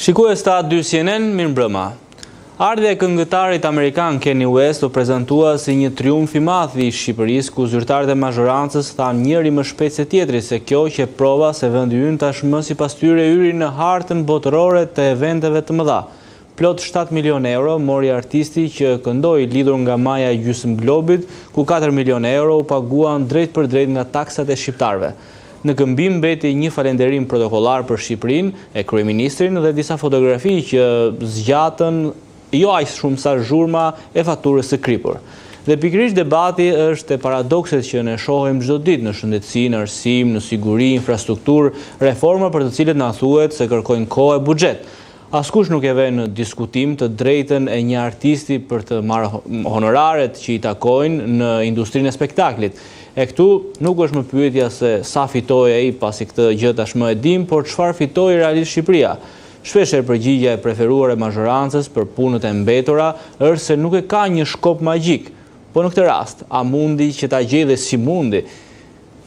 Shikues të atë 2 CNN, mirë mbrëma. Ardhja e këngëtarit amerikan Kanye West u prezentua si një triumf i madh i Shqipërisë, ku zyrtarët e mazhorancës thanë njëri më shpejt se tjetri se kjo që prova se vendi ynë tashmë sipas tyre hyri në hartën botërore të eventeve të mëdha. Plot 7 milion euro mori artisti që këndoi lidhur nga maja e gjysmë globit, ku 4 milion euro u paguan drejt për drejt nga taksat e shqiptarëve. Në këmbim mbeti një falënderim protokollar për Shqipërinë e kryeministrin dhe disa fotografi që zgjatën jo aq shumë sa zhurma e faturës së kripur. Dhe pikërisht debati është e paradokset që ne shohim çdo ditë në shëndetësi, në arsim, në siguri, infrastrukturë, reforma për të cilët na thuhet se kërkojnë kohë e buxhet. Askush nuk e vën në diskutim të drejtën e një artisti për të marrë honoraret që i takojnë në industrinë e spektaklit. E këtu nuk është më pyetja se sa fitoi ai pasi këtë gjë tashmë e dim, por çfarë fitoi realisht Shqipëria. Shpesh përgjigjja e preferuar e mazhorancës për punët e mbetura është se nuk e ka një shkop magjik. Po në këtë rast, a mundi që ta gjejë dhe si mundi?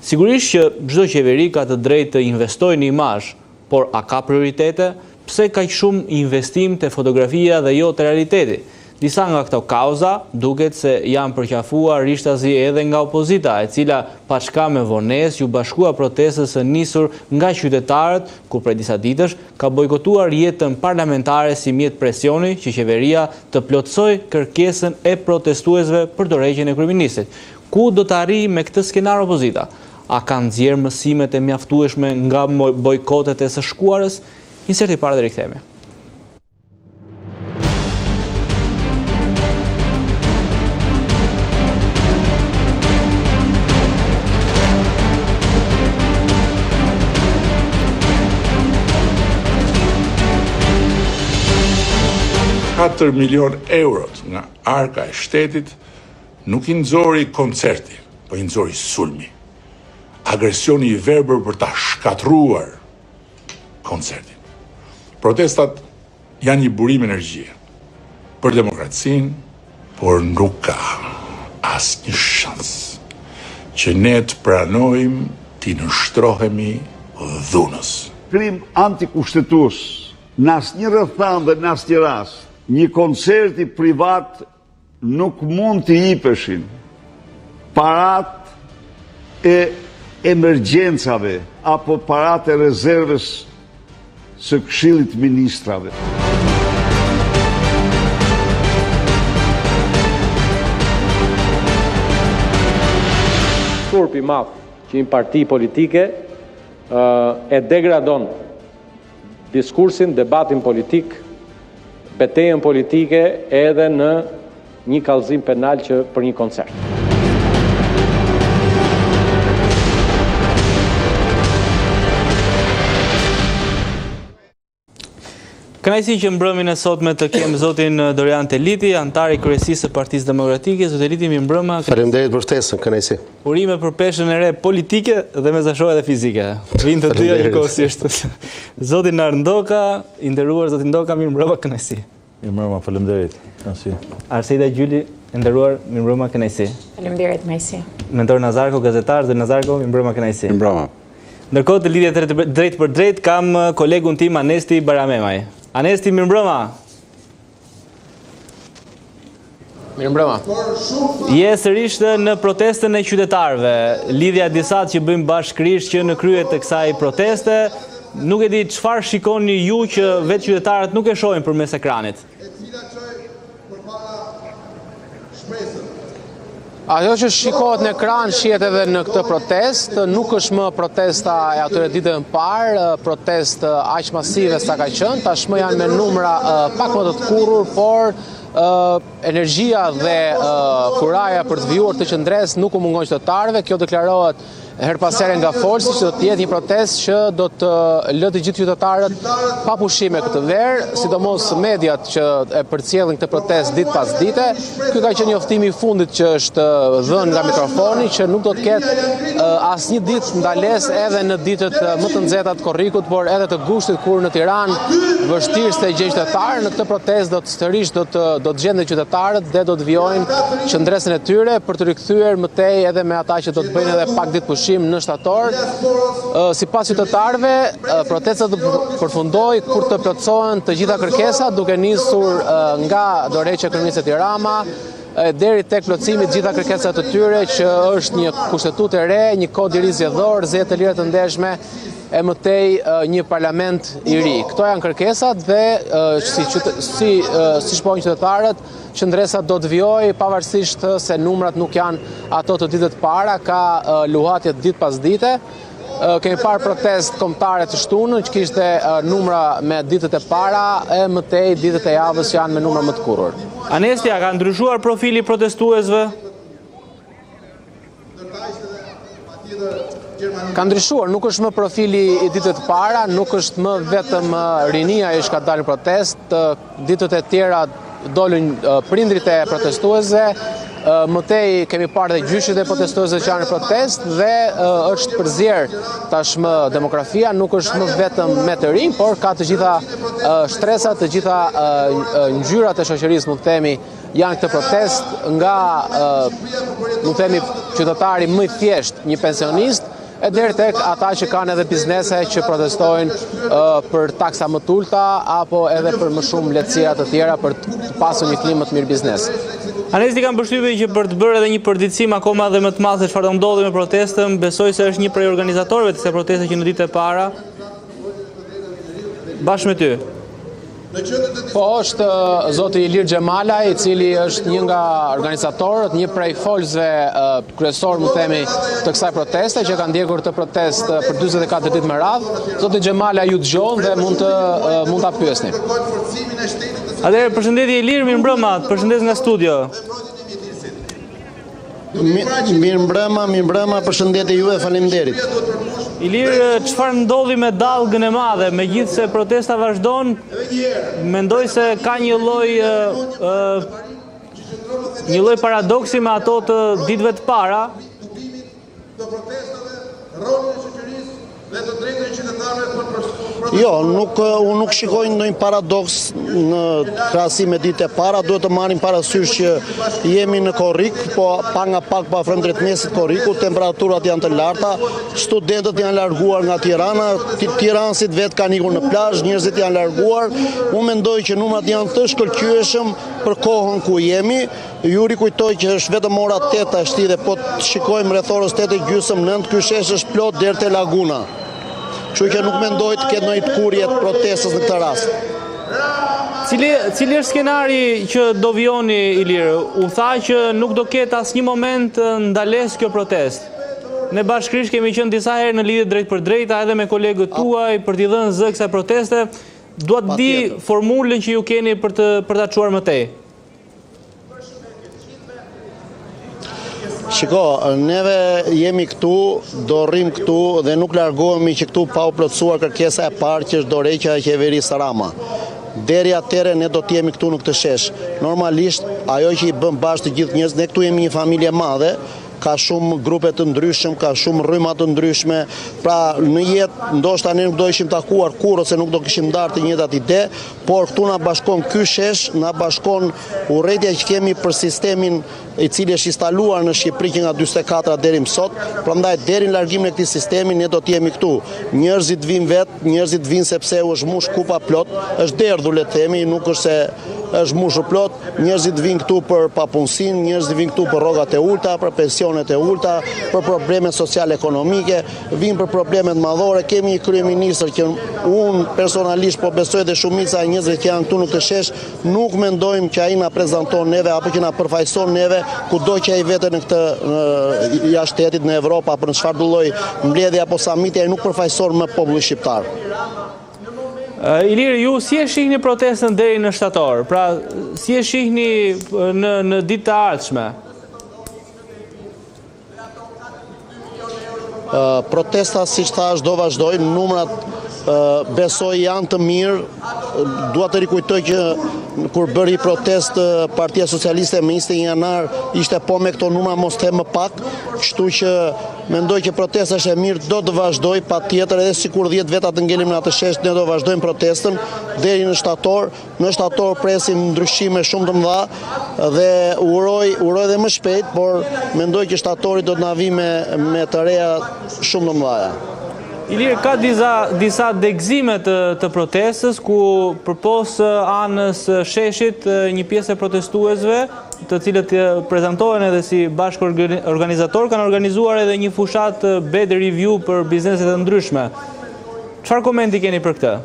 Sigurisht që çdo qeveri ka të drejtë të investojë në imazh, por a ka prioritete? Pse kaq shumë investim te fotografia dhe jo te realiteti? Disa nga këto kauza duket se janë përqafuar rishtazi edhe nga opozita, e cila paçka me vonesë ju bashkua protestës së nisur nga qytetarët, ku prej disa ditësh ka bojkotuar jetën parlamentare si mjet presioni që qeveria të plotësoj kërkesën e protestuesve për dorëheqjen e kryeministit. Ku do të arrijë me këtë skenar opozita? A kanë nxjerrë mësimet e mjaftueshme nga bojkotet e së shkuarës? Inserti i parë dhe rikthehemi. €4 milion nga arka e shtetit nuk i nxori koncerti, po i nxori sulmi. Agresioni i verbër për ta shkatruar koncertin. Protestat janë një burim energjie për demokracinë, por nuk ka asnjë shans që ne të pranojmë t'i nështrohemi dhunës. Krim antikushtetues, në asnjë rrethant dhe në asnjë rast, një koncerti privat nuk mund të jepeshin parat e emergjencave apo parat e rezervës së Këshillit Ministrave. Turpi madh që një parti politike e degradon diskursin, debatin politik, betejën politike edhe në një kallëzim penal që për një koncert. Kënaqësi që mbrëmjen e sotme të kem zotin Dorian Teliti, antar i kryesisë së Partisë Demokratike. Zoti Teliti, mirë mbrëma. Faleminderit për ftesën, kënaqësi. Urime për peshën e re politike dhe me zashoj edhe fizike. Vinë të dyja njëkohësisht. Zoti Narndoka, i nderuar zoti Ndoka, mirë mbrëma, kënaqësi. Mirë mbrëma, faleminderit. Kënaqësi. Arseida Gjuli, i nderuar, mirë mbrëma, kënaqësi. Faleminderit, Majsi. Mentor Nazarko, gazetar, dhe Nazarko, mirë mbrëma, kënaqësi. Mirë mbrëma. Ndërkohë të lidhje drejt për drejt kam kolegun tim Anesti Baramemaj. Anesti, mirë mbrëma. Mirë mbrëma. Je sërish në protestën e qytetarëve. Lidhja disa që bëjmë bashkërisht që në krye të kësaj proteste, nuk e di çfarë shikoni ju që vetë qytetarët nuk e shohin përmes ekranit. Ajo që shikohet në ekran shihet edhe në këtë protestë, nuk është më protesta e atyre ditëve më parë, protestë aq masive sa ka qenë, tashmë janë me numra pak më të kurrur, por energjia dhe kuraja për të vijuar të qendres nuk u mungon qytetarëve. Kjo deklarohet her pas here nga folsi që do të jetë një protestë që do të lë të gjithë qytetarët pa pushime këtë verë, sidomos mediat që e përcjellin këtë protestë ditë pas dite. Ky ka qenë njoftimi i fundit që është dhënë nga mikrofoni, që nuk do të ketë asnjë ditë ndalesë edhe në ditët më të nxehta të korrikut, por edhe të gushtit, kur në Tiranë vështirë të gjej qytetar. Në këtë protestë do të sërish do të gjenden qytetarë qytetarët dhe do të vijojnë qendresën e tyre për të rikthyer më tej edhe me ata që do të bëjnë edhe pak ditë pushim në shtator. Sipas qytetarëve, protesta do përfundoj kur të plotësohen të gjitha kërkesat, duke nisur nga dorëheqja e kryeministit Rama deri tek plotësimi të gjitha kërkesat të tyre, që është një kushtetutë e re, një kod i ri zgjedhor, zgjedhje të lira të ndeshme, e më tej një parlament i ri. Këto janë kërkesat dhe si shpojnë qytetarët, qendresa do të vijojë pavarësisht se numrat nuk janë ato të ditët para, ka luhatje ditë pas dite. Kemi parë protestë kombëtare të shtunën që kishte numra me ditët e para, e më tej ditët e javës janë me numra më të kurrë. Anestia, ka ndryshuar profili protestuesve? Ka ndryshuar, nuk është më profili i ditët para, nuk është më vetëm rinia që ka dalë në protestë, ditët e tjera dolën prindrit e protestuesve, më tej kemi parë dhe gjyshit e protestuesve që janë në protestë dhe është përzier tashmë demografia, nuk është më vetëm me të rinj, por ka të gjitha shtresat, të gjitha ngjyrat e shoqërisë, mund të themi, janë këtë protestë nga mund të themi qytetari më i thjesht, një pensionist, e deri tek ata që kanë edhe biznese që protestojnë për taksa më të ulta apo edhe për më shumë lehtësira të tjera për të pasur një klimë të mirë biznesi. Anesti, kam përshtypjen që për të bërë edhe një përditësim akoma dhe më të madh se çfarë do ndodhi me protestën, besoj se është një prej organizatorëve të kësaj proteste që në ditët e para bashkë me ty. Po, është zoti Ilir Xhemala, i cili është një nga organizatorët, një prej folësve kryesor, më themi, të kësaj proteste, që ka ndjekur të protestë për 44 ditë me radhë. Zoti Xhemala ju dëgjon dhe mund ta pyesni. Atëherë, përshëndetje Ilir, mirëmbrëma, përshëndes nga studio. Mirëmbrëma, përshëndetje juve, faleminderit. Ilir, çfarë ndodhi me dallgën e madhe, megjithse protesta vazhdon, mendoj se ka një lloj paradoksi me ato të ditëve të para. Jo, unë nuk shikoj ndonjë paradoks në krahasim me ditët e para, duhet të marrim parasysh që jemi në korrik, po pa nga pak pa afër drejt mesit korriku, temperaturat janë të larta, studentët janë larguar nga Tirana, tiranësit vetë kanë ikur në plazh, njerëzit janë larguar. Unë mendoj që numrat janë të shkëlqyeshëm për kohën ku jemi. Ju rikujtoj që është vetëm ora 8 tashti dhe po të shikojmë rreth orës 8:30-9, ky shesh është plot deri te laguna. Kështu që nuk mendoj të ketë ndonjë kurrje të protestës në këtë rast. Cili është skenari që do vijoni, Ilir? U tha që nuk do ketë asnjë moment ndalesë kjo protestë. Ne bashkërisht kemi qenë disa herë në lidhje drejt për drejta edhe me kolegët tuaj për t'i dhënë zë kësaj proteste. Dua të di formulën që ju keni për ta çuar më tej. Shiko, neve jemi këtu, do rrim këtu dhe nuk largohemi që këtu pa u plotësuar kërkesa e parë që është dorëheqja e qeverisë Rama. Deri atëherë ne do të jemi këtu në këtë shesh. Normalisht, ajo që i bën bashkë të gjithë njerëzit, ne këtu jemi një familje e madhe, ka shumë grupe të ndryshëm, ka shumë rryma të ndryshme. Pra në jetë ndoshta ne nuk do ishim takuar kurrë ose nuk do kishim ndarë të njëjtat ide, por këtu na bashkon ky shesh, na bashkon urrëtia që kemi për sistemin i cili është instaluar në Shqipëri që nga 44 deri më sot. Prandaj deri në largimin e këtij sistemi ne do të jemi këtu. Njerëzit vinë vetë, njerëzit vinë sepse u është mbush kupa plot, është derdhur le të themi, nuk është se është mbushur plot. Njerëzit vinë këtu për papunësinë, njerëzit vinë këtu për rrogat e ulta, për pensionet e ulta, për probleme sociale ekonomike, vinë për problemet madhore. Kemi një kryeministër që unë personalisht po besoj dhe shumica e njerëzve që janë këtu në këtë shesh, nuk mendojmë që ai na prezanton neve apo që na përfaqëson neve kudo që ai vete në këtë jashtë shtetit në Evropë apo në çfarë do lloj mbledhje apo samiti, ai nuk përfaqëson më popullin shqiptar. Ilir, ju si e shihni protestën deri në shtator? Pra, si e shihni në ditë të ardhshme? Protesta, siç thash, do vazhdojnë, numrat besoj janë të mirë. Dua të rikujtoj që kur bëri protest Partia Socialiste me 21 janar, ishte po me këto numra mos të më pak, kështu që mendoj që protesta është e mirë, do të vazhdoj patjetër, edhe sikur 10 veta të ngelim në atë shesh, ne do vazhdojmë protestën deri në shtator. Në shtator presim ndryshime shumë të mëdha dhe uroj dhe më shpejt, por mendoj që shtatori do të na vi me të reja shumë të mëdha. Ilir, ka disa degëzime të protestës, ku përpos anës sheshit një pjesë e protestuesve, të cilët prezentohen edhe si bashkë organizator, kanë organizuar edhe një fushat bed review për bizneset e ndryshme. Çfarë komenti keni për këtë?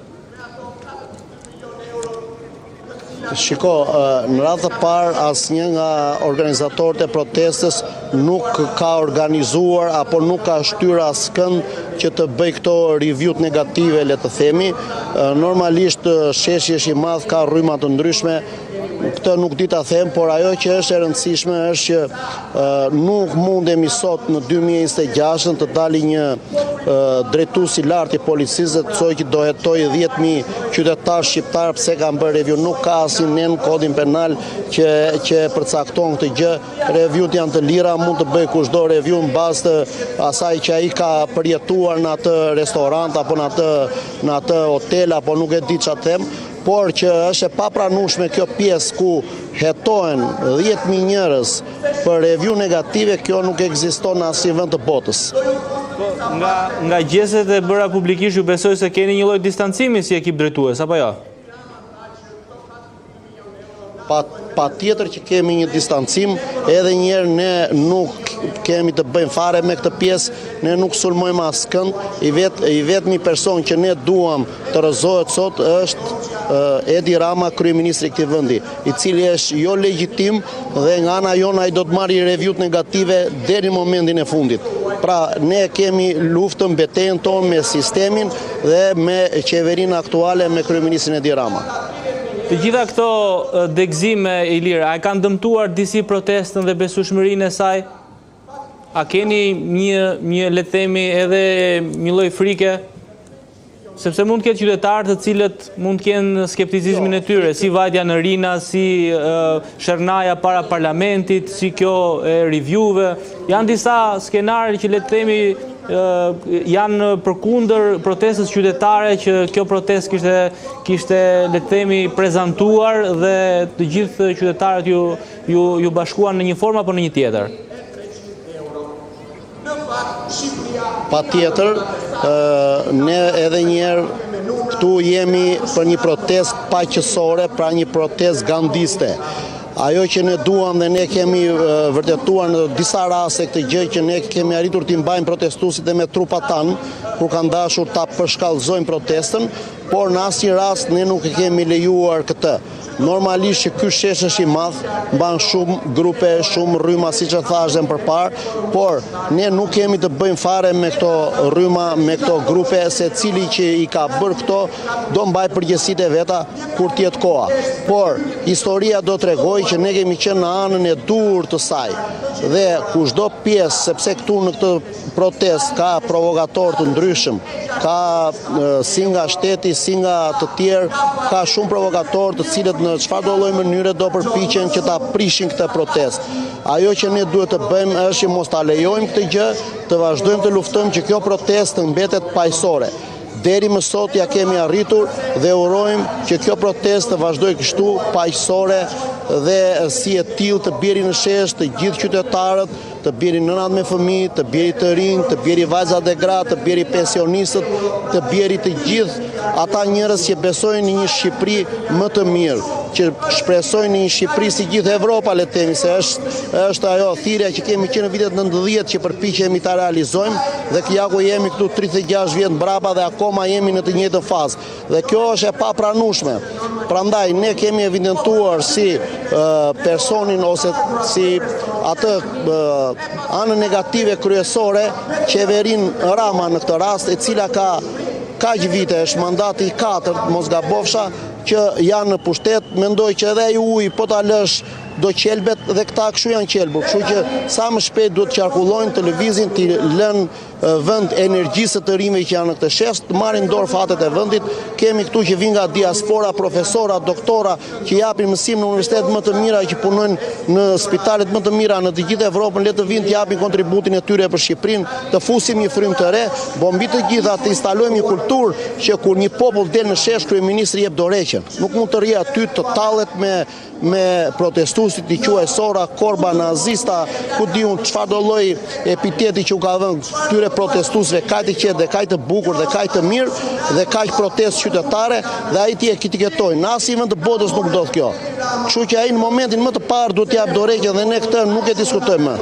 Shiko, në radhë të parë asnjë nga organizatorët e protestës nuk ka organizuar apo nuk ka shtyr askënd që të bëj këto review-t negative, le të themi. Normalisht sheshi është i madh, ka rryma të ndryshme. Këtë nuk di ta them, por ajo që është e rëndësishme është që nuk mundemi sot në 2026 të dali një drejtues i lartë i policisë të thojë që do hetojë 10.000 qytetarë shqiptar pse kanë bërë review. Nuk ka asnjë në kodin penal që përcakton këtë gjë. Review-t janë të lira, mund të bëjë kushdo review në bazë të asaj që ai ka përjetuar në atë restorant apo në atë hotel apo nuk e di çfarë them. Por që është e papranueshme kjo pjesë ku hetohen 10.000 njerëz për review negative, kjo nuk ekziston në asnjë vend të botës. Nga gjëset e bëra publikisht, ju besoj se keni një lloj distancimi si ekip drejtues, apo jo? Pa tjetër që kemi një distancim, edhe njerë ne nuk kemi të bëjmë fare me këtë pjesë, ne nuk sulmojmë askënd, i vetmi person që ne duam të rrëzohet sot është Edi Rama, kryeministri i këtij vendi, i cili është jo legjitim dhe nga ana jona ai do të marrë review-t negative deri në momentin e fundit. Pra, ne kemi luftën, betejën tonë me sistemin dhe me qeverinë aktuale me kryeministrin Edi Rama. Të gjitha këto degëzime, Ilir, a kanë dëmtuar disi protestën dhe besueshmërinë e saj? A keni një le të themi edhe një lloj frike? Sepse mund të ketë qytetarë të cilët mund të kenë skepticizmin e tyre, si vajtja në Rina, si shernaja para parlamentit, si kjo e reviewve. Janë disa skenare që le të themi janë përkundër protestës qytetare, që kjo protestë kishte le të themi prezantuar dhe të gjithë qytetarët ju bashkuan në një formë apo në një tjetër. Pa tjetër, ne edhe njerë këtu jemi për një protest paqësore, pra një protest gandiste. Ajo që ne duam dhe ne kemi vërtetuar në disa raste këtë gjë, që ne kemi arritur t'i mbajmë protestuesit dhe me trupat tanë, kur kanë dashur ta përshkallëzojmë protestën, por në asnjë rast ne nuk e kemi lejuar këtë. Normalisht që ky shesh është i madh, mban shumë grupe, shumë rryma, siç e thashë më përpara, por ne nuk kemi të bëjmë fare me këto rryma, me këto grupe, se cili që i ka bërë këto do mbaj përgjegjësitë e veta kur t'jetë koha. Por historia do t'rregojë që ne kemi qenë në anën e dur të saj. Dhe kushdo pjesë, sepse këtu në këtë protest ka provokatorë të ndryshëm, ka si nga shteti, si nga të tjerë, ka shumë provokatorë të cilët në çfarëdo lloj mënyre do përpiqen që ta prishin këtë protest. Ajo që ne duhet të bëjmë është që mos ta lejojmë këtë gjë, të vazhdojmë të luftojmë që kjo protestë mbetet paqësore. Deri më sot ja kemi arritur dhe urojmë që kjo protestë të vazhdojë kështu paqësore dhe si e tillë të bjerin në shesh të gjithë qytetarët, të bjerin nënat me fëmijë, të bjeri të rinj, të bjeri vajzat e gratë, të bjeri pensionistët, të bjeri të gjithë ata njerëz që besojnë në një Shqipëri më të mirë, që shpresojnë në një Shqipëri si gjithë Evropa, le të themi, se është ajo thirrja që kemi qenë në vitet 90 që përpiqemi ta realizojmë, dhe ja ku jemi këtu 36 vjet mbrapa dhe akoma jemi në të njëjtën fazë. Dhe kjo është e papranueshme. Prandaj ne kemi evidentuar si personin ose si atë anën negative kryesore qeverin Rama në këtë rast, e cila ka kaq vite, është mandati i 4, mos gabofsha, që janë në pushtet. Mendoj që edhe ai uji po ta lësh do qelbet dhe këta kështu janë qelbur. Kështu që sa më shpejt duhet të qarkullojnë, të lëvizin, të lënë vend energjisë të rinjve që janë në këtë shes, të marrin dorë fatet e vendit. Kemi këtu që vinë nga diaspora, profesora, doktora, që japin mësim në universitetet më të mira, që punojnë në spitalet më të mira në të gjithë Evropën, le të vinë të japin kontributin e tyre për Shqipërinë, të fusim një frymë të re, po mbi të gjitha të instalojmë një kulturë që kur një popull del në shesh, kryeministri jep dorëheqjen. Nuk mund të rri aty të tallet me protestuesit i quaj sora, korba, nazista, ku di unë çfarë do lloj epiteti që u ka dhënë këtyre protestuesve, kaq të qetë dhe kaq të bukur dhe kaq të mirë dhe kaq protestë qytetare, dhe ai ti etiketojnë. Në asnjë vend të botës nuk ndodh kjo. Kështu që ai në momentin më të parë duhet t'jap dorëheqje dhe ne këtë nuk e diskutojmë më.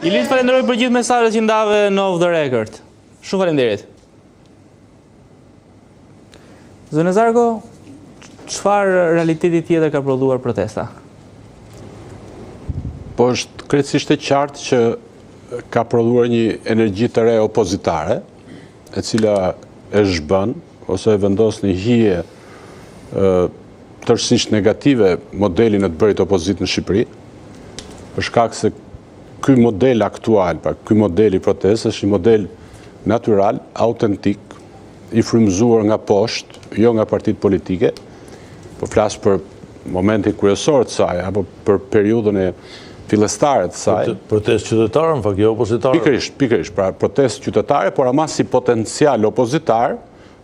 Ilit, falenderoj për gjithë mesazhet që ndave në Off the Record. Shumë faleminderit. Zone Zarko, çfarë realiteti tjetër ka prodhuar protesta? Po është krejtësisht e qartë që ka prodhuar një energji të re opozitare, e cila e zhbën ose e vendos një hije tërësisht negative modelin e të bërit opozit në Shqipëri, për shkak se ky model aktual, pra ky model i protestës është një model natyral, autentik, i frymëzuar nga poshtë, jo nga partitë politike, po flas për momentin kryesor të saj, apo për periudhën e fillestare të saj. Protestë qytetare, në fakt, jo opozitare. Pikërisht, pra protestë qytetare, por ama si potencial opozitar,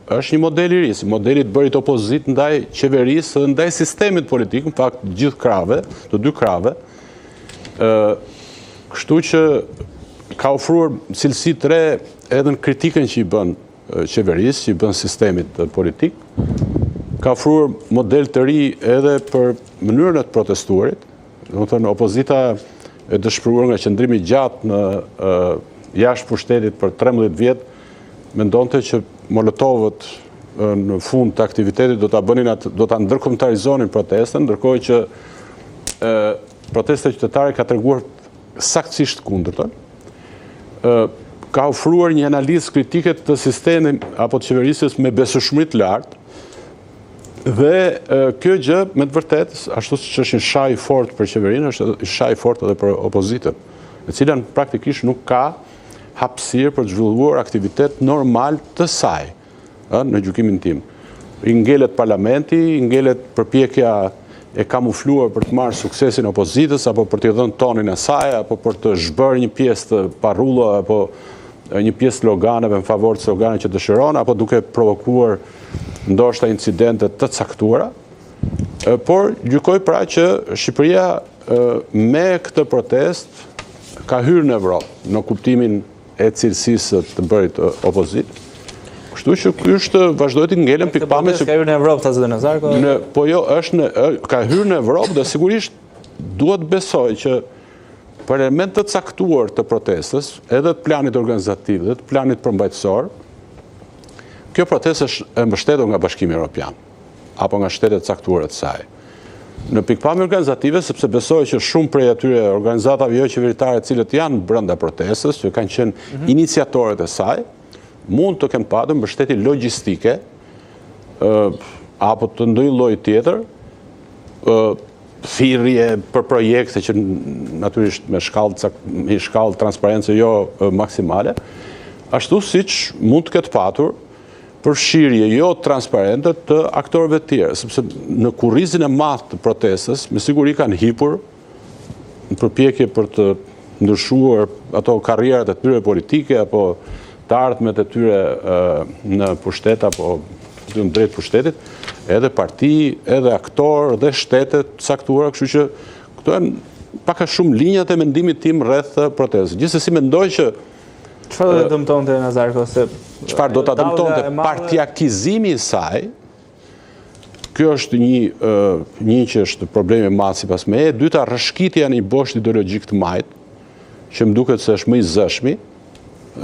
është një model i ri, si modeli të bërit opozit ndaj qeverisë dhe ndaj sistemit politik, në fakt gjithë krave, të dy krave. Kështu që ka ofruar cilësi të re edhe në kritikën që i bën qeverisë, që i bën sistemit politik, ka ofruar model të ri edhe për mënyrën e të protestuarit. Do të thënë, opozita e dëshpëruar nga qëndrimi gjatë në jashtë pushtetit për 13 vjet, mendonte që Molotovët në fund të aktivitetit do ta ndërkombëtarizonin protestën, ndërkohë që protesta qytetare ka treguar saktësisht kundërtën. Ka ofruar një analizë kritike të sistemit apo të qeverisjes me besueshmëri të lartë. Dhe kjo gjë, me të vërtetë, ashtu siç është një shaj fort për qeverinë, është një shaj fort edhe për opozitën, e cila praktikisht nuk ka hapësirë për të zhvilluar aktivitet normal të saj, në gjykimin tim. I ngelet parlamenti, i ngelet përpjekja e kamufluar për të marrë suksesin opozitës, apo për t'i dhënë tonin e saj, apo për të zhbërë një pjesë të parrulla, apo një pjesë sloganeve në favor të sloganeve që dëshiron, apo duke provokuar ndoshta incidente të caktuara, por gjykoj pra që Shqipëria me këtë protest ka hyrë në Evropë në kuptimin e cilësisë të bërit opozit. Kështu që ky është vazhdoi të ngelen pikpamje që ka hyrë në Evropë ta Zona Zarko. Po jo, ka hyrë në Evropë dhe sigurisht duhet besoj që për element të caktuar të protestës, edhe të planit organizativ dhe të planit përmbajtësor, kjo protestë është e mbështetur nga Bashkimi Evropian, apo nga shtetet caktuara të saj. Në pikpamje organizative, sepse besoj që shumë prej atyre organizatave jo qeveritare të cilët janë brenda protestës, që kanë qenë iniciatorët e saj, mund të kenë patur mbështetje logjistike apo të ndonjë lloj tjetër, thirrje për projekte që natyrisht me shkallë transparencë jo maksimale, ashtu siç mund të ketë patur përfshirje jo transparente të aktorëve të tjerë, sepse në kurrizin e madh të protestës, me siguri kanë hipur në përpjekje për të ndryshuar ato karrierat e tyre politike apo të ardhmet e tyre në pushtet apo në drejt pushtetit, edhe parti, edhe aktor, dhe shtetet caktuara, kështu që këto janë pak a shumë linjat e mendimit tim rreth protestës. Gjithsesi mendoj që çfarë do të dëmtonte Nazarko se çfarë do ta dëmtonte partiakizimi i saj. Kjo është një që është problemi i madh sipas meje. E dyta, rrëshqitja në një boshtë ideologjik të majt, që më duket se është më i zëshmi,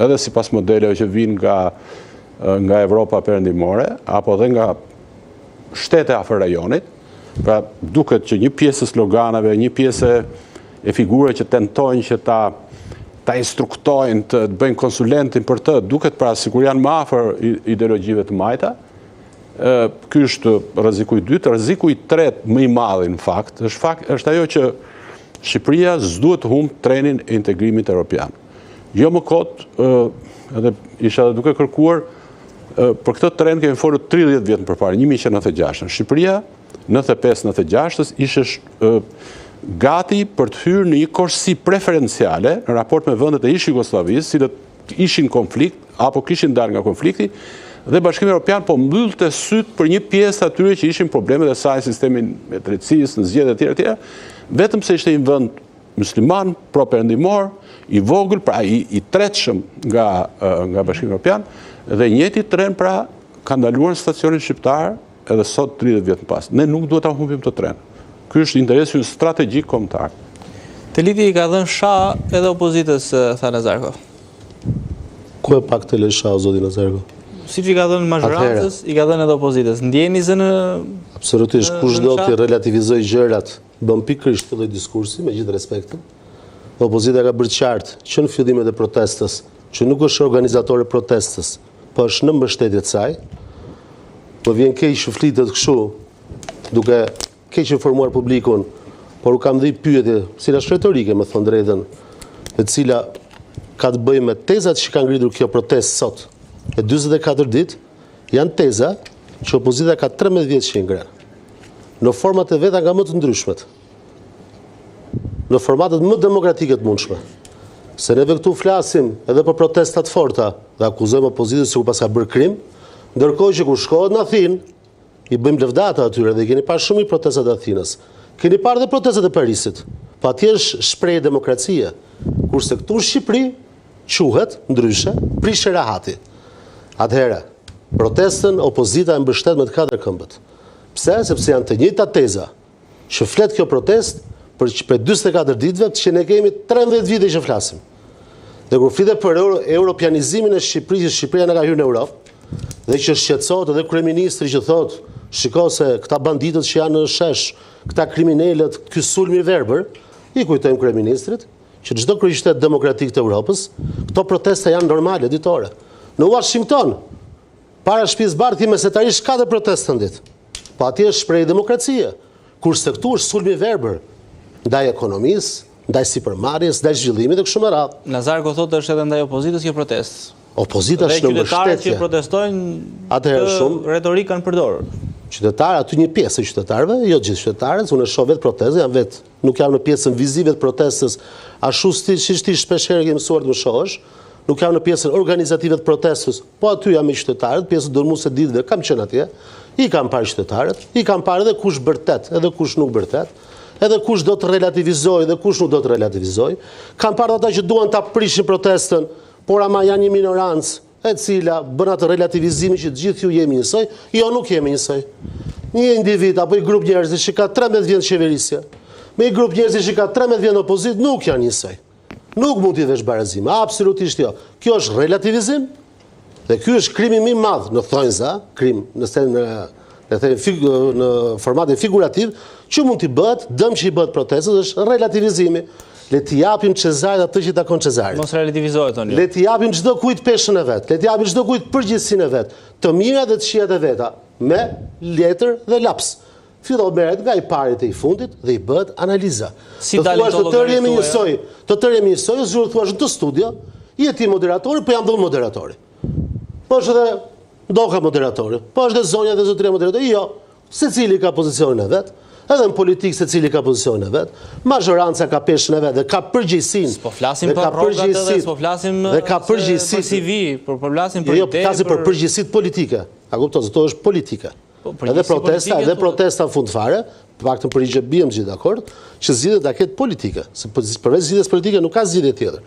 edhe sipas modeleve që vijnë nga Evropa perëndimore, apo dhe nga shtete afër rajonit. Pra duket që një pjesë e sloganeve, një pjesë e figurave që tentojnë që ta instruktojnë, të bëjnë konsulentin për të, duket pra sikur janë më afër ideologjive të majta. Ky është rreziku i dytë. Rreziku i tretë më i madh në fakt është ajo që Shqipëria s'duhet të humbë trenin e integrimit evropian. Jo më kot, edhe isha duke kërkuar, për këtë trend kemi folur 30 vjet më përpara, 1996. Shqipëria 95-96 ishte gati për të hyrë në një korsi preferenciale në raport me vendet e ish Jugosllavisë, cilët ishin konflikt apo kishin dalë nga konflikti, dhe Bashkimi Evropian po mbyllte syt për një pjesë atyre që ishin problemet e saj, sistemin e drejtësisë, në zgjedhje etj etj, vetëm se ishte një vend musliman, pro-perëndimor, i vogël, pra i tretshëm nga Bashkimi Evropian, dhe njëjti tren pra ka ndaluar stacionin shqiptar edhe sot 30 vjet më pas. Ne nuk duhet ta humbim të tren. Ky është interesi strategjik kombëtar. Teliti i ka dhënë sha edhe opozitës, tha Nazarko. Ku e pak të lë sha, zoti Nazarko? Siç i ka dhënë mazhorancës, i ka dhënë edhe opozitës. Ndjeni se në absolutisht kushdo që relativizoj gjërat bën pikërisht këtë lloj diskursi me gjithë respektin. Opozita ka bërë qartë që në fillimet e protestës, që nuk është organizatore protestës, po është në mbështetje të saj. Po vjen keq që flitet kështu, duke keq informuar publikun, por u kam dhënë pyetje, cila është retorike, më thon drejtën, e cila ka të bëjë me tezat që ka ngritur kjo protestë sot. E 44 ditë janë teza që opozita ka 13 vjet që i ngren. Në format e veta nga më të ndryshmet. Në formatet më demokratike të mundshme. Se neve këtu flasim edhe për protestat forta dhe akuzojmë opozitën se u pas ka bërë krim, ndërkohë që kur shkohet në Athinë, i bëjmë lëvdata atyre dhe keni parë shumë i protestat e Athinës. Keni parë dhe protestat e Parisit. Pa atje është shprehje demokracie, kurse këtu në Shqipëri quhet ndryshe prishje rahati. Atëherë, protestën opozita e mbështet me të katër këmbët. Pse? Sepse janë të njëjta teza që flet kjo protestë për 44 ditëve që ne kemi 13 vite që flasim. Dhe kur flitet për europianizimin e Shqipërisë, Shqipëria në ka hyrë në Europë, dhe që shqetësohet edhe kryeministri që thotë, shiko se këta banditët që janë në shesh, këta kriminalët, ky sulmi i verbër, i kujtojmë kryeministrit që çdo kryeqytet demokratik të Europës, këto protesta janë normale ditore. Në Washington, para shtëpisë Bardh mesetarisht 4 protesta në ditë. Po atje është shprehje demokracie, kurse këtu është sulmi i verbër ndaj ekonomisë, ndaj sipërmarrjes, ndaj zhvillimit dhe kështu me radhë. Nazarko thotë është edhe ndaj opozitës kjo protestë. Opozita është në mbështetje. Dhe qytetarët që protestojnë retorikë kanë përdorur. Qytetarët, aty një pjesë e qytetarëve, jo gjithë qytetarët, unë shoh vetë protestë, janë vetë, nuk jam në pjesën vizive të protestës, ashtu siç ti shpeshherë ke mësuar të më shohësh, nuk jam në pjesën organizative të protestës, po aty jam me qytetarët, pjesën dërmuese ditëve kam qenë atje, i kam parë qytetarët, i kam parë edhe kush bërtet, edhe kush nuk bërtet, edhe kush do të relativizoj dhe kush nuk do të relativizoj. Kam parë ata që duan ta prishin protestën, por ama janë një minorancë e cila bën atë relativizimi që të gjithë ju jemi njësoj, jo nuk jemi njësoj. Një individ apo i grup njerëzish që ka 13 vjet qeverisje, me i grup njerëzish që ka 13 vjet opozitë nuk janë njësoj. Nuk mund t'i vesh barazim, absolutisht jo. Kjo është relativizim dhe ky është krimi më i madh në thonjza, krim në formatin figurativ, që mund t'i bëhet, dëm që i bëhet protestës është relativizimi. Le t'i japim Cezarit atë që i takon Cezarit. Mos relativizohet tonë. Le t'i japim çdo kujt peshën e vet, le t'i japim çdo kujt përgjegjësinë e vet, të mira dhe të këqijat e veta, me letër dhe laps. Fillon merret nga i parit e i fundit dhe i bëhet analiza. Si dalin të tërë jemi njësoj, zgjidhet thua të studio, je ti moderatori, po jam dhe moderatori. Po është edhe ndoka moderatori, po është edhe zonja dhe zotëria moderatori. Jo, secili ka pozicionin e vet. Edhe në politikë secili ka pozicionin e vet, mazhoranca ka peshën e vet dhe ka përgjegjësinë. Po flasim për rrogat edhe, po flasim për CV, po flasim për ide. Jo, flasim për përgjegjësitë politike. A kupton, ato është politike. Edhe protesta në fund fare, paktën për ligj biem gjithë dakord, që zgjidhet ta ketë politike, se përveç zgjidhjes politike nuk ka zgjidhje tjetër.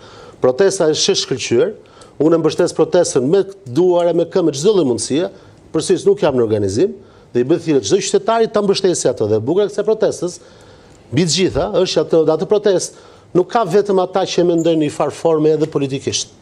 Protesta është shkëlqyer, unë mbështes protestën me duar e me këmbë çdo lloj mundësie, përsëris nuk jam në organizim. Dhe i bëth thirrje çdo qytetari ta mbështesë atë dhe bukur kësaj protestës, mbi të gjitha është atë protestë nuk ka vetëm ata që mendojnë në një farë forme edhe politikisht,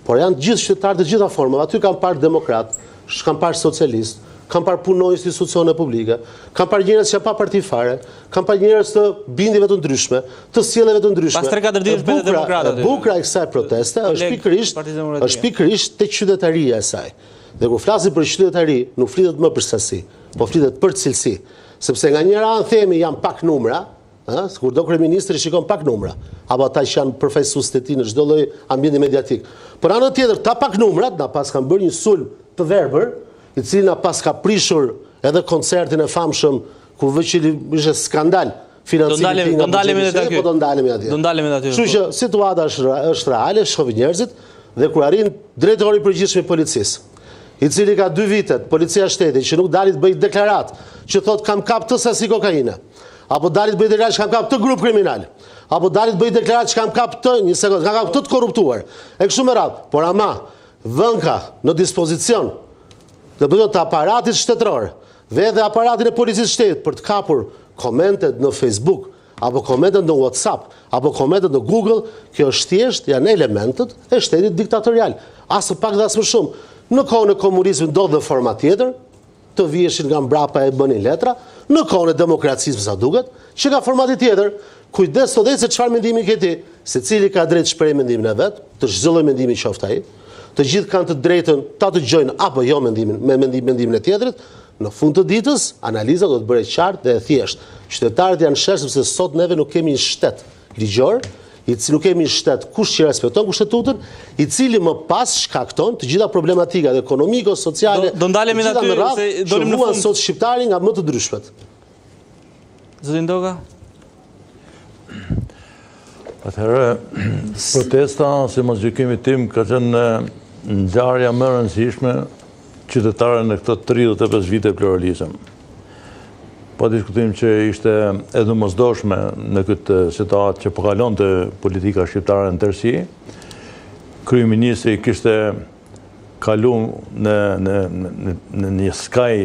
por janë gjithë qytetarë të gjitha formave. Aty kanë parë demokrat, kanë parë socialist, kanë parë punonjës të institucione publike, kanë parë njerëz që pa parti fare, kanë parë njerëz të bindjeve të ndryshme, të sjelljeve të ndryshme. Pas 3-4 ditësh bëhet demokratë. Bukura e kësaj proteste është pikërisht tek qytetaria e saj. Dhe kur flasim për qytetari, nuk flitet më për sasi, po flitet për cilësi. Sepse nga njëra anë themi janë pak numra, Kur do kryeministri shikon pak numra, apo ata që janë përfaqësues të tij në çdo lloj ambienti mediatik. Por anë tjetër, ta pak numrat na pas kanë bërë një sulm të verbër, i cili na pas ka prishur edhe koncertin e famshëm ku ishte skandal financimi. Do ndalemi edhe aty. Do ndalemi edhe aty. Kështu që situata është reale, shohin njerëzit dhe kur arrin drejtori i përgjithshëm i policisë, i cili ka 2 vitet, policia e shtetit që nuk dali të bëjë deklarat, që thot kam kap të sasi kokaine, apo dali të bëjë deklarat që kam kap të grup kriminal, apo dali të bëjë deklarat që kam kap të, një sekond, kam kap të korruptuar. E kështu me radhë, por ama vënka në dispozicion të aparatit shtetëror dhe edhe aparatin e policisë shtetit për të kapur komentet në Facebook, apo komentet në WhatsApp, apo komentet në Google, kjo është thjesht janë elementet e shtetit diktatorial. Asë pak dhe asë më shumë. Në kohën e komunizmit do dhe forma tjetër, të vieshin nga mbrapa e bënin letra, në kohën e demokracisë sa duket, që ka formati tjetër, kujdes të dhe se çfarë mendimi këti, se cili ka drejt shprej mendimin e vetë, të çdo lloj mendimi qoftë ai, të gjithë kanë të drejtën ta dëgjojnë apo jo mendimin e tjetrit. Në fund të ditës, analiza do të bëhet qartë dhe e thjeshtë. Qytetarët janë sherë sepse sot neve nuk kemi një shtet ligjor, nuk kemi një shtet kush që respekton Kushtetutën, i cili më pas shkakton të gjitha problematikat ekonomike, sociale, do ndalemi aty se dolim në fund sot shqiptarin nga më të ndryshmet. Zotin Doga? Atëherë, protesta, si mos gjykimit tim, ka qenë ngjarja më e rëndësishme qytetare në këto 35 vite pluralizëm. Pa diskutim që ishte edhe mosdoshme në këtë situatë që po kalonte politika shqiptare në tërësi. Kryeministri kishte kalu në një skaj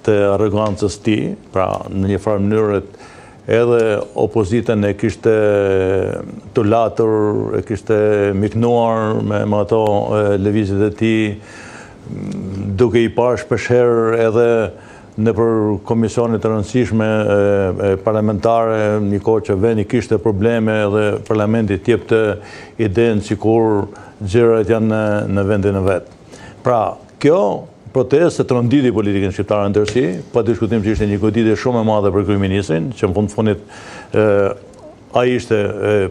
të arrogancës tij, pra në një farë mënyrë edhe opozitën e kishte të latur, e kishte miknuar me ato lëvizjet e tij, duke i parë shpeshherë edhe në për komisionet të rëndësishme parlamentare, një kohë që vendi kishte probleme dhe parlamenti t'jepte idenë sikur gjërat janë në vendin e vet. Pra, kjo protestë të rënditi politikën shqiptare në tërësi, pa diskutim që ishte një goditje shumë e madhe për kryeministrin, që në fundit ai ishte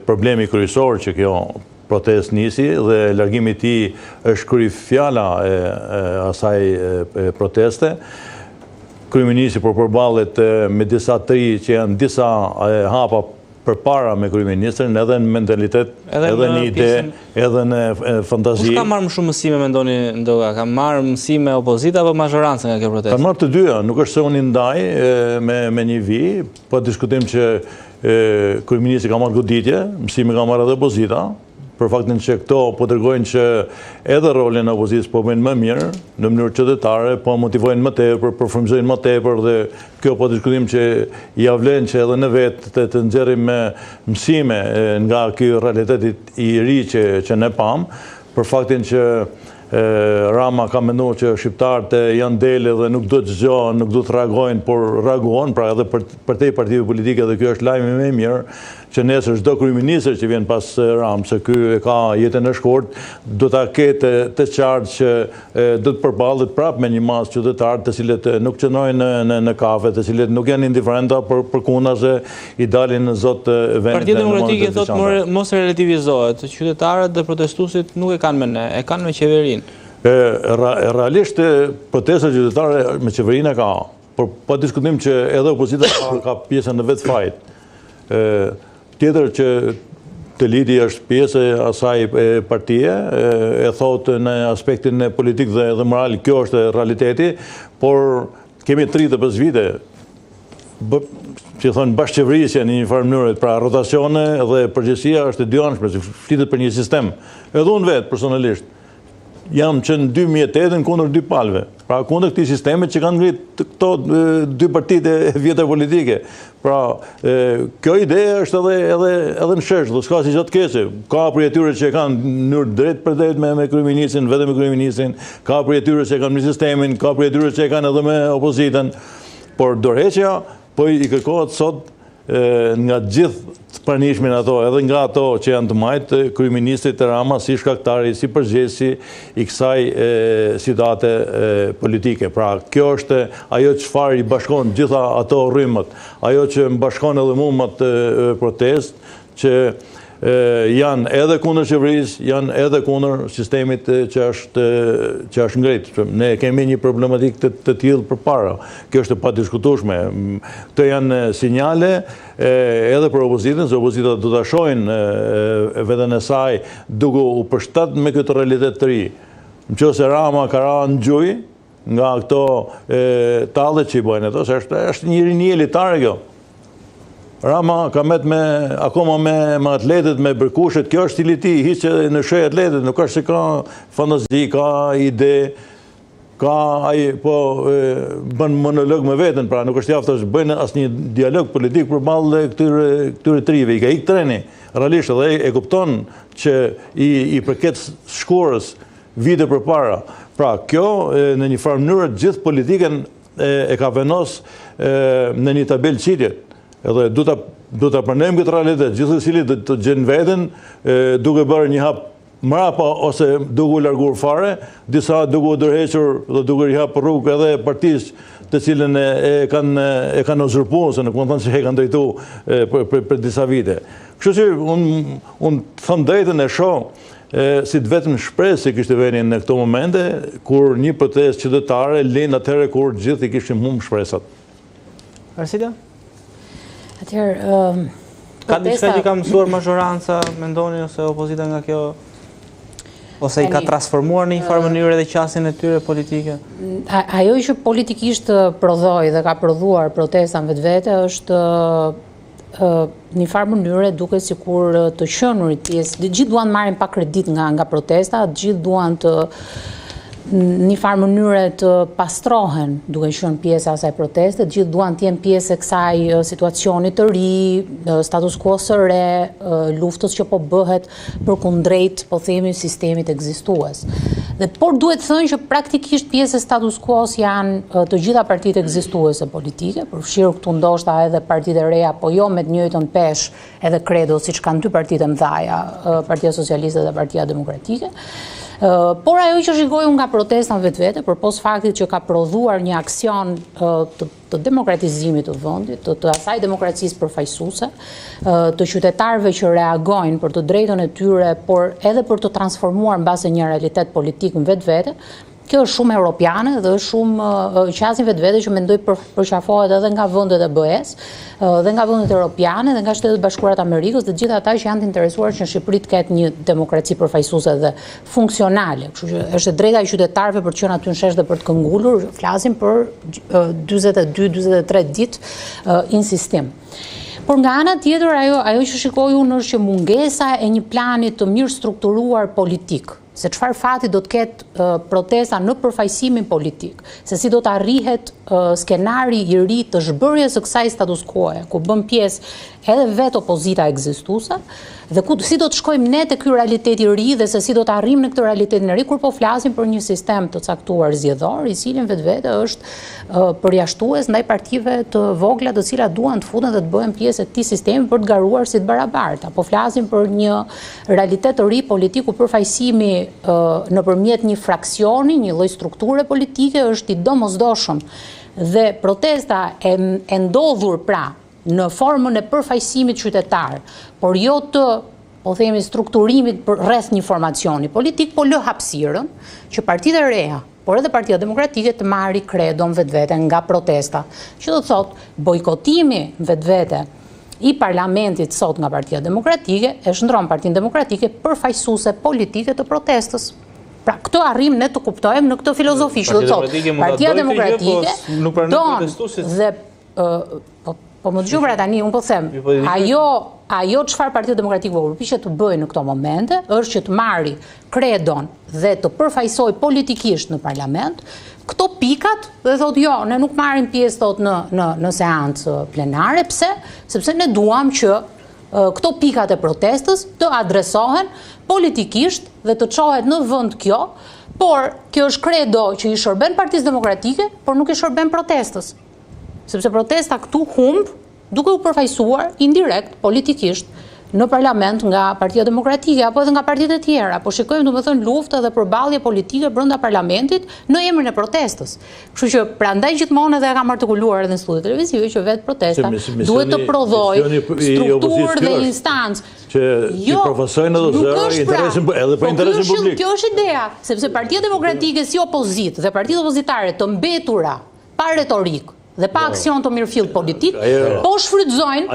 problemi kryesor që kjo protestë nisi dhe largimi i tij është kryefjala e asaj proteste. Kryeministri përballet me disa tri që janë disa hapa përpara me kryeministrin, edhe në mentalitet, edhe në ide, edhe në fantazi. Kush ka marrë më shumë mësime, mendoni Ndoga? Ka marrë mësime opozita apo mazhoranca nga kjo protestë? Ka marrë të dyja, nuk është se unë i ndaj me një vi, po diskutim që kryeministri ka marrë goditje, mësime ka marrë edhe opozita, për faktin që këto po tregojnë që edhe rolin e opozitës po bëjnë më mirë në mënyrë qytetare, po motivojnë më tepër, përfrymëzojnë më tepër dhe kjo po diskutim që ja vlen që edhe në vetë të nxjerrim me mësime nga ky realiteti i ri që ne pam, për faktin që Rama ka menduar që shqiptarët janë dele dhe nuk do të zgjohen, nuk do të reagojnë, por reagohen, pra edhe për te partive politike dhe kjo është lajmi më i mirë, që nesër çdo kryeministër që vjen pas Ramës, se ky e ka jetën e shkurt, do ta ketë të qartë që do të përballet prapë me një masë qytetarë të cilët nuk qëndrojnë në kafe, të cilët nuk janë indiferenta përkundër se i dalin në zot vendit. Partia Demokratike thotë mos relativizohet, qytetarët dhe protestuesit nuk e kanë me ne, e kanë me qeverinë. Realisht protesta qytetare me qeverinë ka, por pa diskutim që edhe opozita ka pjesën në vetë fajt. Tjetër që të lidi është pjesë e asaj partije, e thotë në aspektin e politik dhe moral, kjo është realiteti, por kemi 35 vite, që thonë bashkëqeverisja në një farë mënyrë, pra rotacione dhe përgjegjësia është e dyanshme, se flitet për një sistem. Edhe unë vetë, personalisht, jam që në 2008 kundër dy palve, pra kundër këtij sistemi që kanë ngritë këto dy partitë e vjetër politike. Pra, kjo ide është edhe në shesh, dhe s'ka si gjatë keqe. Ka prej atyre që e kanë në mënyrë drejt për drejt me kryeministrin, vetëm me kryeministrin, ka prej atyre që e kanë me sistemin, ka prej atyre që e kanë edhe me opozitën. Por dorëheqja po i kërkohet sot nga gjithë të pranishmin ato, edhe nga ato që janë të majtë, kryeministrit Rama si shkaktari, si përgjegjësi i kësaj situate politike. Pra, kjo është ajo çfarë i bashkon gjitha ato rrymët, ajo që më bashkon edhe mua më të protest, që janë edhe kundër qeverisë, janë edhe kundër sistemit që është ngritur. Ne kemi një problematik të tillë përpara. Kjo është e padiskutueshme. Këto janë sinjale edhe për opozitën, se opozita do ta shohin veten e saj duke u përshtatur me këtë realitet të ri. Nëse Rama ka rënë në gjuj nga këto tallet që i bëjnë ato, se është një rini elitare kjo. Rama ka akoma me atletet, me bërkushet, kjo është stili i tij, hiç në shej atletet, nuk është se ka fantazi, ka ide, ka ai bën monolog me veten, pra nuk është jaftë të bëjnë asnjë dialog politik përballë këtyre trive. I ka ikë treni, realisht edhe e kupton që i përket shkurës vite përpara. Pra kjo në një farë mënyrë gjithë politikën e ka venos në një tabelë qitje. Edhe du ta pranojmë këtë realitet, gjithë secili do të gjen veten duke bërë një hap mrapa ose duke u larguar fare, disa duke u dërhequr dhe duke i hapur rrugë edhe partisë të cilën e kanë uzurpuar, se nuk mund të thonë se e kanë drejtuar për disa vite. Kështu që unë them drejtën e shoh si të vetëm shpresë që kishte vënë në këto momente kur një protestë qytetare lind atëherë kur gjithë i kishin humbur shpresat. Arsilia? Ka diçka që ka mësuar mazhoranca, mendoni, ose opozita nga kjo? Ose i ka transformuar në një farë mënyrë edhe qasjen e tyre politike? Ajo që politikisht prodhoi dhe ka prodhuar protesta në vetvete është një farë mënyre duke sikur të qenurit pjesë. Gjithë duan marrin pak kredit nga protesta, gjithë duan të një farë mënyre të pastrohen duke qenë pjesë asaj proteste, gjithë duan të jenë pjesë e kësaj situacionit të ri, status quo së re, luftës që po bëhet përkundrejt, po themi, sistemit ekzistues. Por duhet thënë që praktikisht pjesë e status quo-s janë të gjitha partitë ekzistuese politike, përfshirë këtu ndoshta edhe partitë e reja, po jo me të njëjtën peshë edhe credo, siç kanë dy partitë e mëdha, Partia Socialiste dhe Partia Demokratike. Por ajo që shikoj unë nga protesta në vetvete, përpos faktit që ka prodhuar një aksion të demokratizimit të vendit, të asaj demokracisë përfaqësuese, të qytetarëve që reagojnë për të drejtën e tyre, por edhe për të transformuar mbase një realitet politik në vetvete. Kjo është shumë europiane dhe është shumë qasin vetvete që mendoj përqafohet edhe nga vendet e BE-s, dhe nga vendet europiane, dhe nga Shtetet Bashkuara të Amerikës, dhe gjithë ata që janë të interesuar që në Shqipëri të ketë një demokraci përfaqësuese dhe funksionale. Kështu që është drejta e qytetarëve për të qenë aty në shesh dhe për të këngulur, flasim për 42-43 ditë insistim. Por nga ana tjetër, ajo që shikoj unë është që mungesa e një plani të mirë strukturuar politik, se çfarë fati do të ketë protesta në përfaqësimin politik, se si do të arrihet skenari i ri të zhbërjes së kësaj status quo-e, ku bën pjesë edhe vetë opozita ekzistuese, dhe si do të shkojmë ne te ky realitet i ri dhe se si do të arrijmë në këtë realitetin e ri kur po flasim për një sistem të caktuar zgjedhor, i cili vetvete është përjashtues ndaj partive të vogla të cilat duan të futen dhe të bëhen pjesë e këtij sistemi për të garuar si të barabarta. Po flasim për një realitet të ri politik ku përfaqësimi nëpërmjet një fraksioni, një lloj strukture politike është i domosdoshëm dhe protesta e ndodhur pra në formën e përfaqësimit qytetar, por jo të, po themi, strukturimit rreth një formacioni politik, po lë hapësirën që partitë e reja, por edhe Partia Demokratike të marrë kredon vetvete nga protesta, që do të thotë bojkotimi vetvete i parlamentit sot nga Partia Demokratike e shndron Partinë Demokratike përfaqësuese politike të protestës. Pra, këto arrim ne të kuptojmë në këtë filozofi, që do të thotë Partia Demokratike don dhe po më dëgjoj pra tani, unë po them, ajo çfarë Partia Demokratike po përpiqet të bëjë në këto momente është që të marrë kredon dhe të përfaqësojë politikisht në parlament këto pikat dhe thotë jo, ne nuk marrim pjesë thot në seancë plenare, pse? Sepse ne duam që këto pikat e protestës të adresohen politikisht dhe të çohet në vend kjo, por kjo është kredo që i shërben Partisë Demokratike, por nuk i shërben protestës. Sepse protesta këtu humb duke u përfaqësuar indirekt, politikisht, në parlament nga Partia Demokratike apo edhe nga partitë e tjera, po shikojmë domethënë luftë dhe përballje politike brenda parlamentit në emrin e protestës. Kështu që prandaj gjithmonë edhe kam artikuluar edhe në studio televizive që vetë protesta duhet të prodhojë strukturë dhe instancë që i profesojnë edhe zëra interesin edhe për interesin publik. Kjo është ideja, sepse Partia Demokratike si opozitë dhe partitë opozitare të mbetura pa retorik dhe pa aksion të mirëfill politik, po shfrytëzojnë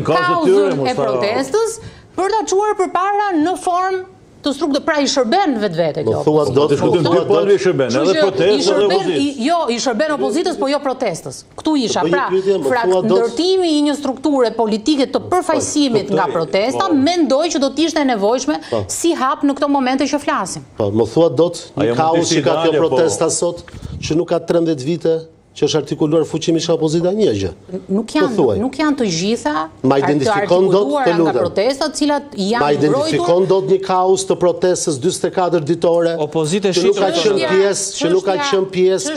kauzën e protestës për ta çuar përpara në formë të strukturë, pra i shërben vetvete kjo. I shërben edhe protestës dhe opozitës. Jo, i shërben opozitës, po jo protestës. Këtu isha, pra, ndërtimi i një strukture politike të përfaqësimit nga protesta, mendoj që do të ishte e nevojshme si hap në këto momente që flasim. Po, më thua dot një kaos që ka kjo protesta sot, që nuk ka 13 vite, që është artikuluar fuqimisht nga opozita një gjë. Nuk janë të gjitha të artikuluara nga protestat, cilat janë ma identifikon dot një kaos të protestës 44 ditore, që nuk ka qenë pjesë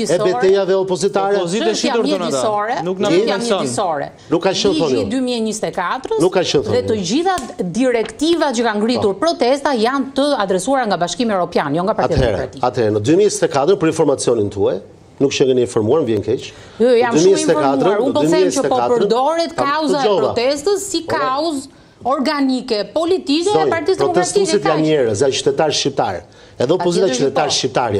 e betejave opozitare. Çështja mjedisore, nuk ka qenë ligji 2024 dhe të gjitha direktivat që kanë ngritur protesta janë të adresuara nga Bashkimi Evropian, jo nga Partia Demokratike. Atëherë, në 2024, për informacionin tuaj, nuk që keni informuar, më vjen keq. Jo, jam shumë informuar. Unë po them që po përdoret kauza e protestës si kauzë organike, politike e Partisë Demokratike. Protestuesit janë njerëz, janë qytetarë shqiptarë. Edhe opozita qytetarë shqiptarë.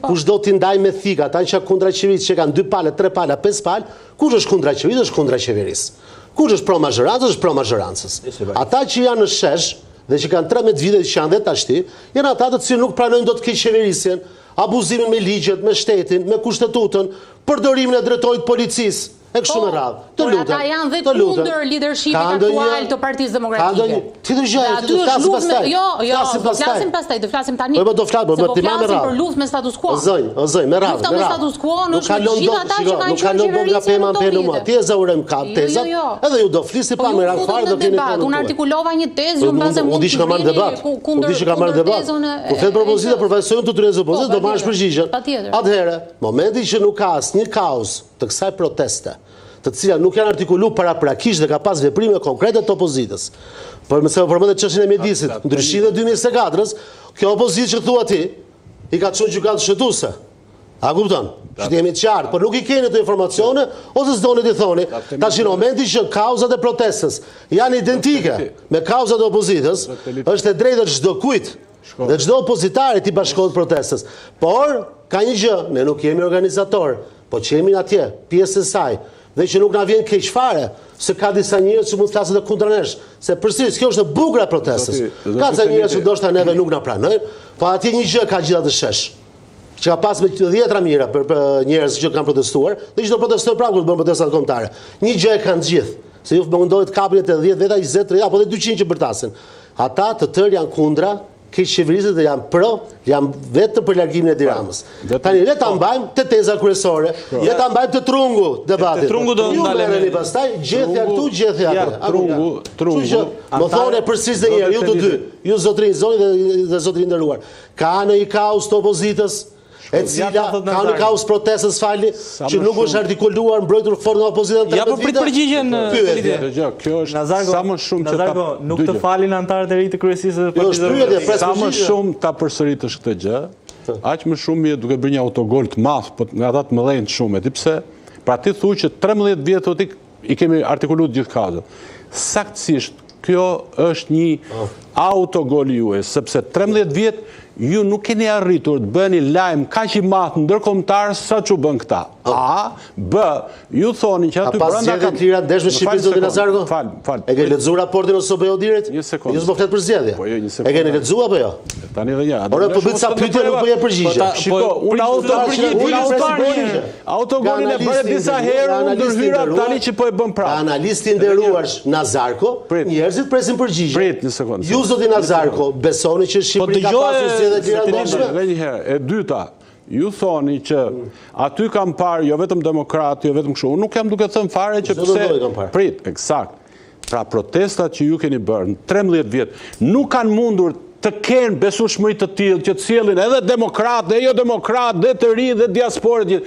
Kush do t'i ndaj me thika, ata që kundra qeverisë që kanë 2 palë, 3 palë, 5 palë, kush është kundra qeverisë, është kundra qeverisë. Kush është pro majorancës, është pro majorancës. Ata që janë në shesh dhe që kanë 13 vite që janë dhe tashti, janë ata të cilë nuk pranojnë do të keq qeverisjen, abuzimin me ligjet, me shtetin, me kushtetutën, përdorimin e drejtorit policisë, e kështu me radhë. Të lutem. Ata janë dhe kundër leadershipit aktual të Partisë Demokratike. Ti dëgjoj, të flasim pastaj. Jo, do flasim pastaj, do flasim tani. Po do flasim, po ti më radhë. Për luftë me status quo. O zëj, me radhë. Lufta me status quo në gjithë ata që kanë qenë qeverisje në qeverisje. Ti e zaurem ka tezat, edhe ju do flisni pa me radhë fare do keni punë. Unë artikulova një tezë, ju mbase mund të marr debat. Unë di që ka marrë debat. Po flet propozita për vajzojnë të drejtë opozitës, do marrësh përgjigjen. Atëherë, momenti që nuk ka asnjë kauz të kësaj proteste, të cilat nuk janë artikulu paraprakisht dhe ka pas veprime konkrete të opozitës. Por mëse më përmendet çështjen e mjedisit, ndryshimet 2024-s, kjo opozitë që thua ti, i ka çuar gjykatë shëtuese. A kupton? Që jemi të qartë, por nuk i keni të informacione, ose s'doni t'i thoni, tash në momenti që kauzat e protestës janë identike me kauzat e opozitës, është e drejtë çdo kujt dhe çdo opozitari t'i bashkohet protestës. Por ka një gjë, ne nuk jemi organizator, po që jemi atje, pjesë e saj, dhe që nuk na vjen keq fare, se ka disa njerëz që mund të flasin kundër nesh, se përsëris kjo është e bukur e protestës. Ka disa njerëz që ndoshta neve nuk na pranojnë, po atje një gjë ka gjithatë shesh. Që ka pas me 10 mira për njerëz që kanë protestuar, dhe që do protestojnë prapë kur të bëjnë protesta kombëtare. Një gjë e kanë gjithë, se ju mundohet të kapin 80 veta, 20, 30 apo 200 që bërtasin. Ata të tërë janë kundra keq qeverisë dhe janë pro, janë vetëm për largimin e Tiranës. Tani le ta mbajmë te teza kryesore, le ta mbajmë te trungu debatit. Te trungu do ndalemi pastaj, gjethja këtu, gjethja aty. Trungu. Më thonë përsëris edhe një herë, ju të dy, ju zotrin zoni dhe zotrin nderuar. Ka në i kaos të opozitës, e cila ka në kaos protestës fali, që nuk është artikuluar mbrojtur fort nga opozita në 13 vite. Ja, po prit përgjigjen. Kjo është sa më shumë që ta... Nuk të falin antarët e ri të kryesisë dhe partizë. Sa më shumë ta përsëritësh këtë gjë, aq më shumë je duke bërë një autogol të madh, po nga ata të mëdhenj të shumë, e di pse? Pra ti thuaj që 13 vjet i kemi artikuluar gjithë kauzat. Saktësisht, kjo është një autogol juaj, sepse 13 vjet ju nuk keni arritur të bëni lajm kaq i madh ndërkombëtar sa çu bën këta. A, B, ju thoni që aty brenda ka tira desh me Shqipërinë zoti Nazarko? Fal. E ke lexuar raportin ose BE Odirit? Një sekondë. Ju s'po flet për zgjedhje. Po jo, një sekondë. E keni lexuar apo jo? Tani edhe ja. Ora po bëj sa pyetje nuk po jep përgjigje. Shiko, autogolin e bëre disa herë ndërhyra tani që po e bën prapë. Analisti i nderuar Nazarko, njerëzit presin përgjigje. Prit një sekondë. Ju zoti Nazarko, besoni që Shqipëria ka pasur zgjedhje të tjera? Edhe një herë, e dyta, ju thoni që aty kam parë jo vetëm demokratë, jo vetëm kështu. Unë nuk jam duke thënë fare që pse prit, eksakt. Pra protestat që ju keni bërë në 13 vjet nuk kanë mundur të kenë besueshmëri të tillë që të sjellin edhe demokratë, dhe jo demokratë, dhe të rinj dhe diasporë.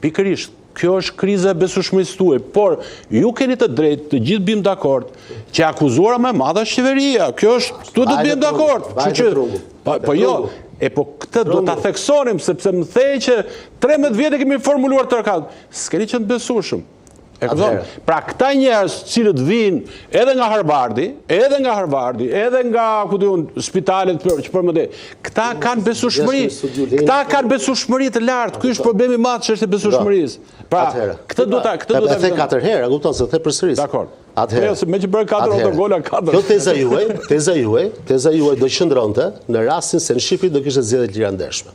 Pikërisht, kjo është kriza e besueshmërisë tuaj, por ju keni të drejtë, të gjithë bim dakord, që akuzuara më e madhe është qeveria. Kjo është, tu të bim dakord. Po jo, po këtë do ta theksonim sepse më thej që 13 vjet e kemi formuluar tërkat. S'keni qenë të besueshëm. Pra këta njerëz cilët vinë edhe nga Harvardi, edhe nga spitalet që përmendej, këta kanë besueshmëri. Këta kanë besueshmëri të lartë. Ky është problemi i madh që është e besueshmërisë. Pra, këtë do ta e the 4 herë, kupton se the përsëris. Dakor. Atëherë, me që bërë 4 autogola 4. Kjo teza juaj do qëndronte në rastin se në Shqipëri do kishte zgjedhje të lira ndershme.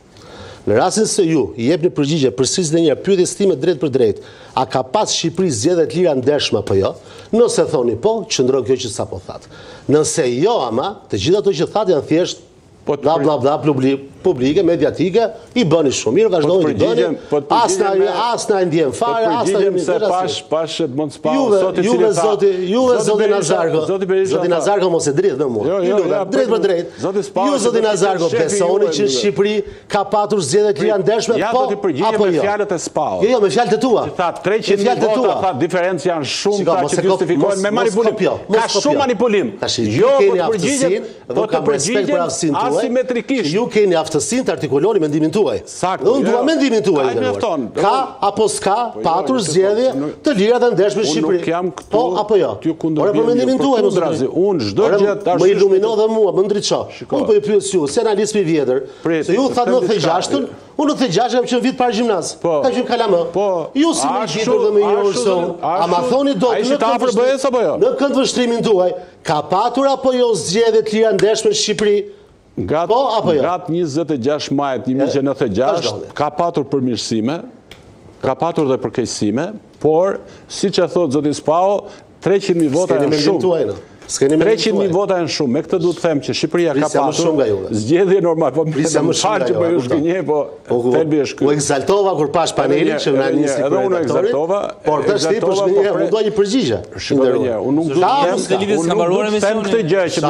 Në rastin se ju i jepni përgjigje përsëris dhe një pyetje time drejt për drejt, a ka pas Shqipëri zgjedhje të lira ndershme apo jo? Nëse thoni po, qëndron kjo që sapo thatë. Nëse jo, ama, të gjitha ato që thatë janë thjesht bla bla bla publike, mediatike, i bëni shumë mirë, vazhdojnë i bëni, as na ndjen fare, as na ndjen se pash Edmond Spau, juve zoti Nazarko, zoti Nazarko mos e dridh në mua, drejt për drejt, ju zoti Nazarko besoni që Shqipëri ka patur zgjedhje të lira ndershme, po apo jo? Me fjalët e Spau. Jo, me fjalët e tua. Tha 300 vota, tha diferencë janë shumë, ta që justifikohen me manipulim. Ka shumë manipulim. Jo, po të përgjigjen asimetrikisht. Ju keni aftësinë të artikuloni mendimin tuaj. Unë dua mendimin tuaj. Ka apo s'ka patur zgjedhje të lira dhe ndershme në Shqipëri? Po apo jo? Ora për mendimin tuaj mos drazi. Unë çdo gjë tash më ilumino dhe mua, më ndriço. Unë po ju pyes ju, si analist i vjetër, se ju thatë 96-ën, unë 96 kam qenë vit para gjimnaz. Kam qenë kalamë. Ju si më gjitur dhe më njohur son, a ma thoni dot në këndvështrimin tuaj, ka patur apo jo zgjedhje të lira ndershme në Shqipëri? Gratë 26 majt 1996 ka patur përmirësime, ka patur dhe përkeqësime, por, si që thot zoti Spau, 300.000 vota janë shumë. 300.000 vota janë shumë. Me këtë du të them që Shqipëria ka patur zgjedhje normal. Po më falë që për ju shkënje, po thelbi është u exaltova kur pash panelin që në anisi për redaktorit, por të shti për shkënje, unë dojnë një përgjigje. Unë nuk du të them këtë gjë, që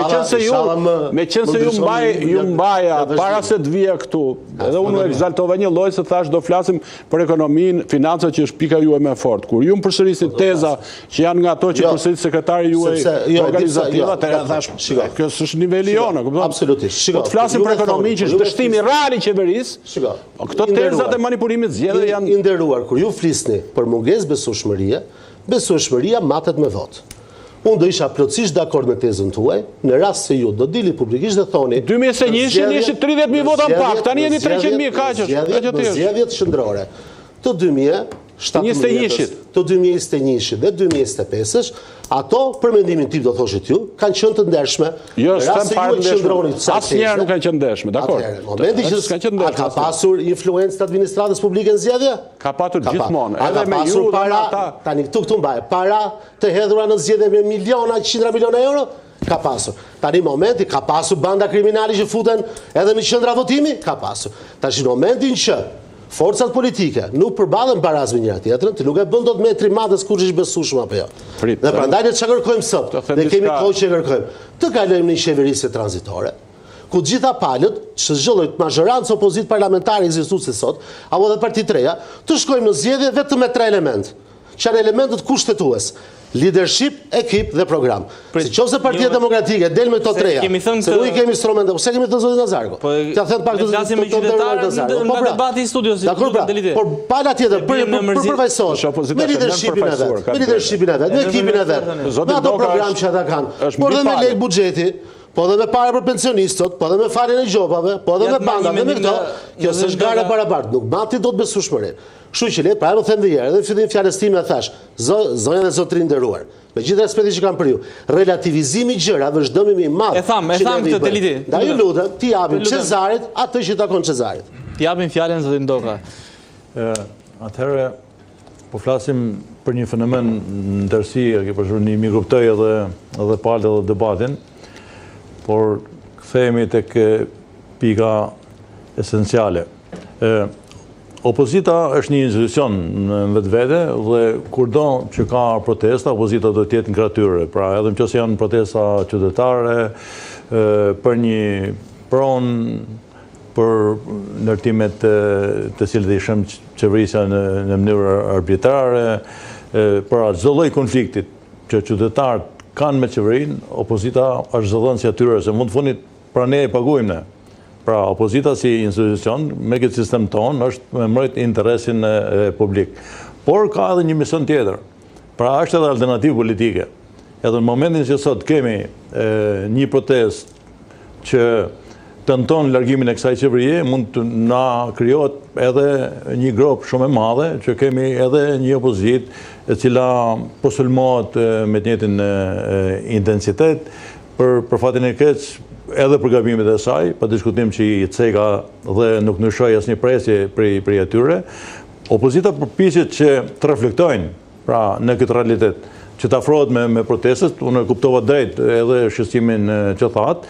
me qenë se ju mbaja para se të vija këtu, edhe unë u exaltova një loj se thash do flasim për ekonomin, financat që është pika ju e me fort. Kur ju më përsërisit teza që janë nga to që përsërit sekretari ju e kjo është niveli jonë. Absolutisht. Po të flasim për ekonomi që është dështimi real i qeverisë, këto tezat e manipulimit zgjedhje janë i nderuar. Kur ju flisni për mungesë besueshmëria matet me votë. Unë do isha plotësisht dakord me tezën tuaj, në rast se ju do dili publikisht dhe thoni 2021 ishit 30.000 vota në pak, tani jeni 300.000 kaqësh. Në zgjedhjet shëndrore të 2017, të 2021 dhe 2025, ato, për mendimin tim do thoshit ju, kanë qenë të ndershme. Jo, asnjëherë nuk kanë qenë ndershme, dakor. Momenti që ka pasur influencë të administratës publike në zgjedhje? Ka patur gjithmonë. Ka pasur para, tani këtu mbaje, para të hedhura në zgjedhje me miliona, qindra miliona euro? Ka pasur. Tani momenti, ka pasur banda kriminali që futen edhe në qendra votimi? Ka pasur. Tash momentin që forcat politike nuk përballen barazë me njëra tjetrën, ti nuk e bën dot me trimadës kush është besueshëm apo jo. Dhe prandaj ne çfarë kërkojmë sot? Ne kemi kohë që kërkojmë. Të kalojmë në një qeverisje tranzitore, ku të gjitha palët, që zhëllojt mazhorancë opozit parlamentare ekzistuese sot, apo dhe partit reja, të shkojmë në zgjedhje vetëm me 3 elementë, që janë elementët kushtetues. Leadership, ekip dhe program. Si qofse Partia Demokratike del me këto treja, se nuk i kemi instrumente, se kemi të zotin Nazarko. T'ja thënë pak të në debati i studios. Por pala tjetër, përvajsosh, me leadershipin e vetë, me ekipin e vetë, me ato program që ata kanë, por dhe me lek buxheti, po dhe me pare për pensionistët, po dhe me faljen e gjobave, po dhe me bandat, dhe me këto, kjo s'është gara barabart, nuk mati do të besueshmëri. Kështu që le, pra e më them dhe jere, edhe në fillim fjalës time e thash, zonja dhe zotrin nderuar, me gjithë respekti që kam për ju, relativizimi gjërave është dëmimi i madh. E tham këtë të lidi. Da ju lutem, ti japim Cezarit atë që takon Cezarit. Ti japim fjalën zotin Doka. Atëherë, po flasim për një fenomen në tërësi, një mi kuptoj edhe palët edhe debatin, por kthehemi tek pika esenciale. Opozita është një institucion në vetvete dhe kurdo që ka protesta, opozita do të jetë në kratyre. Pra edhe nëse janë protesta qytetare për një pronë, për ndërtimet të cilët i shëm qeverisja në mënyrë arbitrare, për çdo lloj konfliktit që qytetarët kanë me qeverinë, opozita është zëdhënësi atyre, se mund të fundit pra ne e paguajmë ne. Pra opozita si institucion me këtë sistem tonë është me mbrojt interesin publik. Por ka edhe një mision tjetër. Pra është edhe alternativë politike. Edhe në momentin që sot kemi një protestë që tenton largimin e kësaj qeverie, mund të na krijohet edhe një grop shumë e madhe, që kemi edhe një opozitë e cila po sulmohet me të njëjtin intensitet, për fatin e keq edhe për gabimet e saj, pa diskutim që i ceka dhe nuk ndryshoi asnjë presje prej atyre. Opozita përpiqet që të reflektojnë pra në këtë realitet, që të afrohet me protestet, unë kuptova drejt edhe shqetësimin që thatë,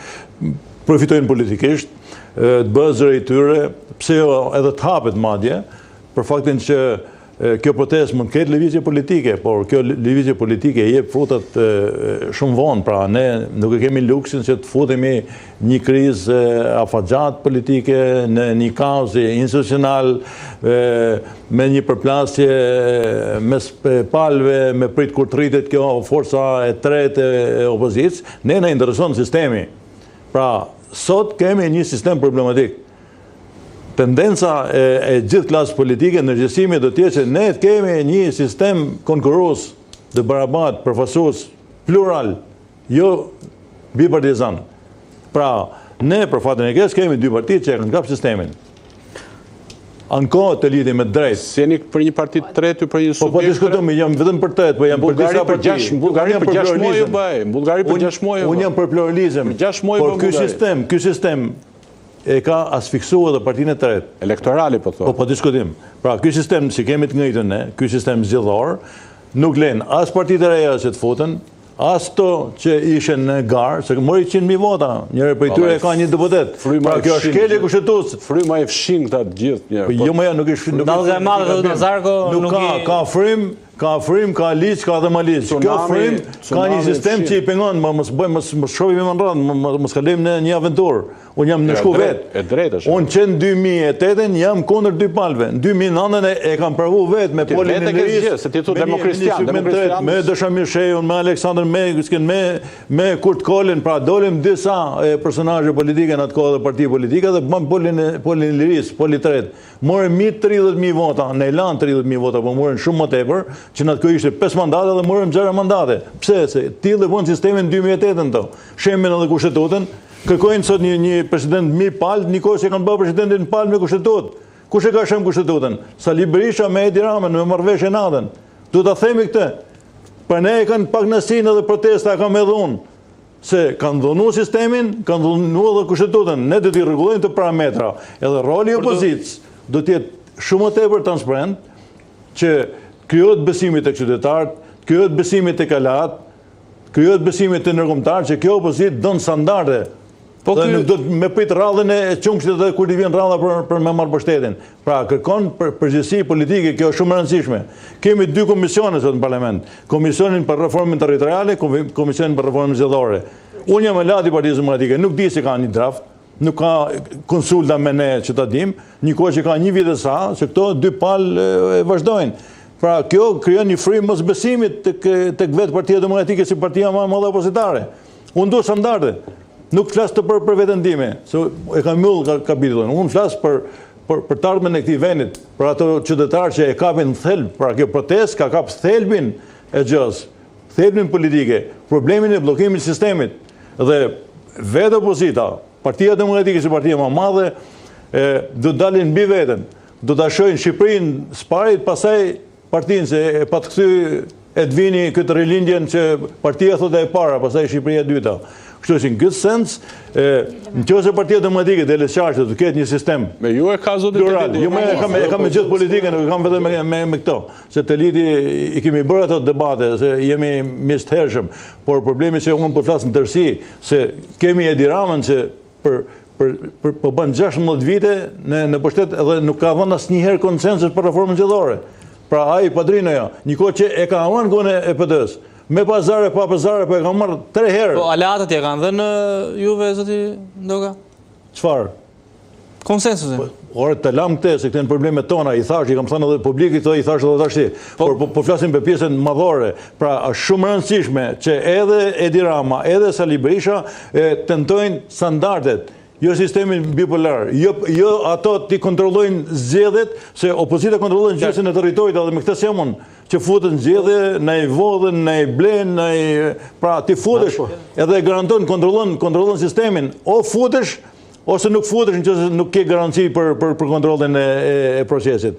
profitojnë politikisht, të bëhet zëri i tyre, pse jo edhe të hapet madje, për faktin që kjo protestë mund të ketë lëvizje politike, por kjo lëvizje politike jep frutat shumë vonë, pra ne nuk e kemi luksin që të futemi një krizë afatgjat politike, në një kaos institucional, me një përplasje mes palëve, me prit kur të rritet kjo forca e tretë e opozicës, ne na intereson sistemi. Pra, sot kemi një sistem problematik. Tendenca e gjithë klasës politike në gjysimi do të jetë që ne kemi një sistem konkurrues, të barabat, përfaqësues, plural, jo bipartizan. Pra, ne për fatin e keq kemi dy partitë që e kanë kap sistemin. Anko të lidhje me drejt. Si jeni për një parti të tretë, për një subjekt. Po diskutojmë, jam vetëm për tretë, po jam për disa parti. Bullgari për 6 muaj u bë. Bullgari për 6 muaj. Unë jam për pluralizëm. Por ky sistem e ka asfiksuar edhe partinë e tretë. Elektorali po thonë. Po diskutim. Pra ky sistem si kemi të njëjtën ne, ky sistem zgjedhor nuk lën as partitë e reja që të futen, as to që ishen në garë, se mori 100.000 vota, njëre për i tyre ka një deputet. Pra kjo është shkelje kushtetues. Fryma e fshin këta të gjithë njërë. Jo më ja nuk ishë... Ka frim, ka liq, ka dhe ma liq. Kjo frim ka një sistem që i pengon, më shobim më në rrënd, më s'kalim në një aventur. Unë jam në shku vetë. Unë qenë 2008 jam kundër dy palve. Në 2009 e kam pravu vetë me Polin Iliris, me Dëshamir Shejun, me Aleksandr Meguskin, me Kurt Kolin, pra dolim disa personazhe politike në atë kohë dhe parti politike dhe bëm Polin Iliris, Poli Tret. Morën 30.000 vota, në elan 30.000 vota, po morën shumë më tepër, që në atë kohë ishte 5 mandate dhe morën 6 mandate. Pse? Se tillë vonë sistemin 2008 to. Shemin edhe kushtetutën, kërkojnë sot një president mi palë, një kohë që kanë bërë presidentin palë me kushtetut. Kush e ka shem kushtetutën? Sali Berisha me Edi Ramën, me marrëveshje natën. Du ta themi këtë. Për ne e kanë pak nësinë edhe protesta, kam edhe unë. Se kanë dhunu sistemin, kanë dhunu edhe kushtetutën. Ne do t'i rregullojmë të parametra. Edhe roli i opozicës do t'jetë shumë më tepër transparent, që krijohet besimit të qytetarët, krijohet besimit të kalat, krijohet besimit të ndërkombëtarët që kjo opozitë don standarde. Dhe nuk do të me prit rradhën e qumshtit dhe kur i vjen rradha për me marrë pushtetin. Pra kërkon përgjegjësi politike, kjo është shumë e rëndësishme. Kemi dy komisione sot në parlament, komisionin për reformën territoriale, komisionin për reformën zgjedhore. Unë jam e lati Partisë Demokratike, nuk di se ka një draft, nuk ka konsulta me ne që ta dim, një kohë që ka një vit e sa, se këto dy palë vazhdojnë. Pra kjo krijon një frymë mosbesimit tek vetë Partia Demokratike si partia më e madhe opozitare. Unë do standarde. Nuk flas të për veten time, se e kam mbyll kapitullin. Unë flas për të ardhmen e këtij vendit, për ato qytetarë që e kapin thelb, pra kjo protestë ka kap thelbin e gjës, thelbin politike, problemin e bllokimit të sistemit. Dhe vetë opozita, Partia Demokratike si partia më e madhe, do dalin mbi veten, do ta shohin Shqipërinë sparit, pastaj partinë se e pa të kthy Edvini këtë rilindjen që partia thotë e para, pastaj Shqipëria e dyta. Kështu që në këtë sens, nëse Partia Demokratike dhe LSQ të ketë një sistem me ju e ka zotë plural, jo e kam me gjithë politikën, nuk e kam vetëm me këto, se të liti i kemi bërë ato debate, se jemi mishthershëm, por problemi që unë po flas në tërësi, se kemi Edi Ramën që po bën 16 vite në pushtet edhe nuk ka dhënë asnjëherë konsensus për reformën zgjedhore. Pra ai padrinoja, një kohë që e ka marrë gone e PD-s. Me pazare, pa pazare, po e kam marrë 3 herë. Po aleatët e kanë dhënë juve, zoti Ndoka? Çfarë? konsensusin. Ore, të lam këte, se këte në problemet tona, i thash, i kam thënë edhe publikit, i thash edhe tashti, po flasim për pjesën madhore, pra është shumë rëndësishme që edhe Edi Rama, edhe Sali Berisha tentojnë standardet, jo sistemin bipolar, jo ato t'i kontrollojnë zgjedhjet, se opozita kontrollojnë gjysmën e territorit edhe me këtë semon, që futën zgjedhje, na i vodhen, na i blen, pra ti futesh edhe garanton, kontrollon sistemin, o futesh, ose nuk futesh nëse nuk ke garanci për kontrollin e procesit.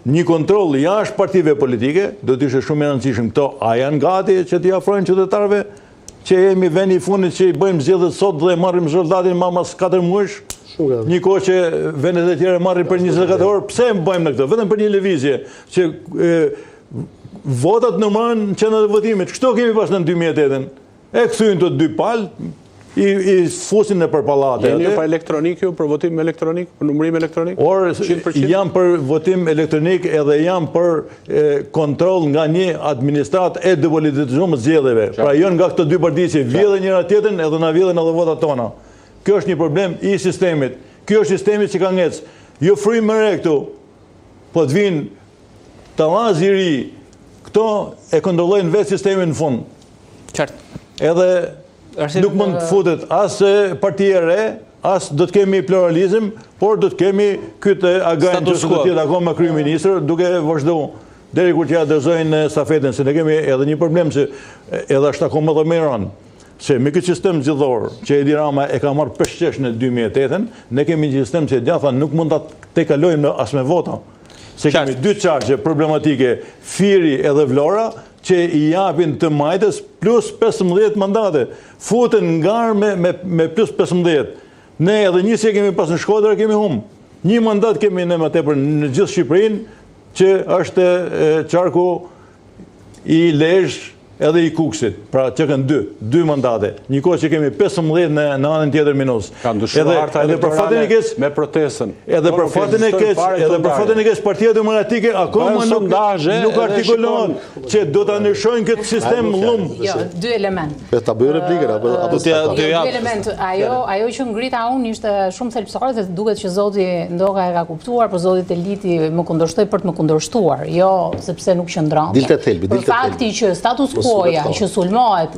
Një kontroll jashtë partive politike, do të ishte shumë e rëndësishëm këto, a janë gati që t'i afrojnë qytetarëve, që jemi vendi i fundit që i bëjmë zgjedhjet sot dhe marrim rezultatin mas 4 muajsh, një kohë që vendet e tjera marrin për 24 orë, pse bëjmë në këtë? Vetëm për një lëvizje, që votat numërohen në qendrat e votimit. Kështu kemi pas në 2008-ën. E kthyen të 2 palë, i fusin në për pallate. Jeni për elektronik ju, për votim elektronik, për numërim elektronik? Jam për votim elektronik edhe jam për kontroll nga një administrat e depolitizuar zgjedhjeve. Pra jo nga këto 2 parti që vjedhin njëra tjetrën edhe na vjedhin edhe votat tona. Kjo është një problem i sistemit. Kjo është sistemi që ka ngec. Jo frymë më re këtu, po të vinë tallaz i ri. Këto e kontrollojnë vetë sistemin në fund. Qartë. Edhe nuk mund të futet as partia e re, as do të kemi pluralizëm, por do të kemi këtë agajnë që do të jetë akoma kryeministër duke vazhduar deri kur që ja dozojnë stafetën, se ne kemi edhe një problem që edhe është akoma dhe më rënd. Se me këtë sistem zgjedhor që Edi Rama e ka marrë peshqesh në 2008-ën, ne kemi një sistem që gjatha nuk mund të kalojmë as me vota. Se kemi 2 çarqe problematike, Firi edhe Vlora, që i japin të majtës plus 15 mandate. Futen ngarë me plus 15. Ne edhe njësje kemi pas në Shkodër, kemi humë. Një mandat kemi në më tepër në gjithë Shqipërinë, që është qarku i Lezhë edhe i Kuksit, pra që kanë 2 mandate. Një kohë që kemi 15 në anën tjetër minus. Ka ndryshuar harta elektorale me protestën. Edhe për fatin e keq Partia Demokratike akoma nuk artikulohen që do ta ndryshojnë këtë sistem llum. Jo, 2 element. Ta bëj replikën apo dy element. Ajo që ngrita unë ishte shumë thelbësore dhe duket që zoti Ndoka e ka kuptuar, por zoti Teliti më kundërshtoi për të më kundërshtuar. Jo sepse nuk qëndron. Për fakti që status quo-ja që sulmohet,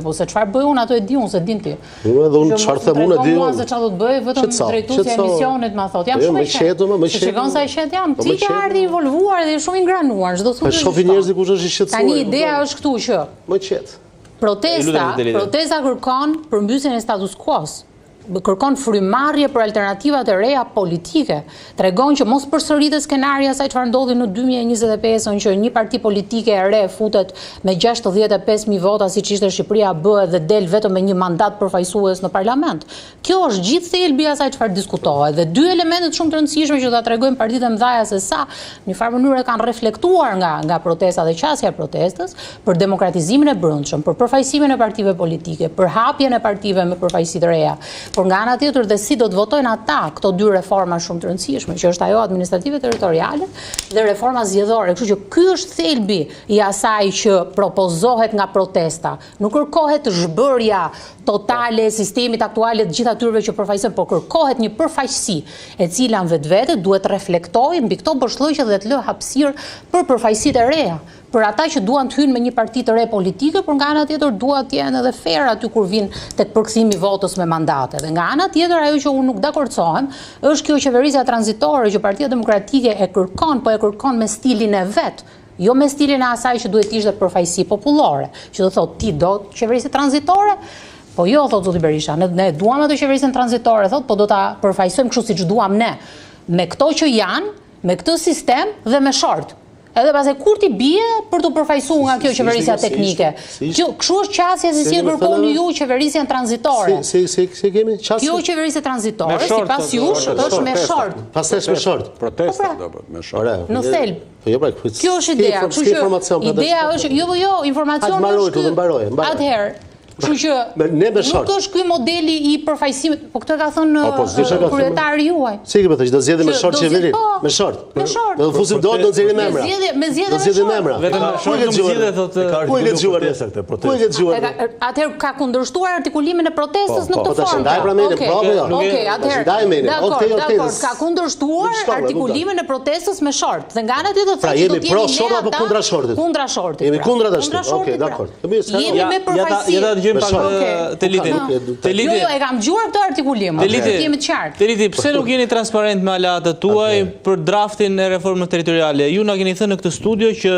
po se çfarë bëj unë ato e di unë, se din ti. Edhe unë çfarë them unë e di unë. Se çfarë do të bëj, vetëm drejtuesi e emisionit ma thot. Jam shumë e qetë. Se shikon sa e qetë jam, ti ke ardhi involvuar dhe shumë i ngranuar, çdo thotë. Po shohin njerëzit kush është i qetësuar. Tani ideja është këtu që më qetë. Protesta kërkon përmbysjen e status quo-s. Kërkon frymarrje për alternativat e reja politike. Tregon që mos përsëritet skenari asaj çfarë ndodhi në 2025-ën, që një parti politike e re futet me 65.000 vota siç ishte Shqipëria B dhe del vetëm me një mandat përfaqësues në parlament. Kjo është gjithë thelbi i asaj çfarë diskutohet. Dhe 2 elementet shumë të rëndësishme që ta tregojmë partitë e mëdha se sa në një farë mënyrë kanë reflektuar nga protesta dhe qasja e protestës për demokratizimin e brendshëm, për përfaqësimin e partive politike, për hapjen e partive me përfaqësi të reja. Por nga ana tjetër dhe si do të votojnë ata këto 2 reforma shumë të rëndësishme, që është ajo administrative territoriale dhe reforma zgjedhore. Kështu që ky është thelbi i asaj që propozohet nga protesta. Nuk kërkohet zhbërja totale e sistemit aktuale të gjithë atyre që përfaqësojnë, por kërkohet një përfaqësi e cila vetvete duhet reflektojë mbi këto boshllëqe dhe të lë hapësirë për përfaqësitë e reja. Për ata që duan të hynë me një parti të re politike, por nga ana tjetër duan të jenë edhe fair aty kur vin tek përkthimi i votës me mandate. Dhe nga ana tjetër ajo që unë nuk dakordsohem është kjo qeverisja tranzitore që Partia Demokratike e kërkon, po e kërkon me stilin e vet. Jo me stilin e asaj që duhet të ishte përfaqësi popullore, që do thotë ti do qeverisje tranzitore. Po jo, thot zoti Berisha, ne duam atë qeverisjen tranzitore, thot, po do ta përfaqësojmë kështu siç duam ne, me këto që janë, me këtë sistem dhe me short. Edhe pastaj kur ti bie për të përfaqësuar nga kjo qeverisja teknike. Kështu është qasja se si e kërkoni ju qeverisjen tranzitore. Si kemi qasje? Kjo qeverisje tranzitore, sipas jush, është me short. Pastaj është me short. Protesta do bëhet me short. Në thelb. Kjo është ideja. Kështu që ideja është jo, informacioni është ky. Atëherë, Kështu që nuk është ky modeli I përfaqësimit, po këtë ka thënë kryetari juaj. Si ke thënë, do zgjedhim me short qeveri, me short. Do fusim dorë, do nxjerrim emra. Me zgjedhje me short. Vetëm short nuk zgjedhë thotë. Ku e ke dëgjuar? Ku e ke dëgjuar? Atëherë ka kundërshtuar artikulimin e protestës në këtë formë. Ndaj pra menin, Okej, atëherë. Dakor, ka kundërshtuar artikulimin e protestës me short. Dhe nga ana tjetër thotë do të jemi pro short apo kundra shortit? Kundra shortit. Jemi kundra tash. Okej, dakor. Jemi me përfaqësi. Ja ta dëgjojmë pak Teliti. Jo, e kam dëgjuar këtë artikulim. Jemi të qartë. Teliti, pse nuk jeni transparent me aleatët tuaj për draftin e reformës territoriale? Ju na keni thënë në këtë studio që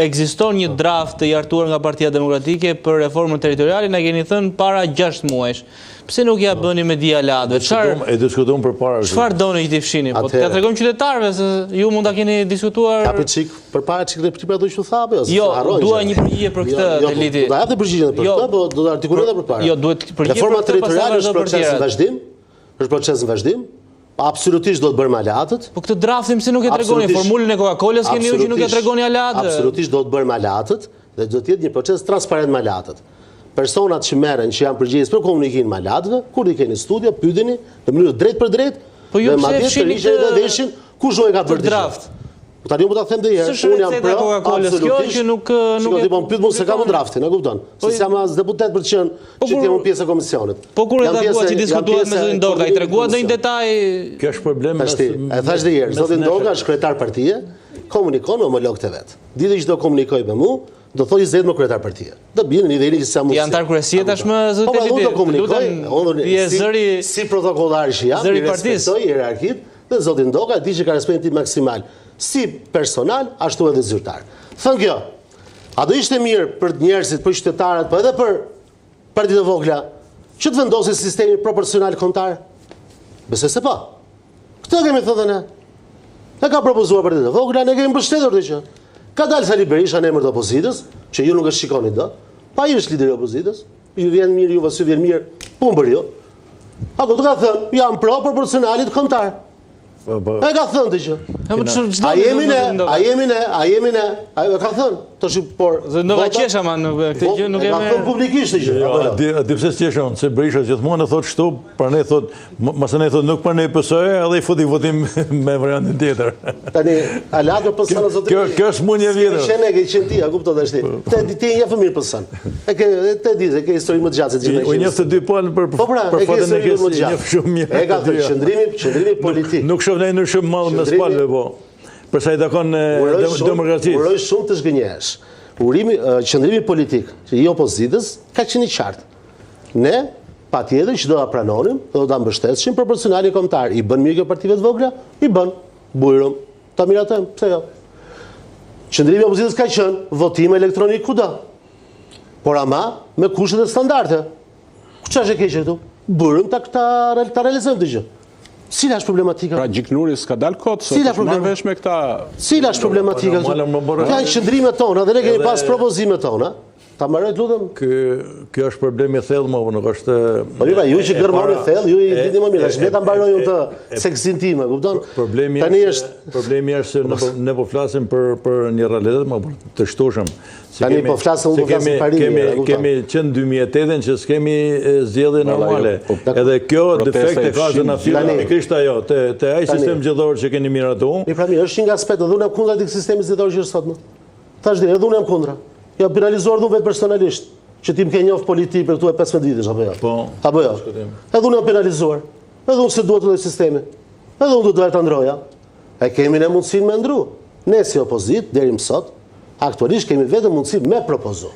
ekziston një draft të hartuar nga Partia Demokratike për reformën territoriale, na keni thënë para 6 muajsh. Pse nuk ja bëni me di aleatëve? E diskutuam përpara. Çfarë doni që t'i fshini? Po t'ia tregojmë qytetarëve se ju mund ta keni diskutuar. Kapi çik përpara çik replikë do të thape ose jo, dua një përgjigje për këtë Teliti. Do japë përgjigje për këtë, po do të artikulojë përpara. Jo, duhet përgjigje. Reforma territoriale është proces në vazhdim. Është proces në vazhdim. Absolutisht do të bërë me aleatët. Po këtë draftim si nuk e tregoni formulën e Coca-Colës keni ju që nuk e tregoni aleatët. Absolutisht do të bërë me aleatët dhe do të jetë një proces transparent me aleatët. Personat që merren, që janë përgjegjës për komunikimin me aleatëve, kur I keni studio, pyeteni në mënyrë drejt për drejt, dhe madje përgjigjen dhe veshin kush do e ka bërë draft. Po tani po ta them edhe një herë, unë jam pro Coca-Colës që nuk e bën pyet mua se kam draftin, e kupton? Se jam as deputet për të qenë që të jam pjesë e komisionit. Po kur e takuat që diskutuat me zotin Doga, I treguat ndonjë detaj? Kjo është problem. E thash edhe një herë, zoti Doga është kryetar partie, komunikon me homologët e vet. Ditë që do komunikoj me mua, do thoi zëhet më kryetar partie. Do bien në nivelin që sa mund. Janë antar kryesie tashmë zoti Teliti. Do komunikoj, si protokollar që jam, I respektoj hierarkitë dhe zoti Doga di që ka respektim maksimal, si personal ashtu edhe zyrtar. Thënë kjo, a do ishte mirë për njerëzit, për qytetarët, po edhe për partitë e vogla, që të vendosin sistemin proporcional kombëtar? Besoj se po. Këtë kemi thënë ne. Ne ka propozuar partitë e vogla, ne kemi mbështetur këtë gjë. Ka dalë Sali Berisha në emër të opozitës, që ju nuk e shikoni dot, pa I është lideri I opozitës, ju vjen mirë, ju vjen mirë, punë për ju. Apo të ka thënë, jam pro proporcionalit kombëtar. E ka thënë të që. A jemi ne, e ka thënë. Por Ndoga qesha ma në këtë gjë nuk e me... Ka thënë publikisht të gjë. A di pse s'qesha unë, se Berisha gjithmonë e thot shtu, për ne thot, masë ne thot nuk për ne pësoj, edhe I futi votim me variantin tjetër. Tani, alatër pësën e zotin. Kjo është mundje vjetër. Qene e ke qenë ti, a kupto të ashti. Ti e një fëmirë pësën. Te di, e ke histori më të gjatë. U njëftë të dy palë për fatën e kesë, njëftë shumë mirë. E ka thënë, qëndrimi politik. Nuk shumë ne në shumë malë me spalve, po. Përsa I takon demokracisë. Uroj shumë të zgënjesh. Qëndrimi politik që I opozitës ka qenë I qartë. Ne, pa tjetër që do ta pranonim, do ta mbështetshim proporcionalin kombëtar. I bën mirë kjo partive të vogla? I bën. Bujrum. Ta miratojmë, pse jo? Qëndrimi I opozitës ka qenë votim elektronik kudo. Por ama me kushtet e standarde. Ç'është e keq këtu? Bujrum ta realizojmë këtë gjë. Cila është problematika? Pra Gjiknuri s'ka dalë kot, sot është marrë vesh me këta... Cila është problematika? Janë qëndrimet tona, dhe ne kemi pas propozimet tona. Ta mbarojt lutem. Kjo është problemi thellë, më nuk është... Po mira, ju që gërmoni thellë, ju I dini më mirë, ne ta mbarojmë të seksin time, kupton? Problemi është se ne po flasim për një realitet më të shtushëm. Tani po flasim unë po flasim parime. Kemi qenë 2008 që s'kemi zgjedhje normale. Edhe kjo defekt e ka në natyrë, pikërisht ajo, te ai sistem zgjedhor që keni miratu. Mi pra mirë, është një aspekt, edhe unë jam kundra këtij sistemi zgjedhor që është sot më. Tash edhe unë jam kundra. Ja penalizuar vetë personalisht, që ti më ke njoft politik për këtu e 15 vitesh apo jo? Po. Apo jo? Edhe unë jam penalizuar. Edhe unë se duhet të lloj sistemi. Edhe unë duhet ta ndroja. E kemi ne mundësinë me ndru. Ne si opozit deri më sot, aktualisht kemi vetëm mundësi me propozo.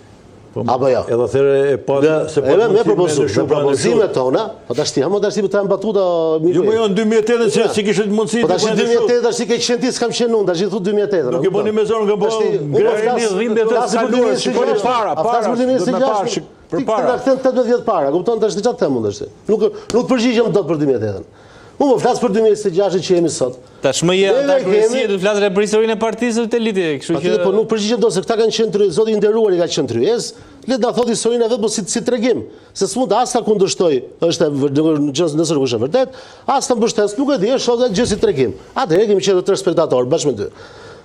Apo jo? Edhe thërë e pa se po me propozimet tona, po tash ti të janë batuta Jo, po jo në 2008 si kishte mundësi. Po tash 2008 tash si ke qenë ti s'kam qenë unë, tash thot 2008. Nuk e bëni me zonë nga bëu. Greni dhimbje të kaluar, shikoni para, përpara. Ti ka thënë 18 vjet para, kupton tash çfarë them unë tash. Nuk përgjigjem dot për 2008-ën. Unë flas për 2026 që jemi sot. Tashmë je antar kryesie do të flasë për historinë e partisë të Teliti, kështu që po nuk përgjigjem dot se këta kanë qenë zoti I nderuar I ka qenë tryez. Le të na thotë historinë vet, po si tregim, se s'mund as ta kundërshtoj, është nëse nuk është e vërtet, as ta mbështes, nuk e di, është gjë si tregim. Atëherë kemi qenë 3 spektatorë bashkë me ty.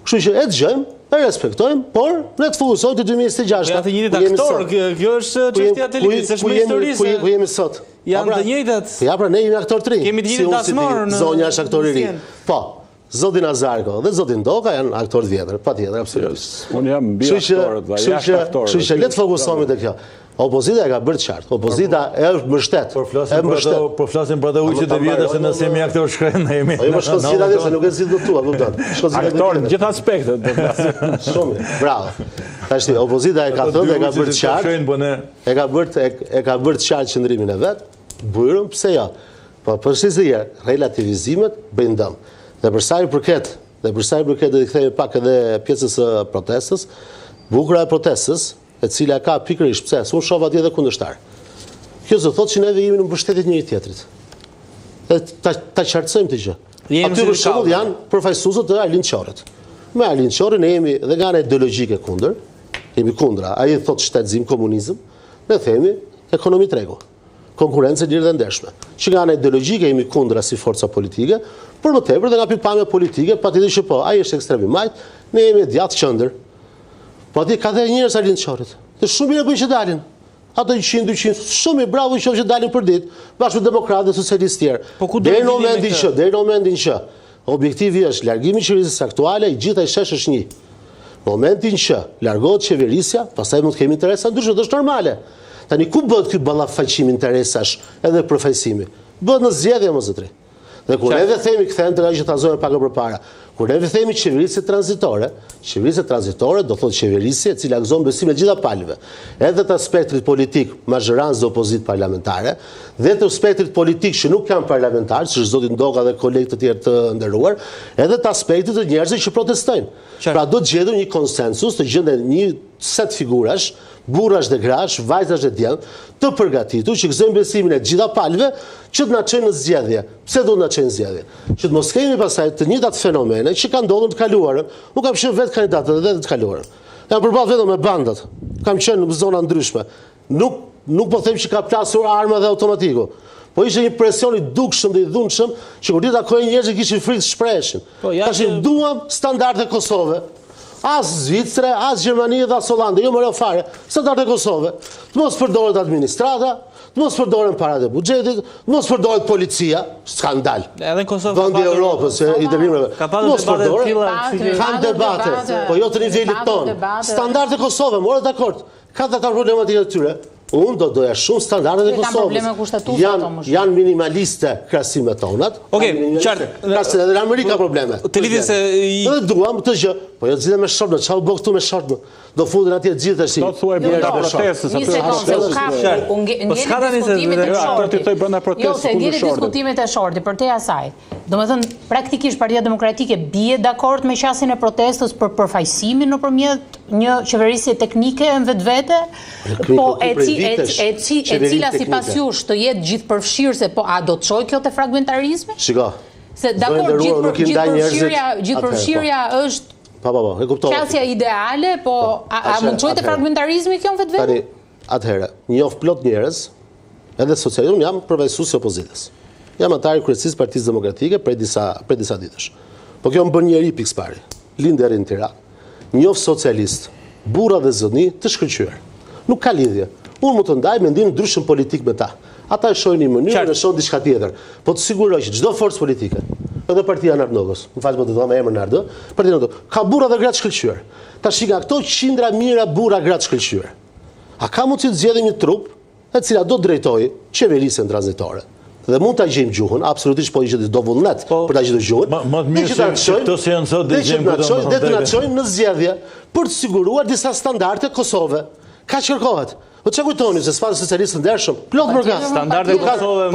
Kështu që e dëgjojmë, e respektojmë, por ne të fokusojmë të 2026. Janë të njëjtit aktor, kjo është çështja e televizion, është me historisë. Ku jemi sot? Janë të njëjtat. Ja, pra ne jemi aktor të rinj. Kemi të njëjtit dasmor në zonja është aktor i ri. Po, zoti Nazarko dhe zoti Ndoka janë aktor të vjetër, patjetër, absolutisht. Unë jam mbi aktorët, jashtë aktorëve. Kështu që le të fokusohemi te kjo. Opozita e ka bërë qartë. Opozita e është mbështet. Po flasim për ato ujqet e vjetër se nëse jemi aktor shkren, ne jemi. Jo, më shkon si atë se nuk e zgjidh tua, kupton. Aktor në gjithë aspektet. Shumë. Bravo. Tash opozita e ka thënë e ka bërë qartë. E ka bërë qartë qëndrimin e vet. Bujrum, pse jo? Po përse relativizimet bëjnë dëm. Dhe për sa i përket, do të kthehemi pak edhe pjesës së protestës, bukura e protestës, e cila ka pikërisht pse, s'u shoh atje edhe kundërshtar. Kjo do thotë që neve jemi në mbështetje të njëri tjetrit. Ta qartësojmë këtë gjë. Aty për shembull janë përfaqësuesët e Arlind Qorrit. Me Arlind Qorrin ne jemi dhe nga ana ideologjike kundër, jemi kundra. Ai thotë shtetëzim, komunizëm, ne themi ekonomi tregu. Konkurrencë e lirë dhe ndershme. Që nga ana ideologjike jemi kundra si forca politike, por më tepër dhe nga pikpamja politike, patjetër që po, ai është ekstrem i majt, ne jemi djathtë qendër. Po atje ka dhe njerëz Arlind Qorrit. Dhe shumë mirë bëjnë që dalin. Ato 100, 200, shumë i bravo që dalin për ditë, bashkë me demokratë dhe socialistë tjerë. Deri në momentin që objektivi është largimi i qeverisë aktuale, i gjithaj shesh është një. Në momentin që largohet qeverisja, pastaj mund të kemi interesa ndryshe, është normale. Tani ku bëhet ky ballafaqim interesash edhe përfaqësimi? Bëhet në zgjedhje më zotri. Dhe kur neve themi kthehen te ajo që tazojmë pak më përpara. Kur neve themi qeverisje tranzitore do thotë qeverisje e cila gëzon besimin e gjitha palëve, edhe të aspektit politik, mazhorancë dhe opozitë parlamentare, dhe të aspektit politik që nuk kanë parlamentarë, siç zoti Ndoka dhe kolegët të tjerë të nderuar, edhe të aspektit të njerëzve që protestojnë. Pra do të gjendur një konsensus, të gjenden një set figurash, burrash dhe grash, vajzash dhe djem, të përgatitur që gëzojnë besimin e gjitha palëve që të na çojnë në zgjedhje. Pse do të na çojnë në zgjedhje? Që të mos kemi pastaj të njëjtat fenomene që kanë ndodhur të kaluarën. Unë kam qenë vetë kandidatët edhe të kaluarën. Jam përballë vetëm me bandat. Kam qenë në zona ndryshme. Nuk po them që ka plasur arma dhe automatiku. Po ishte një presion i dukshëm dhe i dhunshëm që kur ti takojnë njerëz që kishin frikë të shpreheshin. Tash duam standarde Kosove. As Zvicre, as Gjermani dhe as Hollande, jo më fare, standarde Kosove. Të mos përdoret administrata, të mos përdoren parat e buxhetit, të mos përdoret policia, skandal. Edhe në Kosovë vendi i Europës, i dërimeve. Mos përdoren. Kanë debate, po jo të nivelit ton. Standarde Kosove, morë dakord. Ka ata problematika të tyre. Unë do doja shumë standardet e Kosovës. Janë minimaliste krahasim me tonat. Qartë. Krahasim edhe në Amerikë ka probleme. Dhe duam të gjë. Po jo zgjidhem me shortën, çau bë këtu me shortën. Do futen atje të gjithë tash. Do thuaj bërë protestës atë. Po s'ka tani se brenda protestës kundër shortit. Diskutimet e shortit për te asaj. Domethënë praktikisht Partia Demokratike bie dakord me qasjen e protestës për përfaqësimin nëpërmjet një qeverisje teknike në vetvete, po e cila sipas jush të jetë gjithëpërfshirëse, po a do të çojë kjo te fragmentarizmi? Shiko. Se dakord gjithëpërfshirja është e kuptova. Qasja ideale, po a mund çojë te fragmentarizmi kjo në vetvete? Tani, atëherë, njoh plot njerëz, edhe socialistë, unë jam përfaqësues i opozitës. Jam antar i kryesisë Partisë Demokratike prej disa ditësh. Po kjo më bën njëri pikë pari. Lind deri në Tiranë. Njoh socialist, burra dhe zëni të shkëlqyer. Nuk ka lidhje. Unë mund të ndaj mendim ndryshëm politik me ta. Ata e shohin një mënyrë, e shohin diçka tjetër. Po të siguroj që çdo forcë politike, edhe Partia e Nardogës, më fal po të them emrin Nardo, Partia e Nardogës, ka burra dhe gratë shkëlqyer. Tash nga këto qindra mijëra burra gratë shkëlqyer. A ka mundësi të zgjedhim një trup e cila do drejtojë qeverisjen tranzitore? Dhe mund ta gjejmë gjuhën, absolutisht po ishte do vullnet për ta gjetur gjuhën. Më të mirë se këto si janë sot dëgjojmë dhe të na çojmë në zgjedhje për të siguruar disa standarde Kosove. Ka kërkohet. Po çka kujtoni se sfat socialistë ndershëm, plot përgat. Standarde Kosove.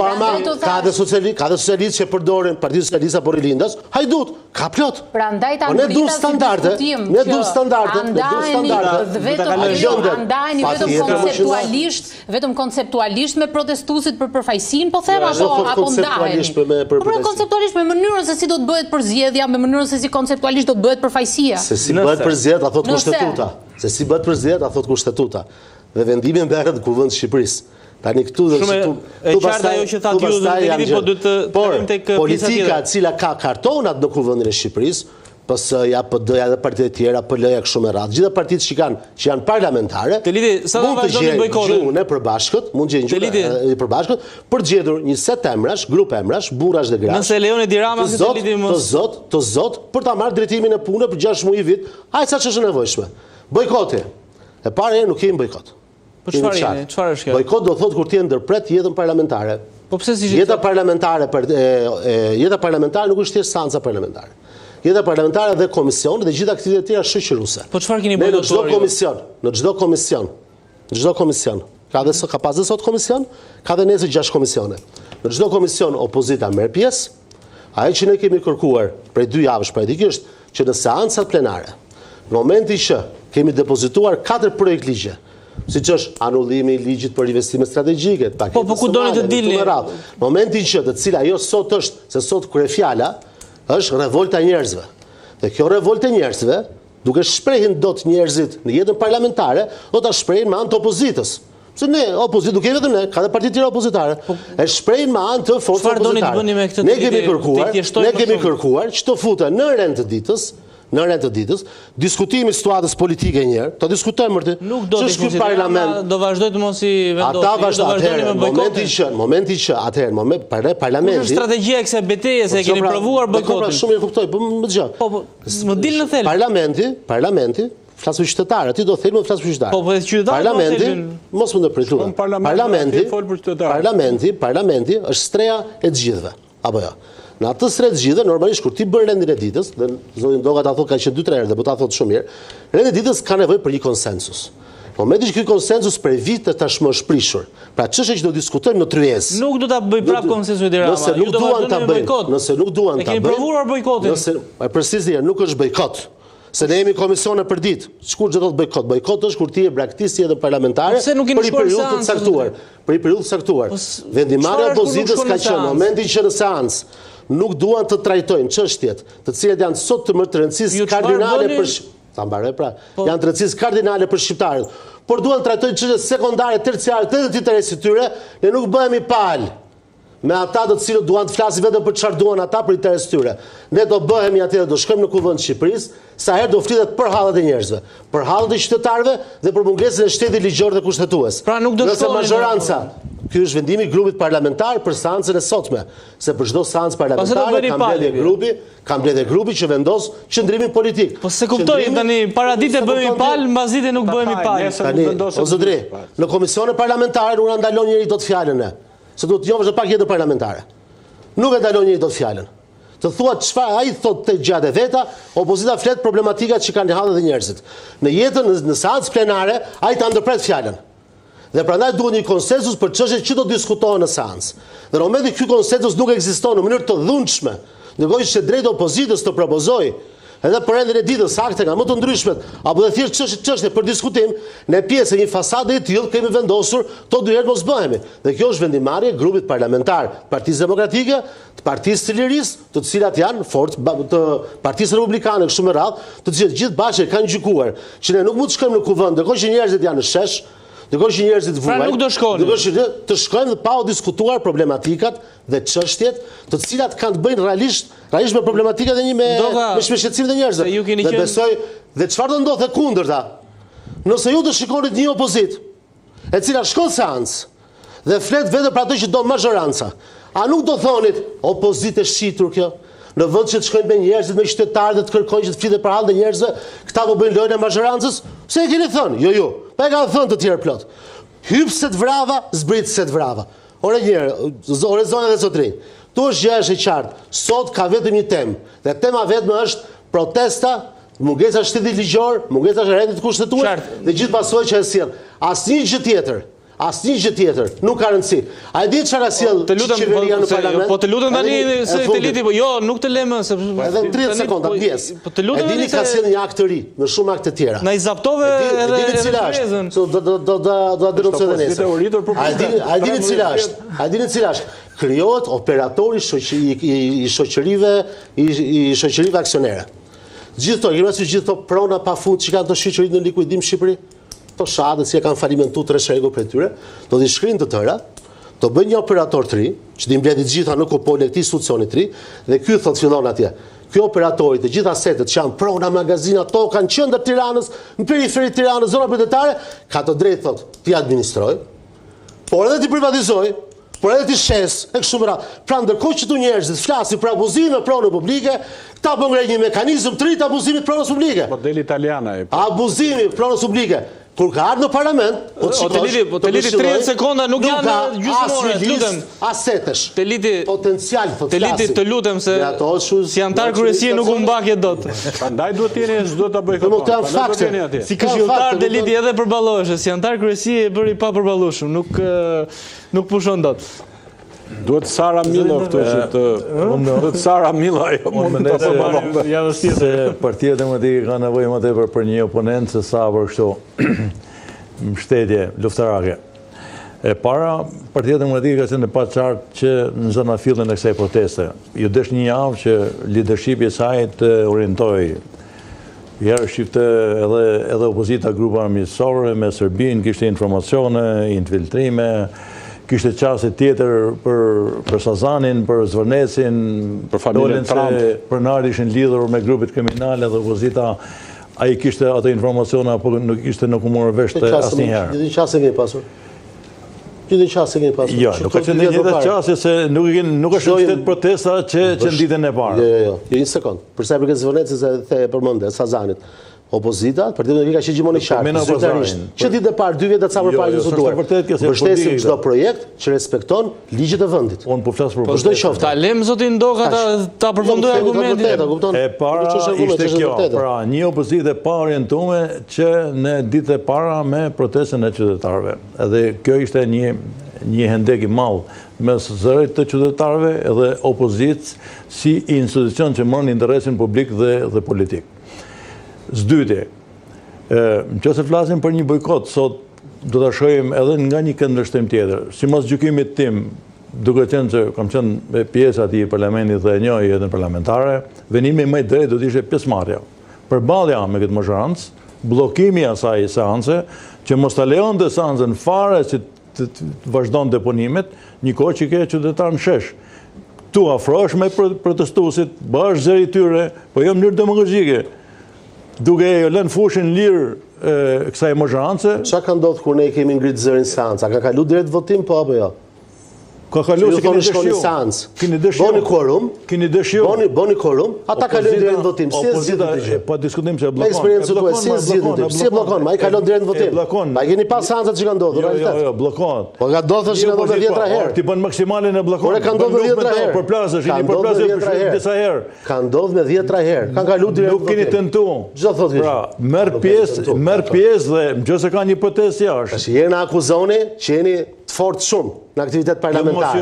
Ka dhe socialistë që përdorin Partia Socialiste apo Rilindas, hajdut, ka plot. Prandaj ta ne duam standarde, ne duam standarde. Vetëm konceptualisht me protestuesit për përfaqësinë, po them apo ndaheni. Po konceptualisht me mënyrën se si do të bëhet përzgjedhja, me mënyrën se si konceptualisht do të bëhet përfaqësia. Se si bëhet përzgjedhja, thot kushtetuta. Se si bëhet përzgjedhja, thot kushtetuta. Dhe vendimi mbehet në kuvend të Shqipërisë. Tani këtu dhe këtu. E qartë ajo që tha ky po do të politika e cila ka kartonat në kuvendin e Shqipërisë, PS-ja, PD-ja dhe partitë e tjera, PL-ja kështu me radhë. Gjitha partitë që janë parlamentare mund të gjejnë gjuhën e përbashkët, për gjetur një set emrash, grup emrash, burrash dhe grash. Nëse Leoni Dirama të zot për ta marrë drejtimin e punës për 6 muaj vit, ai sa ç'është nevojshme. Bojkoti. E para nuk kemi bojkot. Po çfarë është kjo? Bojkot do thotë kur ti ndërpret jetën parlamentare. Po pse si jeta parlamentare nuk është thjesht seanca parlamentare. Jeta parlamentare dhe komisione dhe gjitha aktivitetet tjera shoqëruese. Po çfarë keni bojkotuar? Në çdo komision, ka pas dhe sot komision, ka dhe nesër 6 komisione. Në çdo komision opozita merr pjesë. Ajo që ne kemi kërkuar prej 2 javësh praktike është që në seancat plenare, në momentin që kemi depozituar 4 projekt ligje, siç është anullimi i ligjit për investime strategjike, po ku doni të dilni? Në momentin që të cila ajo sot është, se sot kur e fjala është revolta e njerëzve. Dhe kjo revoltë e njerëzve, duke shprehin dot njerëzit në jetën parlamentare, do ta shprehin me anë të opozitës. Se ne, opozitë, duke vetëm ne, ka dhe partitë tjera opozitare, e shprehin me anë të forcës opozitare. Ne kemi kërkuar që të futen në rend të ditës, diskutimi situatës politike njërë, të diskutojmë mërti. Nuk do të diskutojmë, do vazhdoj të mos i vendosi, do vazhdojnë me bojkotin. Momenti që atëherë, parlamenti... Kështë strategjia e këse beteje, se keni provuar bojkotin? Shumë i kuptoj, po më gjë. Më dilë në thellë. Parlamenti, flasë për qytetarë, ti do thellë më flasë për qytetarë. Po për qytetarë më thellën. Mos më ndërpritur. Parlamenti është streja e të gjithëve. Apo jo. Në atë sret gjithë, normalisht kur ti bën rendin e ditës, dhe zotin Doga ta thotë ka qenë 2-3 herë dhe po ta thotë shumë mirë, rendi i ditës ka nevojë për një konsensus. Në momentin që ky konsensus për vite tashmë është prishur. Pra çështja që do diskutojmë në tryezë. Nuk do ta bëj prap konsensusin Dirama. Nëse nuk duan ta bëjnë, nëse nuk duan ta bëjnë. Ne kemi provuar bojkotin. Nëse përsërisje nuk është bojkot. Se ne jemi komisione për ditë. Çkur do të bojkot? Bojkot është kur ti e braktis jetën parlamentare për një periudhë të caktuar. Për një periudhë të caktuar. Vendimarrja e opozitës ka qenë në momentin që në seancë nuk duan të trajtojnë çështjet, të cilat janë sot të rëndësisë kardinale për janë të rëndësisë kardinale për shqiptarët, por duan të trajtojnë çështje sekondare, terciare të interesit të tyre, ne nuk bëhemi palë me ata të cilët duan të flasin vetëm për çfarë duan ata për interes të tyre. Ne do bëhemi atje, do shkojmë në kuvend të Shqipërisë, sa herë do flitet për hallat e njerëzve, për hallat e qytetarëve dhe për mungesën e shtetit ligjor dhe kushtetues. Pra nuk do të shkojmë majoranca. Ky është vendimi i grupit parlamentar për seancën e sotme, se për çdo seancë parlamentare ka mbledhje grupi që vendos qëndrimin politik. Po se kuptoj tani, para ditë bëhemi palë, mbas dite nuk bëhemi palë. Tani, o zotëri, në komisione parlamentare nuk na ndalon njëri dot fjalën e. Se duhet të njohësh edhe pak jetën parlamentare. Nuk e ndalon njëri dot fjalën. Të thuat çfarë ai thotë te gjatë veta, opozita flet problematikat që kanë hallet dhe njerëzit. Në jetën në seancë plenare ai ta ndërpret fjalën. Dhe prandaj duhet një konsensus për çështjet që do diskutohen në seancë. Dhe në momentin ky konsensus nuk ekziston në mënyrë të dhunshme, ndërkohë që drejt opozitës të propozoj edhe për rendin e ditës akte nga më të ndryshmet, apo dhe thjesht çështje për diskutim, në pjesë e një fasade e tillë kemi vendosur to dy herë mos bëhemi. Dhe kjo është vendimarrje e grupit parlamentar të Partisë Demokratike, të Partisë së Lirisë, të cilat janë forcë të Partisë Republikane kështu me radhë, të cilët gjithë bashkë kanë gjykuar që ne nuk mund të shkojmë në kuvend, ndërkohë që njerëzit janë në shesh, ndërkohë që njerëzit vuajnë. Pra nuk do shkojnë. Ndërkohë të shkojmë pa u diskutuar problematikat dhe çështjet, të cilat kanë të bëjnë realisht me problematikat e me shpeshqetësimin e njerëzve. Dhe besoj, dhe çfarë do ndodhte kundërta? Nëse ju të shikonit një opozitë, e cila shkon seancë dhe flet vetëm për ato që do majoranca, a nuk do thonit opozitë e shitur kjo? Në vend që të shkojnë me njerëzit, me qytetarët dhe të kërkojnë që të flitet për hallet e njerëzve, këta po bëjnë lojën e majorancës? Pse e keni thënë? Jo. Pa e kanë thënë të tjerë plot. Hyp se të vrava, zbrit se të vrava. Ore zonë dhe zotrinj. Tu është gjë është e qartë. Sot ka vetëm një temë. Dhe tema vetëm është protesta, mungesa e shtetit ligjor, mungesa e rendit të kushtetuar dhe gjithë pasojat që e sjell. Asnjë gjë tjetër, nuk ka rëndësi. A e di çfarë sjell qeveria në parlament? Po të lutem tani se te liti, jo, nuk të lëmë se edhe 30 sekonda pjesë. Po të lutem tani ka sjell një akt të ri, me shumë akte të tjera. Na i zaptove edhe frezën. Do denuncoj edhe nesër. A dini cila është? A dini cila është? Krijohet operatori i shoqërive aksionere. Gjithë këto prona pafund që kanë të shoqëritë në likuidim në Shqipëri, to shadët si e kanë falimentu të reshërego për tyre, do t'i shkrinë të tëra, do bëjnë një operator të ri, që t'i mbledhit gjitha në kupojnë e këti institucionit të ri, dhe ky thot fillon atje. kjo operatorit, të gjitha asetet që janë prona, magazina, to kanë qendër Tiranës, në periferi Tiranës, zona qytetare, ka të drejtë thot, ti administroj, por edhe ti privatizoj, por edhe ti shes, e kështu me radhë. Pra ndërkohë që tu njerëzit flasin për abuzimin e pronës publike, ta bëngrej një mekanizëm të ri të abuzimit pronës publike. Modeli italiana e. Abuzimi pronës publike. Kur ka ardhur në parlament, të lidi 30 sekonda nuk janë gjysmore, të lutem. Asetesh. Potencial, të lidi të lutem se si antar kryesie nuk u mbakje dot. Prandaj duhet të jeni çdo ta bëj këtë. Si këshilltar të lidi edhe përballohesh, si antar kryesie e bëri pa përballueshëm, nuk pushon dot. Duhet Sara Milo këtu që duhet Sara Milo mund të përballon. Ja vështirë se Partia Demokratike ka nevojë më tepër për një oponent se sa për kështu mbështetje luftarake. E para, Partia Demokratike ka qenë pa qartë që në zona fillin e kësaj proteste. Ju desh një javë që leadershipi i saj të orientoi. Herë shifte edhe opozita grupa armiqësore me Serbinë, kishte informacione, infiltrime, kishte qasje tjetër për Sazanin, për Zvërnesin, për familjen Trump. Për nari ishin lidhur me grupet kriminale dhe opozita, a i kishte ato informacione, apo nuk ishte nuk u morë vesh të asnjëherë. Gjithë qasje kemi pasur. Gjithë qasje kemi pasur. Jo, nuk ka qenë një qasje se nuk është qytet protesta që në ditën e parë. Jo, një sekond. Përsa i përket Zvërnesit se përmendë, Sazanit. Opozita, Partia Demokratike ka qenë gjithmonë i qartë, zyrtarisht. Që ditë e parë, 2 vjet atë sa më parë diskutuar. Mbështesim çdo projekt që respekton ligjet e vendit. Unë po flas për çdo qoftë. Ta lëm zotin Ndoka ta përfundoj argumentin. E para ishte kjo, pra një opozitë e pa orientuar që në ditët e para me protestën e qytetarëve. Edhe kjo ishte një hendek i madh mes zërit të qytetarëve edhe opozitës si institucion që merr interesin publik dhe politik. S'dyti, nëse flasim për një bojkot, sot do të shohim edhe nga një këndvështrim tjetër. Sipas gjykimit tim, duke qenë që kam qenë pjesë atij parlamentit dhe e njoh jetën parlamentare, venimi më i drejtë do të ishte pjesëmarrja. Përballja me këtë majorancë, bllokimi i asaj seance, që mos ta lejonte seancën fare që të vazhdon deponimet, një kohë që ke qytetar në shesh. Tu afrohesh me protestuesit, bëhesh zëri i tyre, po jo në mënyrë demokratike. Duke e lënë fushën lirë kësaj majorancë. Çka ka ndodhur kur ne kemi ngritë zërin seanca? Ka kalu drejt votim po apo jo? Ka kalu se keni dëshju. Boni quorum. Keni dëshju. Boni quorum. Ata kalojnë drejt në votim. Si e zgjidhni? Po diskutojmë se bllokon. Eksperiencë tuaj si e zgjidhni? Si e bllokon? Ai kalon drejt në votim. Ai keni pas seancat që kanë ndodhur, realitet. Jo, bllokohet. Po ka ndodhur që ndodhur 10 herë. Ti bën maksimalin e bllokon. Por ka ndodhur 10 herë. Përplasësh, jeni përplasë disa herë. Ka ndodhur me 10 herë. Kanë kaluar drejt. Nuk keni tentuar. Çdo thotë. Pra, merr pjesë dhe nëse ka një protestë jashtë. Tash jeni akuzoni që jeni të fortë shumë në aktivitet parlamentar.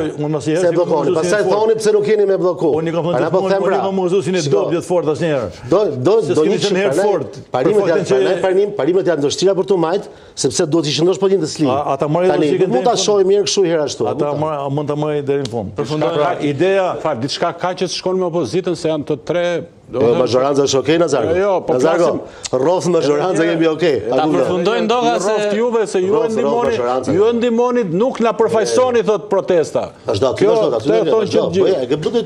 Se blokoni. Pastaj thoni pse nuk jeni me blloku. Unë kam thënë unë kam mësuar si ne do të fort asnjëherë. Do një herë fort. Parimet janë vështira për tu majt, sepse duhet të qëndrosh po një slim. Ata marrin dëshikën. Mund ta shohim mirë kështu herë ashtu. Ata mund ta marrin deri në fund. Pra ideja, diçka ka që shkon me opozitën se janë të tre. Majoranca është okej, Nazarko? Jo, po Nazarko, rroth majoranca kemi okej. Ta përfundojnë Ndoka se juve se ju e ndihmoni nuk na përfaqësoni thot protesta. Kjo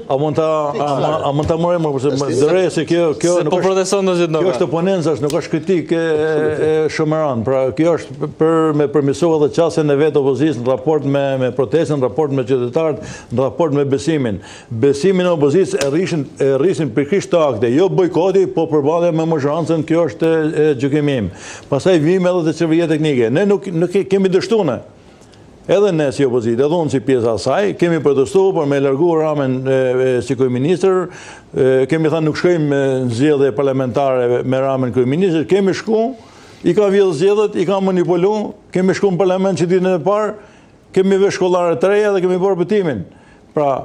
a mund ta marrim përse zëre se kjo nuk është proteston dozit Ndoka. Kjo është oponencë, nuk është kritikë e Shomeran. Pra kjo është për me përmirësua edhe qasjen e vet opozitës në raport me protestën, në raport me qytetarët, në raport me besimin. Besimin e opozitës e rrisin pikërisht jo bojkoti, po përballja me majorancën, kjo është gjykimi im. Pastaj vim edhe te qeveria teknike. Ne nuk kemi dështuar. Edhe ne si opozitë, edhe unë si pjesa e saj, kemi protestuar për me larguar Ramën si kryeministër, kemi thënë nuk shkojmë në zgjedhje parlamentare me Ramën kryeministër, kemi shku, i ka vjedhë zgjedhjet, i ka manipulu, kemi shku në parlament që ditën e parë, kemi vesh shkollare të reja dhe kemi bërë betimin. Pra,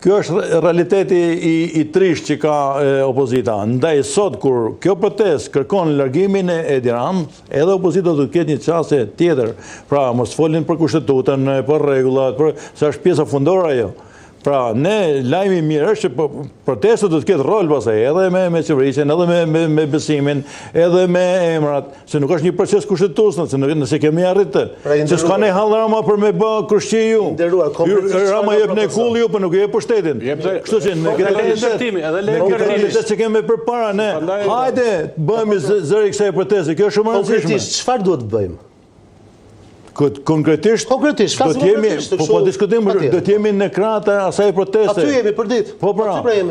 kjo është realiteti i trisht që ka opozita. Ndaj sot, kur kjo protestë kërkon largimin e Edi Ramës, edhe opozita do të ketë një çështje tjetër. Pra, mos folin për kushtetutën, për rregullat, se është pjesa fundore ajo. Pra, ne lajmi mirë është që protestët do të ketë rol pasaj, edhe me qeverisjen, edhe me besimin, edhe me emrat, se nuk është një proces kushtetues, nëse kemi arritë të. Se s'ka ne halë Rama për me bë kërshqi ju. Rama jep ne kull ju, për nuk jep për shtetin. Kështu që ne këtë që kemi për para, ne, hajde, bëjmë zëri kësaj proteste, kjo është shumë rëndësishme. Konkretisht, çfarë duhet të bëjmë? Konkretisht, po diskutim, do t'jemi në krata asaj proteste. Aty jemi për ditë.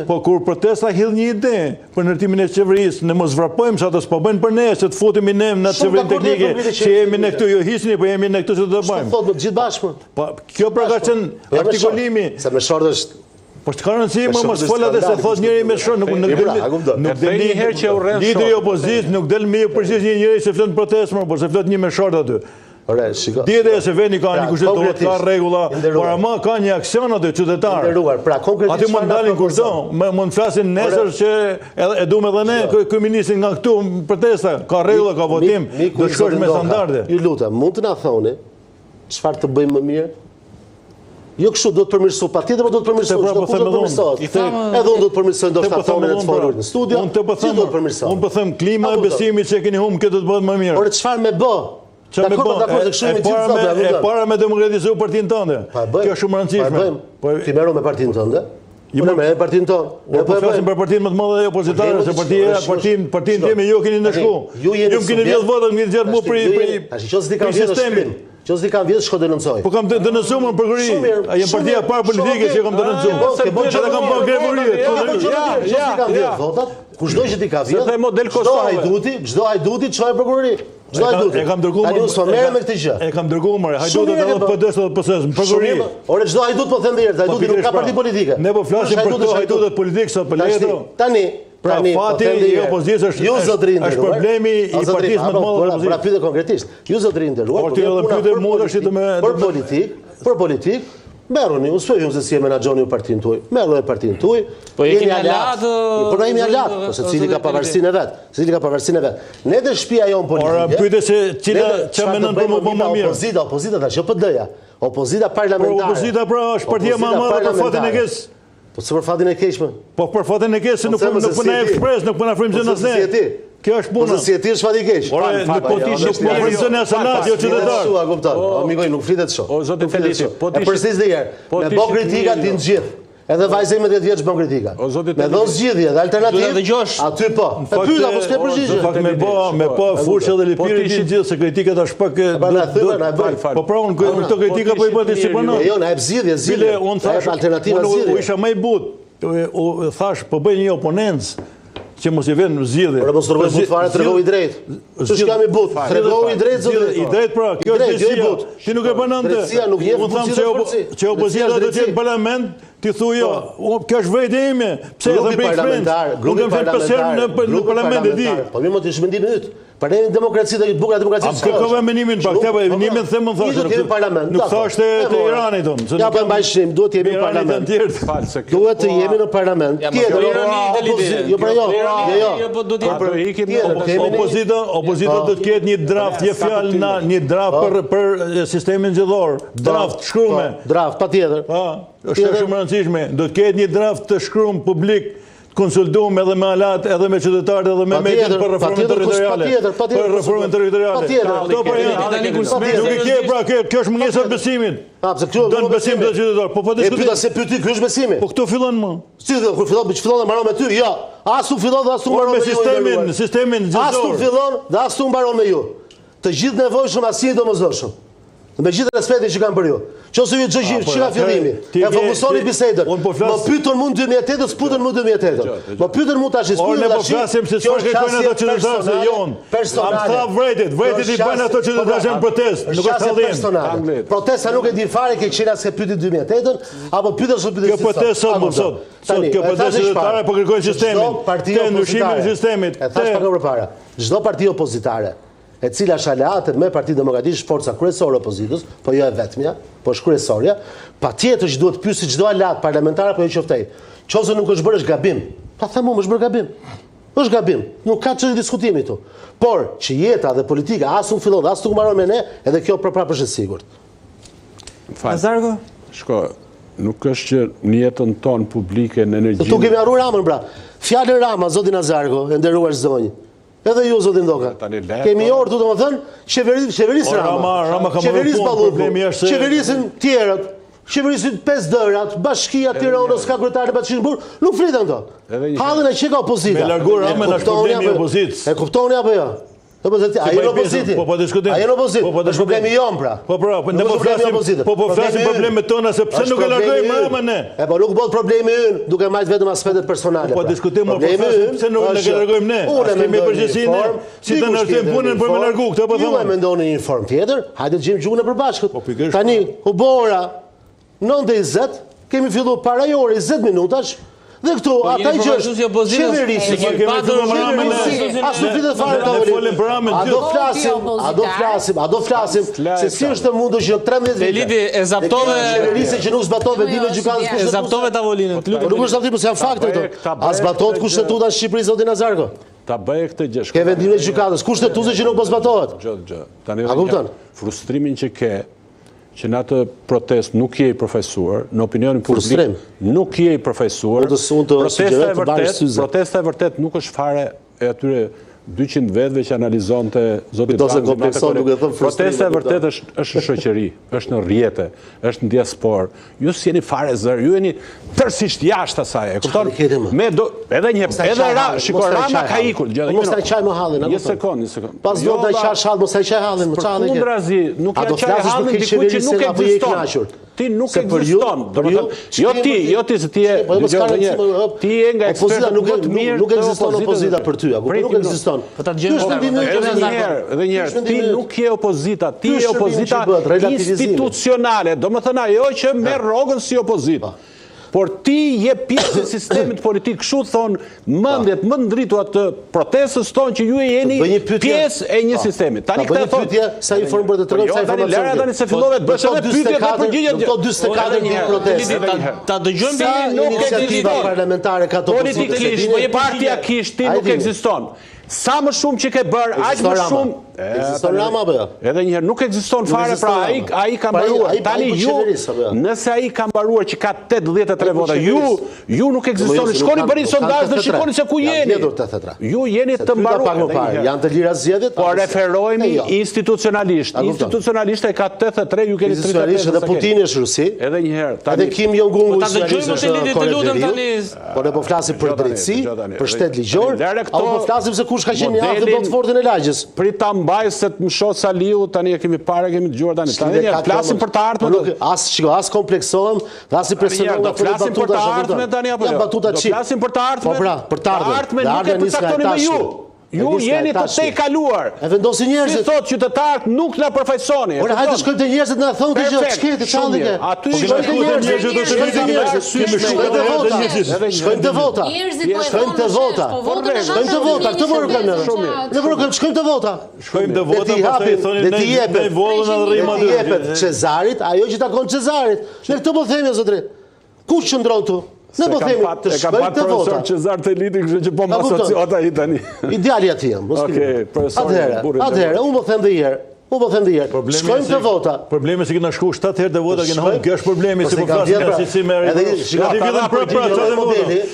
Po kur protesta hidh një ide për ndërtimin e qeverisë, ne mos vrapojmë se ato s'po bëjnë për ne, se të futemi ne në qeverinë teknike, që jemi ne këtu, jo hisni, po jemi ne këtu që do të bëjmë. Çfarë thotë gjithë bashkë? Po kjo pra ka qenë artikulimi. Se me shortë është. Po të ka rëndësi, më mos fola dhe se thot njëri me shortë, nuk del një herë që u rren lideri opozit, nuk del me përgjigje një njëri se flet protestë, por se flet një me shortë aty. Djede e se veni ka një kushtetur, ka regula, por ama ka një aksion aty qytetarë. Ati mund dalin kurdo, mund flasin nesër që e du me dhe ne, kërministin nga këtu protesta, ka regula, ka votim, do shkosh me standarde. Ju lutem, mund të na thoni, çfarë të bëjmë më mirë? Jo kështu do të përmirësohet, patjetër do të përmirësohet, çdo kush do të përmirësohet. Edhe unë do të përmirësoj ndoshta thonë të folur në studio. Unë po them klima e besimit që keni humbur këtë do të bëhet më mirë. Por çfarë më bë? E para me demokratizu partinë tënde. Kjo është shumë rëndësishme. Ti merro me partinë tënde? Unë me partinë tonë. Po flasim për partinë më të madhe opozitare, se partinë time ju keni ndëshku. Ju keni 10 vota, keni gjatë mu për sistemin. Që s'di kam vjetë, shko denonësoj. Po kam denonësuar për kërri. A jem partia parë politike që kam denonësuar. Që da kam bërë grevuriet. Kushdoj që ti ka vjetë, gjdo hajduti që fajë për kërri. E kam dërguar. E kam dërguar. Hajduti edhe PD-s edhe PS-s për kërri. Ore çdo hajdut po them dhe hajduti nuk ka parti politike. Ne po flasim për këto hajdutet politikë sot për leto. Tani pra fati i opozitës është problemi i partisë më të madhe të opozitës. Pra pyetje konkretisht. Ju zotëri nderuar, për politik, merruni, unë s'po them se si e menaxhoni ju partinë tuaj. Merrni me partinë tuaj. Po jeni alat. Po na jemi alat, po secili ka pavarësinë e vet. Ne të shtëpia jon politike. Ora pyete se çfarë mendon për më më mirë. Opozita tash, jo PD-ja. Opozita parlamentare. Opozita pra është partia më e madhe për fatin e keq. Po se për fatin e keqme? Po për fatin e keq se nuk puna e ekspres, nuk puna frymëzën as ne. Kjo është puna. Po se si e ti është fati keq. Ora, po ti je frymëzën as senat, jo qytetar. A kupton? O mikoj, nuk flitet kështu. O zoti Felici, po ti përsëris dhe herë. Me bë kritika ti nxjith. Edhe vajza ime 10 vjeç bën kritika. Me dhon zgjidhje dhe alternativë. Aty po. E pyeta po s'ke përgjigje. Fakt me po fushë dhe lipiri ti gjithë se kritikat është pak po pra unë këto kritika po i bëti si banon. Jo, na e zgjidhje. Unë thash alternativa zgjidhje. U isha më i butë. U thash po bëj një oponencë që mos i vjen zgjidhje. Por mos tregoj but fare, tregoj i drejtë. Ç'është kam i but? Tregoj i drejtë zotë. I drejtë pra, kjo është drejtësia. Ti nuk e bën ndë. Unë tham që opozita do të jetë në parlament, ti thuaj jo, kjo është vërejtja ime. Pse e them për eksperienc? Unë kam thënë pasër në parlament e di. Po mirë mos të shmendim yt. Për demokraci dhe bukur demokraci. A kërkova menimin pak, te menimin them më thosh. Nuk thashte te Irani don. Ja po mbajshim, duhet të jemi në parlament. Duhet të jemi në parlament. Jo pra jo. Opozita do të ketë një draft, je fjalë na një draft për sistemin zgjedhor. Draft shkruar. Draft patjetër. Është shumë e rëndësishme. Do të ketë një draft të shkruar publik, konsultuam edhe me alat, edhe me qytetarët, edhe me mediat për reformën territoriale. Për reformën territoriale. Kto po janë? Nuk e ke pra, kjo është mungesa e besimit. Don besim të qytetarët. Po diskutoj. Pyeta se pyeti ky është besimi. Po këto fillon më. Si kur fillon dhe mbaron me ty? Jo. As tu fillon dhe as tu mbaron me ju. Sistemin zgjedhor. As tu fillon dhe as tu mbaron me ju. Të gjithë nevojshëm asnjë domosdoshëm. Me gjithë respektin që kam për ju. Qose ju çka fillimi. E fokusoni bisedën. Më pyetën mund 2008, s'putën mund 2008. Më pyetën mund tash, s'putën tash. Ne po flasim se çfarë kërkojnë ato qytetarët e jon. Am tha vërtet i bën ato qytetarë në protestë, nuk është dallim. Protesta nuk e di fare që qela se pyeti 2008-ën, apo pyetën se pyetën. Kjo protestë sot. Kjo protestë qytetare po kërkojnë sistemin. Te ndryshimin e sistemit. E thash pak më parë. Çdo parti opozitare e cila shalatet me Partinë Demokratike, forca kryesore opozitës, po jo e vetmja, po është kryesorja, patjetër që duhet të pyesë çdo alat parlamentar apo jo qoftej. Qose nuk është bërë është gabim. Pa thënë më është bërë gabim. Është gabim. Nuk ka çështë diskutimi këtu. Por që jeta dhe politika as nuk fillon, as nuk mbaron me ne, edhe kjo prapë është e sigurt. Azargo? Shko, Nuk është që në jetën tonë publike në energjinë. Tu kemi arru Ramën, pra. Fjallën Rama, zotin Azarko, e nderuar zonjë. Edhe ju, zotin Doka. Kemi orë, du të më thënë, qeverisë Rama. Qeverisë Balluku. Qeverisin tjerët. Qeverisin 5 dërat, bashkia Tiranës, ka kryetar në bashkinë burë, nuk fritën to. Hallin e që ka opozita. Me largur Ramën është problemi opozitës. E kuptoni apo jo? Ajo në opoziti. Ajo në opoziti. është problemi jonë, pra. Po flasim problemet tona, se pëse nuk e largojmë Ramën ne? E po nuk bëhet problemi ynë, duke majtë vetëm aspektet personale. Po diskutim, po flasim pëse nuk e largojmë ne? Kemi përgjësine, si të nërësim punën për me largu, këtë po thëmë. Ju e mendoni një inform tjetër, hajde të gjimë gjuhën e përbashkët. Tani, u bora 9:20, kemi fillu para jore 20 minutash, dhe këtu, ata i gjështë qeverisi, asë nuk flitet fare të vëllit. A do flasim, se si është të mundu që 13 vite, qeverisi që nuk zbatove dime gjukatës kushtetuese. E zaptove tavolinën. Nuk është zaptime, se janë fakte këto. A zbatove kushtetuta në Shqipëri, zotin Azarko? Ta bëje këtë gjë. Ke vendime gjukatës, kushtetuese që nuk po zbatohet. A kupton? Frustrimin që ke, që në atë protest nuk je i profesuar, në opinionin publik nuk je i profesuar, protesta e vërtet nuk është fare e atyre 200 vetëve që analizonte zotit protesta e vërtet është në shoqëri, është në rrjete, është në diaspor. Ju s'jeni fare zër, ju jeni tërësisht jashtë asaj. Edhe një, shikoj, Rama ka ikur. Mos taj qaj më hallin. Një sekund. Pas do taj qash hallin, mos taj qaj hallin. Për kundrazi, nuk ja qaj hallin diku që nuk ekziston. Ti nuk ekziston. Jo ti se ti e nga ekspertët më të mirë nuk ekziston opozita për ty, nuk ekziston. Edhe njerë, ti nuk je opozita, ti je opozita institucionale, do më thënë ajo që merr rogën si opozita. Por ti je pjesë e sistemit politik, kështu thonë mendjet më ndrituar të protestës tonë që ju jeni pjesë e një sistemi. Tani këtë thonë pyetje sa informuar të tregoj sa informacion. Lera tani se fillove të bësh edhe pyetje dhe përgjigje. Do 44 ditë protestë. Ta dëgjojmë se nuk ekziston parlamentare ka to politikisht, po je partia kish ti nuk ekziston. Sa më shumë që ke bërë, aq më shumë ekziston Rama apo jo? Edhe një herë nuk ekziston fare, pra ai ka mbaruar. Tani ju, nëse ai ka mbaruar që ka 83 vota, ju nuk ekzistoni. Shkoni bëni sondazh dhe shikoni se ku jeni. Ju jeni të mbaruar. Janë të lira zgjedhjet. Po referohemi institucionalisht. Institucionalisht e ka 83, ju keni 33. Institucionalisht edhe Putini është rusi. Edhe një herë. Edhe Kim Jong-un po ne po flasim për drejtësi, për shtet ligjor, apo po flasim se kush ka qenë një aftë bot fortin e lagjës. Prit ta mbaj se të më shoh Saliu, tani e kemi parë, kemi dëgjuar tani. Tani flasim për të ardhmen. As kompleksohem, dhe as i presionon nga flasim për të ardhmen tani apo jo? Do flasim për të ardhmen. Po pra, për të ardhmen. Nuk e përcaktoni me ju. Ju jeni të te kaluar. E vendosin njerëzit. Si thot qytetarët nuk na përfaqësoni. Ora hajde shkojmë te njerëzit na thonë të gjë, ç'keti çallike. Aty shkojmë te vota. Shkojmë te vota. Shkojmë te vota. Këtë vërë kanë ne. Ne vërë shkojmë te vota. Shkojmë te vota, pastaj thonin ne vollën në rrim aty. Jepet Cezarit, ajo që takon Cezarit. Ne këtë po themi zotri. Kush qëndron këtu? Ne po themi të shkojmë të vota. Cezar Teliti, kështu që po më asociota i tani. Ideali aty jam. Atëherë, unë po them dhe herë. Shkojmë të vota. Problemi se kena shku 7 herë të vota, kena humbë, kjo është problemi, se po flasim si me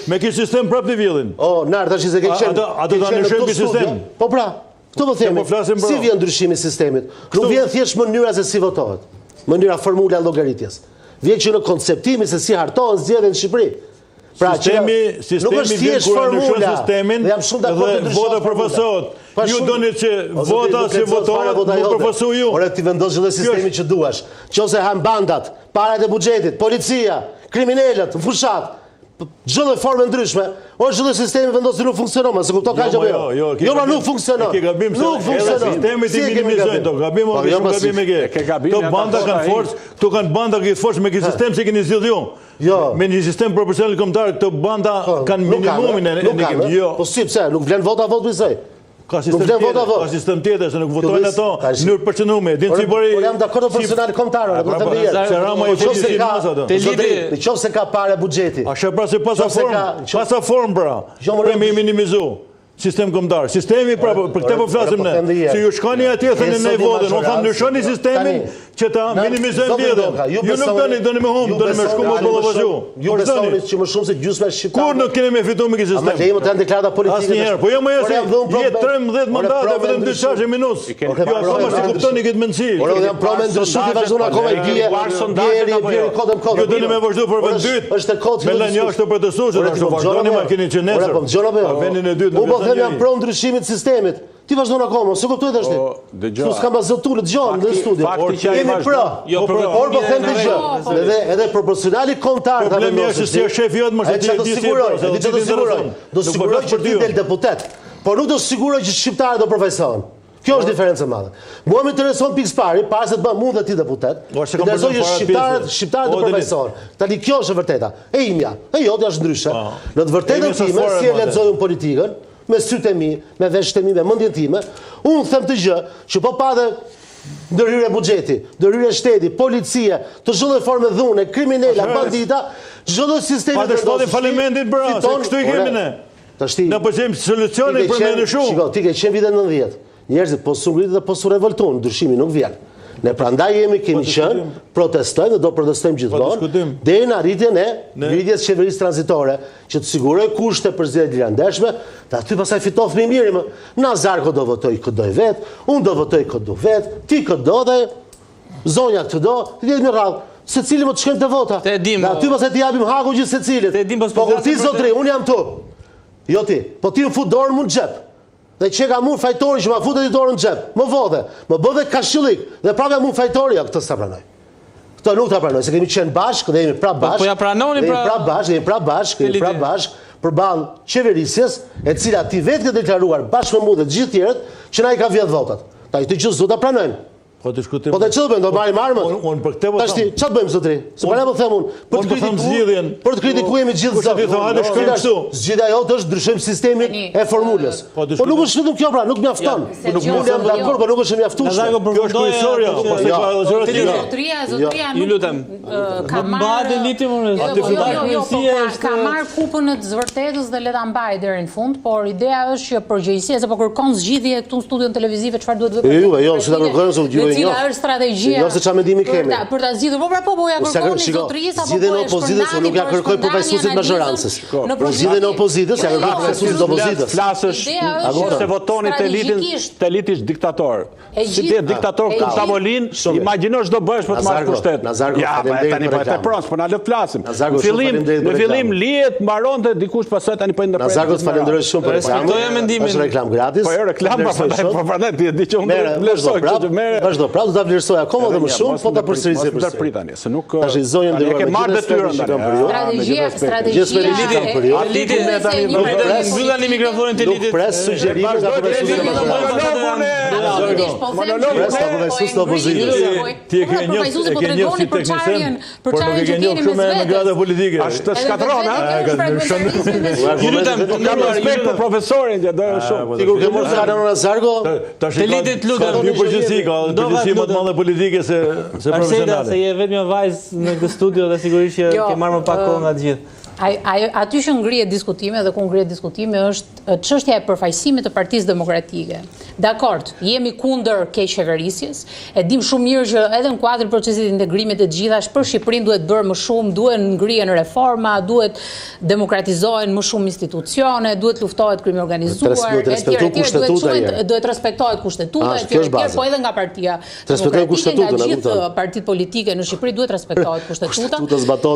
me kë sistem prap të vjellin. O, nërë, tash se ke qenë. A do ta ndryshojmë sistemin? Po pra, këto po themi. Si vjen ndryshimi i sistemit? Nuk vjen thjesht mënyra se si votohet. Mënyra formula llogaritjes. Vjen që në konceptimi se si hartohen zgjedhjet në Shqipëri. Pra sistemi vjen kur ndryshon sistemin dhe vota përfasohet. Ju doni që vota si votohet, nuk përfasu ju. Ora ti vendos çdo sistemi që duash. Nëse han bandat, parat e buxhetit, policia, kriminalët, fushat, çdo lloj forme ndryshme, ose çdo sistemi vendos se nuk funksionon, se kupton kaq apo jo. Jo, nuk funksionon. Nuk funksionon. Sistemi ti minimizojnë to, gabim ose nuk gabim e ke. Këto banda kanë forcë, këtu kanë banda që forcë me këtë sistem që keni zgjidhur ju. Jo. Me një sistem proporcional kombëtar, këto banda kanë minimumin e kemi. Jo. Po si pse? Nuk vlen vota vot bëjsoj. Ka sistem tjetër, se nuk votojnë ato në mënyrë përcënume. Por jam dakord personal kombëtar, do të them mirë. Se Rama i thotë si masa ato. Nëse ka parë buxheti. A shë pra se pasa form pra. Premi minimizu. Sistem kombëtar. Sistemi pra, për këtë po flasim ne. Se ju shkoni atje thënë ne votën, unë tham ndryshoni sistemin që ta minimizojmë vjedhën. Ju nuk doni me humë, doni me shku më bollovazhu. Ju besoni që më shumë se gjysma e shqiptarëve. Kur nuk kemi me fitu me këtë sistem? Ama lejmë të janë deklarata politike. Asnjëherë, po jo më jesi, jetë 13 mandate, vetëm 2 çashe minus. Jo, akoma si kuptoni këtë mendësi. Por edhe janë promë ndryshuar që vazhdon akoma i bie. Bie kodëm. Ju doni me vazhdu për vend dytë. Është e kodë. Me lënë jashtë të protestueshët, ashtu vazhdoni makinin që nesër. Vendin e dytë. U po them janë pro ndryshimit të sistemit. Ti vazhdon akoma, se kuptoj tash ti. Tu s'kam bazotur dëgjon në studio. Jemi pra. Por po them dëgjoj. Edhe proporcionali kontar ta Problemi është se shef jot më është di siguroj. Do siguroj që ti del deputet. Por nuk do siguroj që shqiptarët do përfaqësohen. Kjo është diferenca e madhe. Mua më intereson pikë pari, para se të bëj mund dhe ti deputet. Intereson që shqiptarët do përfaqësohen. Tani kjo është e vërteta. E imja, e jotja është ndryshe. Në të vërtetën time, si e lexoj unë politikën, me sytë e mi, me veshët e mi, me mendjen time, unë them të gjë që po pa dhe ndërhyrje buxheti, ndërhyrje shteti, policia, të çdo lloj forme dhune, kriminala, bandita, çdo lloj sistemi të shkollë falimentit bra, se kështu i kemi ne. Ne po gjejmë solucione për më shumë. Shiko, ti ke qenë vitet 90. Njerëzit po su ngritin dhe po su revoltojnë, ndryshimi nuk vjen. Ne prandaj kemi qenë, protestojmë dhe do protestojmë gjithmonë, deri në arritjen e ngritjes qeverisë tranzitore, që të siguroj kushte për zgjedhjet lilandeshme, dhe aty pastaj fiton fëmijë mirë më. Nazarko do votoj këtë do vet, unë do votoj këtë do vet, ti këtë do dhe zonja këtë do, ti jemi rradh. Secili më të shkojnë të vota. Dhe aty pastaj ti japim haku gjithë secilit. Po kur ti zotri, unë jam tu. Jo ti, po ti më fut dorën mu në xhep. Dhe që ka mu fajtori që ma futet i dorën në gjep, më vodhe, më bëdhe kashillik, dhe prapë mu fajtori, ja këtë s'ta pranoj. Këtë nuk ta pranoj, se kemi qenë bashkë, dhe jemi prapë bashkë, po ja pranoni prapë bashkë, për balë qeverisjes, e cila ti vetë këtë deklaruar bashkë me mu dhe gjithë tjerët, që na i ka vjetë votat. Ta i të gjithë zdo ta pranojnë. Po të që të bëjmë, do marim armët. Unë për këte po thamë. Që të bëjmë, zotri? Se përne po them unë. Për të kritikujemi gjithë zotri. Zgjidhja jote është ndryshojmë sistemin e formulës. Po nuk është vetëm kjo pra, nuk mjafton. Unë jam dakord, po nuk është mjaftueshme. Kjo është kryesorja. Zotria nuk ka marrë kupën e të zvërtetës dhe le ta mbajë deri në fund, por ideja është që përgjegjësia, se po kërkon zgjidhje këtu në studion televiziv, çfarë duhet bëj? Cila është strategjia? Jo se çfarë mendimi kemi. Për ta zgjidhur, po ja kërkoni zotërisë apo po e opozitës, nuk ja kërkoj përfaqësuesit majorancës. Zgjidhjen e opozitës, ja kërkoj përfaqësuesit të opozitës. Flasësh se votoni të elitin diktator. Si ti diktator ku tavolin, imagjino ç'do bësh për të marrë pushtet. Ja, tani po të prons, po na lë të flasim. Në fillim lihet, mbaronte dikush pastaj tani po ndërprer. Nazarko, falenderoj shumë për reklamin. Është reklam gratis. Po jo reklam, po prandaj ti di që unë vlerësoj që merr. Vazhdo, pra do ta vlerësoj akoma dhe më shumë, po ta përsërisë për përsëri tani, se nuk tash i zonjën ndërruar. Ke marrë detyrën tani. Strategjia. Lidit me tani mbyllani mikrofonin të lidit. Pres sugjerime nga Ti e ke një si teknisën, por nuk e ke një shumë me grada politike. Ashtë të shkatron, Ju lutem, kam respekt për profesorin që do shumë. Ti kur ke mos Karon Nazarko, të lidit lutem. Një përgjithësi ka, përgjithësi më të madhe politike se profesionale. Se je vetëm një vajzë në këtë studio dhe sigurisht që ke marrë më pak kohë nga të gjithë. Aty që ngrihet diskutime dhe ku ngrihet diskutime është çështja e përfaqësimit të Partisë Demokratike. Dakord, jemi kundër keqeverisjes, e dim shumë mirë që edhe në kuadrin e procesit të integrimit të gjithash për Shqipërinë duhet bërë më shumë, duhet ngrihen reforma, duhet demokratizohen më shumë institucione, duhet luftohet krimi organizuar, duhet respektohet kushtetuta, po edhe nga partia demokratike, nga gjithë partitë politike në Shqipëri duhet respektohet kushtetuta.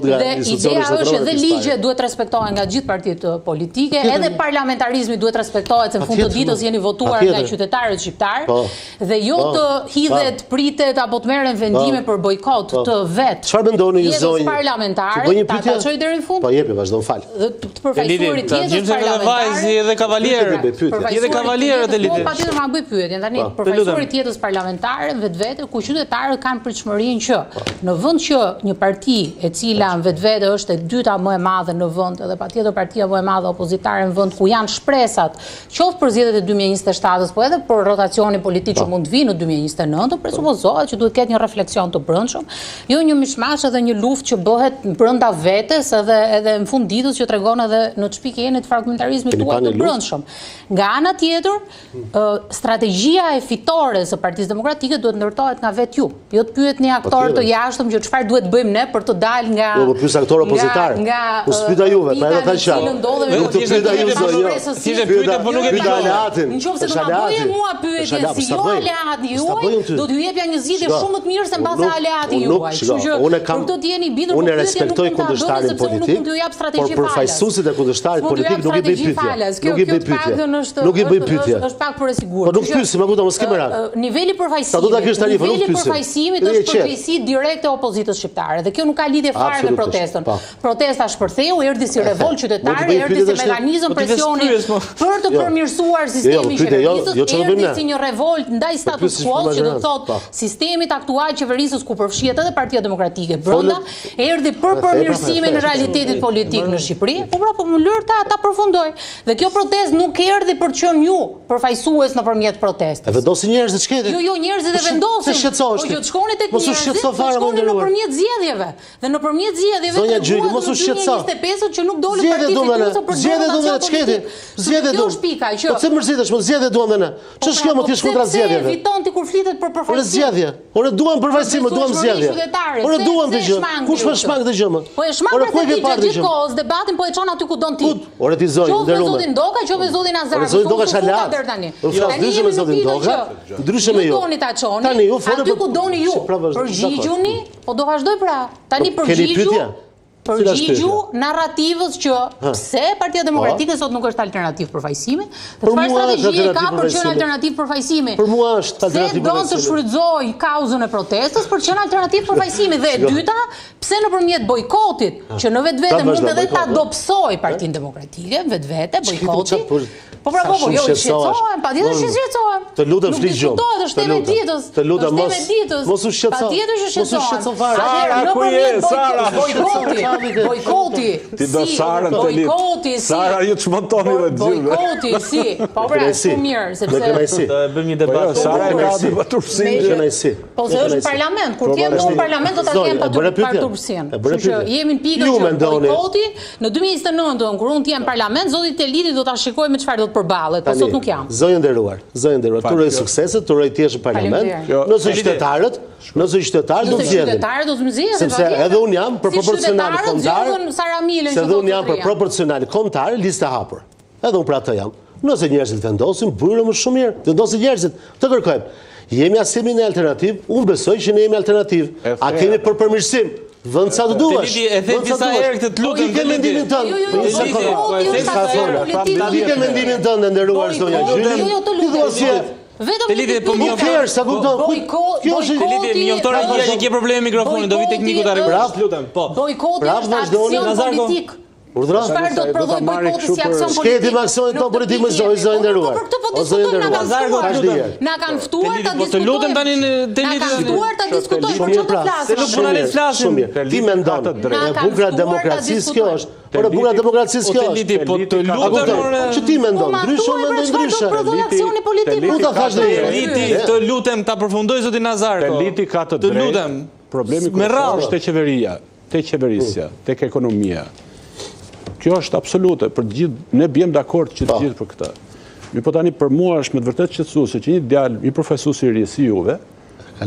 Dhe ideja është edhe ligje duhet respektohen nga gjithë partitë politike, edhe parlamentarizmi duhet respektohet, se në fund të ditës jeni votuar nga qytetarët shqiptar, dhe jo të hidhet, pritet apo të merren vendime për bojkot të vet. Çfarë mendoni ju zonjë? Parlamentare, ta çoj deri në fund. Po jepi, vazhdo, fal. Të përfaqësuarit jetës parlamentare, edhe kavalier. Edhe kavalierët e lidit. Patjetër ma bëj pyetjen tani, përfaqësuarit jetës parlamentare vetvete ku qytetarët kanë pritshmërinë që në vend që një parti e cila vetvete është e dyta më e madhe madhe në vend, edhe patjetër partia më e madhe opozitare në vend ku janë shpresat, qoftë për zgjedhjet e 2027-s, po edhe për rotacionin politik që mund të vinë në 2029, presupozohet që duhet ketë një refleksion të brendshëm, jo një mishmash edhe një luftë që bëhet brenda vetes edhe në fund ditës që tregon edhe në çpikjen e fragmentarizmit tuaj të brendshëm. Nga ana tjetër, strategjia e fitores së Partisë Demokratike duhet ndërtohet nga vetë ju. Jo të pyet një aktor të jashtëm që çfarë duhet bëjmë ne për të dalë nga po pyes aktor opozitar. Po spyeta juve, pa edhe ta qartë. Nuk të pyeta ju zonjë. Si e pyeta, po nuk e di aleatin. Nëse do ta bëje mua pyetje si jo aleati juaj, do t'ju jepja një zgjidhje shumë më të mirë se mbase aleati juaj. Kështu që për të jeni bindur unë respektoj kundërshtarin politik, por përfaqësuesit e kundërshtarit politik nuk i bëj pyetje. Nuk i bëj pyetje. Nuk i bëj pyetje. Është pak për e sigurt. Po nuk pyesim, më kupton, mos ke merak. Niveli përfaqësimit është përgjegjësi direkte e opozitës shqiptare dhe kjo nuk ka lidhje fare me protestën. Protesta shpërtheu, erdhi si revolt qytetare, erdhi si mekanizëm presioni për të përmirësuar sistemin qeverisës, erdhi si një revolt ndaj status quo, që do të thotë sistemit aktual qeverisës ku përfshihet edhe Partia Demokratike brenda, erdhi për përmirësimin e realitetit politik në Shqipëri. Po më lër ta përfundoj. Dhe kjo protestë nuk erdhi për të qenë ju përfaqësues nëpërmjet protestës. E vendosin njerëzit çketin. Jo, njerëzit e vendosin. Po që të shkoni tek njerëzit, shkoni nëpërmjet zgjedhjeve. Dhe nëpërmjet zgjedhjeve zonja Gjyri, mos u shqetëso. 25 që nuk dolën partisë për zgjedhje çketin. Zgjedhje do. Po pse mërzitesh, mos zgjedhje duam ne. Ç'është kjo, më ti shkundra zgjedhjeve. Fiton ti kur flitet për përfaqësim. Ore zgjedhje. Ore duam përfaqësim, duam zgjedhje. Ore duam të gjë. Kush më shmang të gjë më? Po e shmang për të gjithkohës debatin, po e çon aty ku don ti. Ore ti zonjë, nderuar. Qoftë zotin Doka, qoftë zotin Nazar. Zotin Doka shalat. Ndryshe me zotin Doka. Ndryshe me ju. Tani ju folë aty ku doni ju. Përgjigjuni, po do vazhdoj pra. Tani përgjigju narrativës që pse Partia Demokratike sot nuk është alternativë përfaqësimit, çfarë strategjie ka për të qenë alternativë përfaqësimit. Për mua është alternativë përfaqësimit. Se do të shfrytëzoj kauzën e protestës për të qenë alternativë përfaqësimit dhe e dyta, pse nëpërmjet bojkotit, që në vetvete mund edhe ta dobësoj Partinë Demokratike, vetvete bojkoti. Po pra po, jo shqetësohem, patjetër që shqetësohem. Të lutem flis gjumë. Është temë ditës. Të lutem mos u shqetëso. Patjetër që shqetësohem. Mos u shqetëso fare. Sara, ku je? Sara, bojkoti. Ti do Sarën të lidh. Sara ju çmontoni edhe gjithë. Bojkoti si. Po pra, shumë mirë, sepse do bëjmë një debat. Sara ka debatursin. Po se është parlament, kur ti je në parlament do ta kem patursin. Kështu që jemi në pikën që bojkoti në 2029 kur unë të jem parlament, zoti Telidi do ta shikoj me çfarë përballet, po sot nuk jam. Zonjë nderuar, turoj suksese, turoj ti në parlament. Nëse qytetarët do të zgjedhin. Sepse edhe un jam për proporcional kombëtar. Se edhe un jam për proporcional kombëtar, listë e hapur. Edhe un për atë jam. Nëse njerëzit vendosin, bërë më shumë mirë. Vendosin njerëzit, të kërkojmë. Jemi asimi në alternativë, unë besoj që ne jemi alternativë. A kemi për përmirësim? Vënd sa të duash. E them disa herë këtë të lutem. I ke mendimin tënd. I ke mendimin tënd, nderuar zonja Gjyri. Bojkoti ke probleme me mikrofonin, do vi tekniku ta rregullosh, lutem. Po. Bojkoti është aksion politik. Çfarë do të prodhoj bojkoti si aksion politik? Shketi me aksionin ton politik me zonjë nderuar. O zonjë nderuar. Na kanë ftuar ta diskutojmë. Të lutem tani Na kanë ftuar ta diskutojmë për çfarë të flasim. Nuk puna le të flasim. Ti mendon, e bukur demokracisë kjo është. Por e bukur demokracisë kjo është. Po të lutem. Që ti mendon, ndryshe unë mendoj ndryshe. Aksioni politik. Ku ta thash Liti, të lutem ta përfundoj zotin Nazarko. Liti ka të drejtë. Të lutem. Problemi është te qeveria, te qeverisja, tek ekonomia. Kjo është absolute, për gjithë, ne bjem dakord që të gjithë për këtë. Mi po tani për mua është me të vërtet qetësuese që një djalë, një profesor i ri si juve,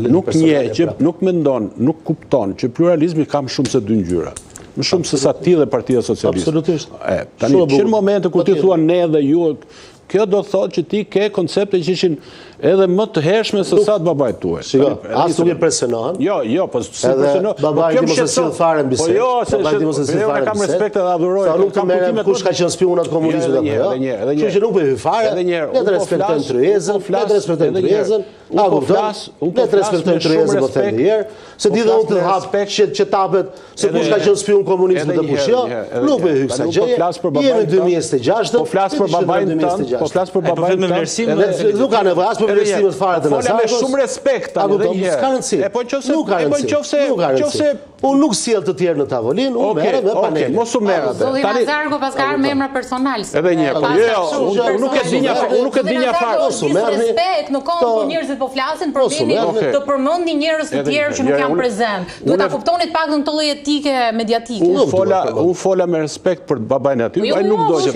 nuk njeh që nuk mendon, nuk kupton që pluralizmi ka më shumë se dy ngjyra. Më shumë se sa ti dhe Partia Socialiste. Absolutisht. Tani që në momente kur ti thua ne dhe ju, kjo do të thotë që ti ke koncepte që ishin edhe më të hershme se sa të babait tuaj. Shiko, as nuk e presionohen. Jo, po si presionohen. Babai ti mos e sill fare në bisedë. Po jo, babai ti mos e sill fare. Kam respekt edhe adhuroj. Sa nuk të merrem kush ka qenë spionat komunistët apo jo. Kështu që nuk bëj fare. Ne të respektojmë tryezën, ne të respektojmë tryezën. Ne të respektojmë tryezën po them herë, se di dhe unë të hap që tapet se kush ka qenë spion komunist dhe kush jo. Nuk bëj hyksa gjëje. Jemi 2026. Po flas për babain tënd, po flas për babain tënd. Nuk ka nevojë as për vlerësimet fare të Nazarkos. Shumë respekt tani edhe një herë. Po nëse unë nuk sjell të tjerë në tavolinë, unë merrem me panelin. Mos u merr atë. Zoti Lazargo pas ka ardhur me emra personal. Edhe një herë, unë nuk e di një fare. Respekt në kohë kur njerëzit po flasin, problemi të përmendni njerëz të tjerë që nuk janë prezent. Duhet ta fuktoni të paktën këtë lloj etike mediatike. Unë fola me respekt për babain aty, ai nuk do që.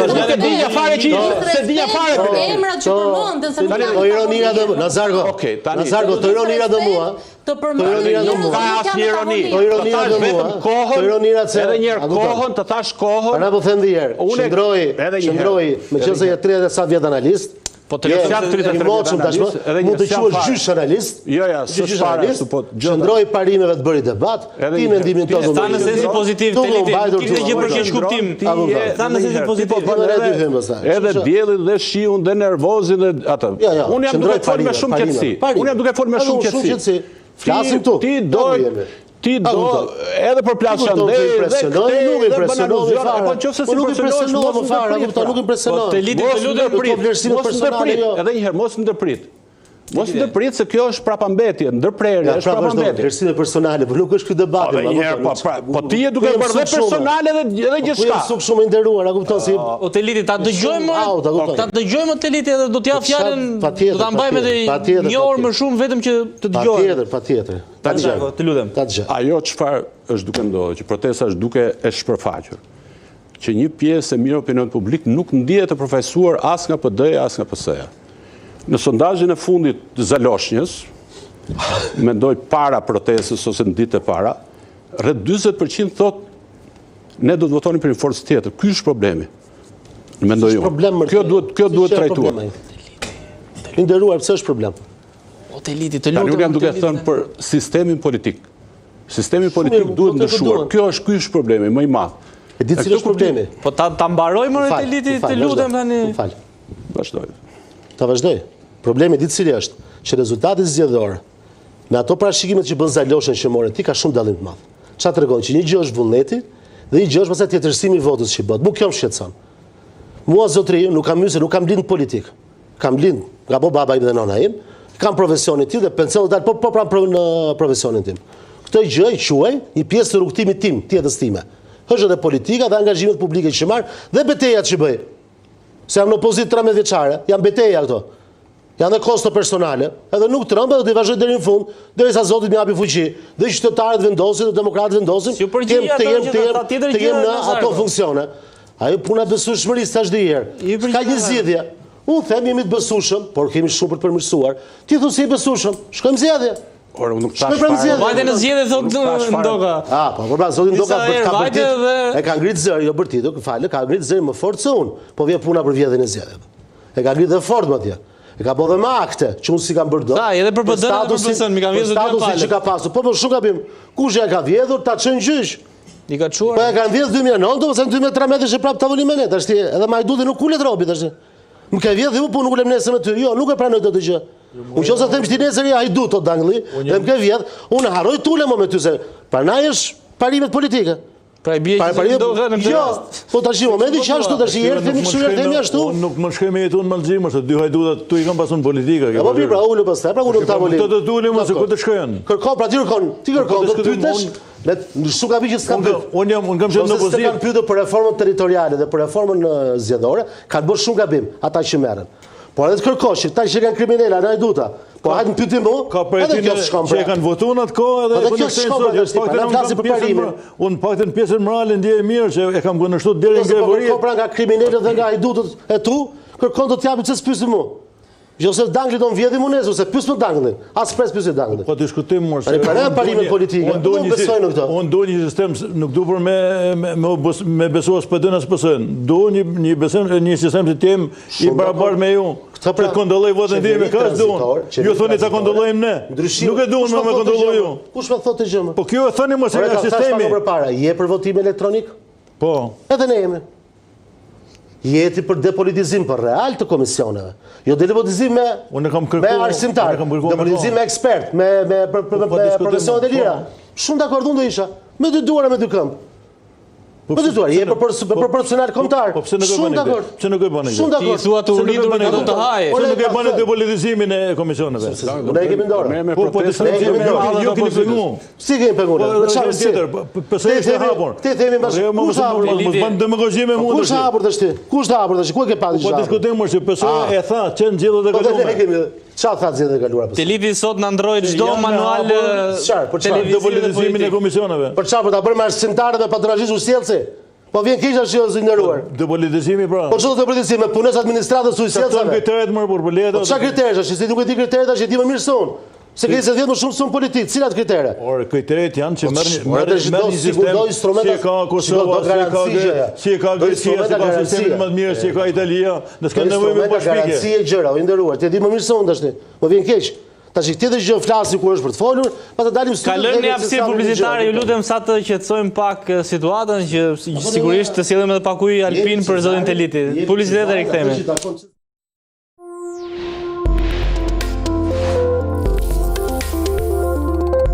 Nuk e di një fare që se di një fare. Emrat që përmenden se nuk ironia dhe Lazargo. Nazargo, të ironira dhe mua. Të përmendni ka asnjë ironi. Të ironira dhe mua. Edhe një herë kohën, të thash kohën. Ana po them dhe herë. Qëndroi, meqense je 30 sa vjet analist. Po të jam 33 vjet. Mund të quhesh gjysh analist. Jo, s'është fare ashtu, po qëndroi parimeve të bëri debat. Ti mendimin tonë. Sta në sensi pozitiv, ti gjë për keq kuptim. Sta në sensi pozitiv. Edhe diellin dhe shiun dhe nervozin dhe atë. Unë jam duke folur me shumë qetësi. Unë jam duke folur me shumë qetësi. Flasim tu. Ti do edhe për plasën nuk impresionoj fare. Po nëse si impresionoj fare, nuk impresionoj. Te lidi të lutem prit. Edhe një herë mos ndërprit. Mos ndërprit se kjo është prapambetje, ndërprerje, është prapambetje. Vlerësime personale, por nuk është ky debati. Po ti je duke bërë dhe personale dhe gjithçka. Po jam shumë i nderuar, a kupton si? O te lidi ta dëgjojmë te lidi edhe do t'ja fjalën, do ta mbajmë edhe një orë më shumë vetëm që të dëgjojmë. Patjetër. Të lutem. Ajo çfarë është duke ndodhur, që protesta është duke e shpërfaqur. Që një pjesë e mirë opinion publik nuk ndihet të përfaqësuar as nga PD-ja as nga PS-ja. Në sondazhin e fundit të Zaloshnjës, mendoj para protestës ose në ditë e para, rreth 40% thotë ne do të votonim për një forcë tjetër. Ky është problemi. Mendoj unë. Kjo duhet trajtuar. I nderuar, pse është problem? O te lidi, të lutem. Nuk jam duke thënë për sistemin politik. Sistemi politik duhet ndryshuar. Ky është problemi më i madh. E di cili është problemi? Po ta mbarojmë te lidi, të lutem tani. Vazhdoj. Ta vazhdoj. Problemi ditë cili është që rezultatet zgjedhore me ato parashikimet që bën Zaloshen që morën ti ka shumë dallim të madh. Çfarë tregon që një gjë është vullneti dhe një gjë është pastaj tjetërsimi i votës që bëhet. Mu kjo më shqetëson. Mua zotëri nuk kam mysë, nuk kam lind politik. Kam lind nga baba im dhe nona im, kam profesionin tim dhe pension dal po pranë në profesionin tim. Këtë gjë i quaj një pjesë të rrugtimit tim, tjetës time. Është edhe politika dhe angazhimet publike që marr dhe betejat që bëj. Se jam në opozitë 13 vjeçare, jam beteja këto. Janë dhe kosto personale, edhe nuk trëmbë dhe të i vazhdoj deri në fund, derisa Zoti më japi fuqi, dhe qytetarët vendosin, dhe demokratët vendosin, të jem në ato funksione. Ajo puna besueshmërisë tash dhe herë. Ka një zgjedhje. Unë them jemi të besueshëm, por kemi shumë për të përmirësuar. Ti thu si i besueshëm, shkojmë zgjedhje. Ora nuk tash fare. Vajte në zgjedhje thotë Ndoka. Po pra Zoti Ndoka ka bërtit. E ka ngrit zëri, jo bërtit, falë, ka ngrit zëri më fort se unë, po vjen puna për vjedhjen e zgjedhjeve. E ka ngrit dhe fort më atje. E ka bo dhe me akte, që unë si kam bërë do. Da, edhe për PD-n dhe për PS-n, mi kam vjedhur dy palë. Që ka pasur, po shumë gabim, kush e ka vjedhur, ta çojnë gjyq. I ka çuar. Po e kanë vjedhur 2009, ose në 2013 është prapë tavolinë me ne, tash edhe Majduti nuk ulet robi tash. Më ka vjedhur, po nuk ulem nesër me ty. Jo, nuk e pranoj dot gjë. Unë qose them ti nesër ja Hajdut o dangli, dhe më ka vjedhur, unë harroj të ulem me ty se pranaj është parimet politike. Pra i bie që do të në po tash momenti që ashtu tash herë themi kështu herë themi ashtu. Unë nuk më shkoj me jetun mallxim, është dy hajdutat tu i kanë pasur politika. Po mirë, pra ulë pastaj, pra ulëm tavolinë. Do të ulëm ose ku të shkojnë? Kërkon, pra ti kërkon, do të pyetesh. Le shumë ka që s'kam pyet. Unë kam qenë në opozitë. Kanë pyetur për reformën territoriale dhe për reformën zgjedhore, kanë bërë shumë gabim ata që merren. Por edhe të kërkosh, ta që kanë kriminala në Hajduta. Po hajtë në pytim mu, edhe kjo shkam pra. Që e kanë votu në atë kohë edhe... Edhe kjo shkam pra, unë pakten pjesën morale ndjej mirë që e kam gënështu deri nga Gregoria. Po pra nga kriminalët dhe nga Hajdutët e tu, kërkon të t'japi që s'pysim mu. Josef Dangli do në vjedhi mu nesër, se pysë për Danglin. Asë pres pysë Danglin. Po të diskutim mërë se... Për e parimet politike, unë besoj në këto. Unë do një sistem, nuk du për me besu as pëdën as pësën. Do një sistem që t'jem i barabar me ju. Që të kontrolloj votën dhe me kas do unë. Ju thoni të kontrollojmë ne. Nuk e du unë me kontrolloj ju. Kush me thot të gjëmë? Po kjo e thoni më se nga sistemi. Je për votim elektronik? Po. Edhe ne jemi. Jeti për depolitizim për real të komisioneve. Jo depolitizim me arsimtar, depolitizim me ekspert, me profesionet e lira. Shumë dakord unë do isha, me dy duara me dy këmbë. Opozituar, je proporcional kombëtar. Shumë dakord. Pse nuk e bëni këtë? Shumë dakord. Ti thua të uritur në do të haje. Pse nuk e bëni depolitizimin e komisioneve? Ne e kemi dorë. Po ju keni penguar. Si kemi penguar? Çfarë tjetër? Pse është hapur? Ti themi mos bën demagogji me mua. Kush ka hapur tash ti? Kush ka hapur tash? Ku e ke pati? Po diskutojmë se PSOE e tha që nxjellet e kaluara. Çfarë tha nxjellet e kaluara? Telivi sot na ndroi çdo manual depolitizimin e komisioneve. Për çfarë? Për ta bërë me arsimtarët dhe patronazhistë usjellsi? Po vjen keq tash i nderuar. Depolitizimi pra. Po çfarë depolitizimi? Me punës administratës usjellsave. Këto kriteret më për letë. Po çfarë kriterë tash? Si nuk e di kriteret tash, e di më mirë se unë. Se ke se vjen më shumë politik. Cilat kritere? Or kriteret janë që merr një sistem si ka Kosova, si ka Grecia, si ka sistemi më të mirë, si ka Italia, ne s'ka nevojë me bashkëpikje. Garanci e gjëra, o i nderuar, ti e di më mirë se unë tash. Po vjen keq. Tash tjetër gjë flasim kur është për të folur, pa të dalim studio. Kalojmë në hapësirë publicitare, ju lutem sa të qetësojmë pak situatën që sigurisht të sjellim edhe pak ujë alpin për zotin Teliti. Publicitet e rikthehemi.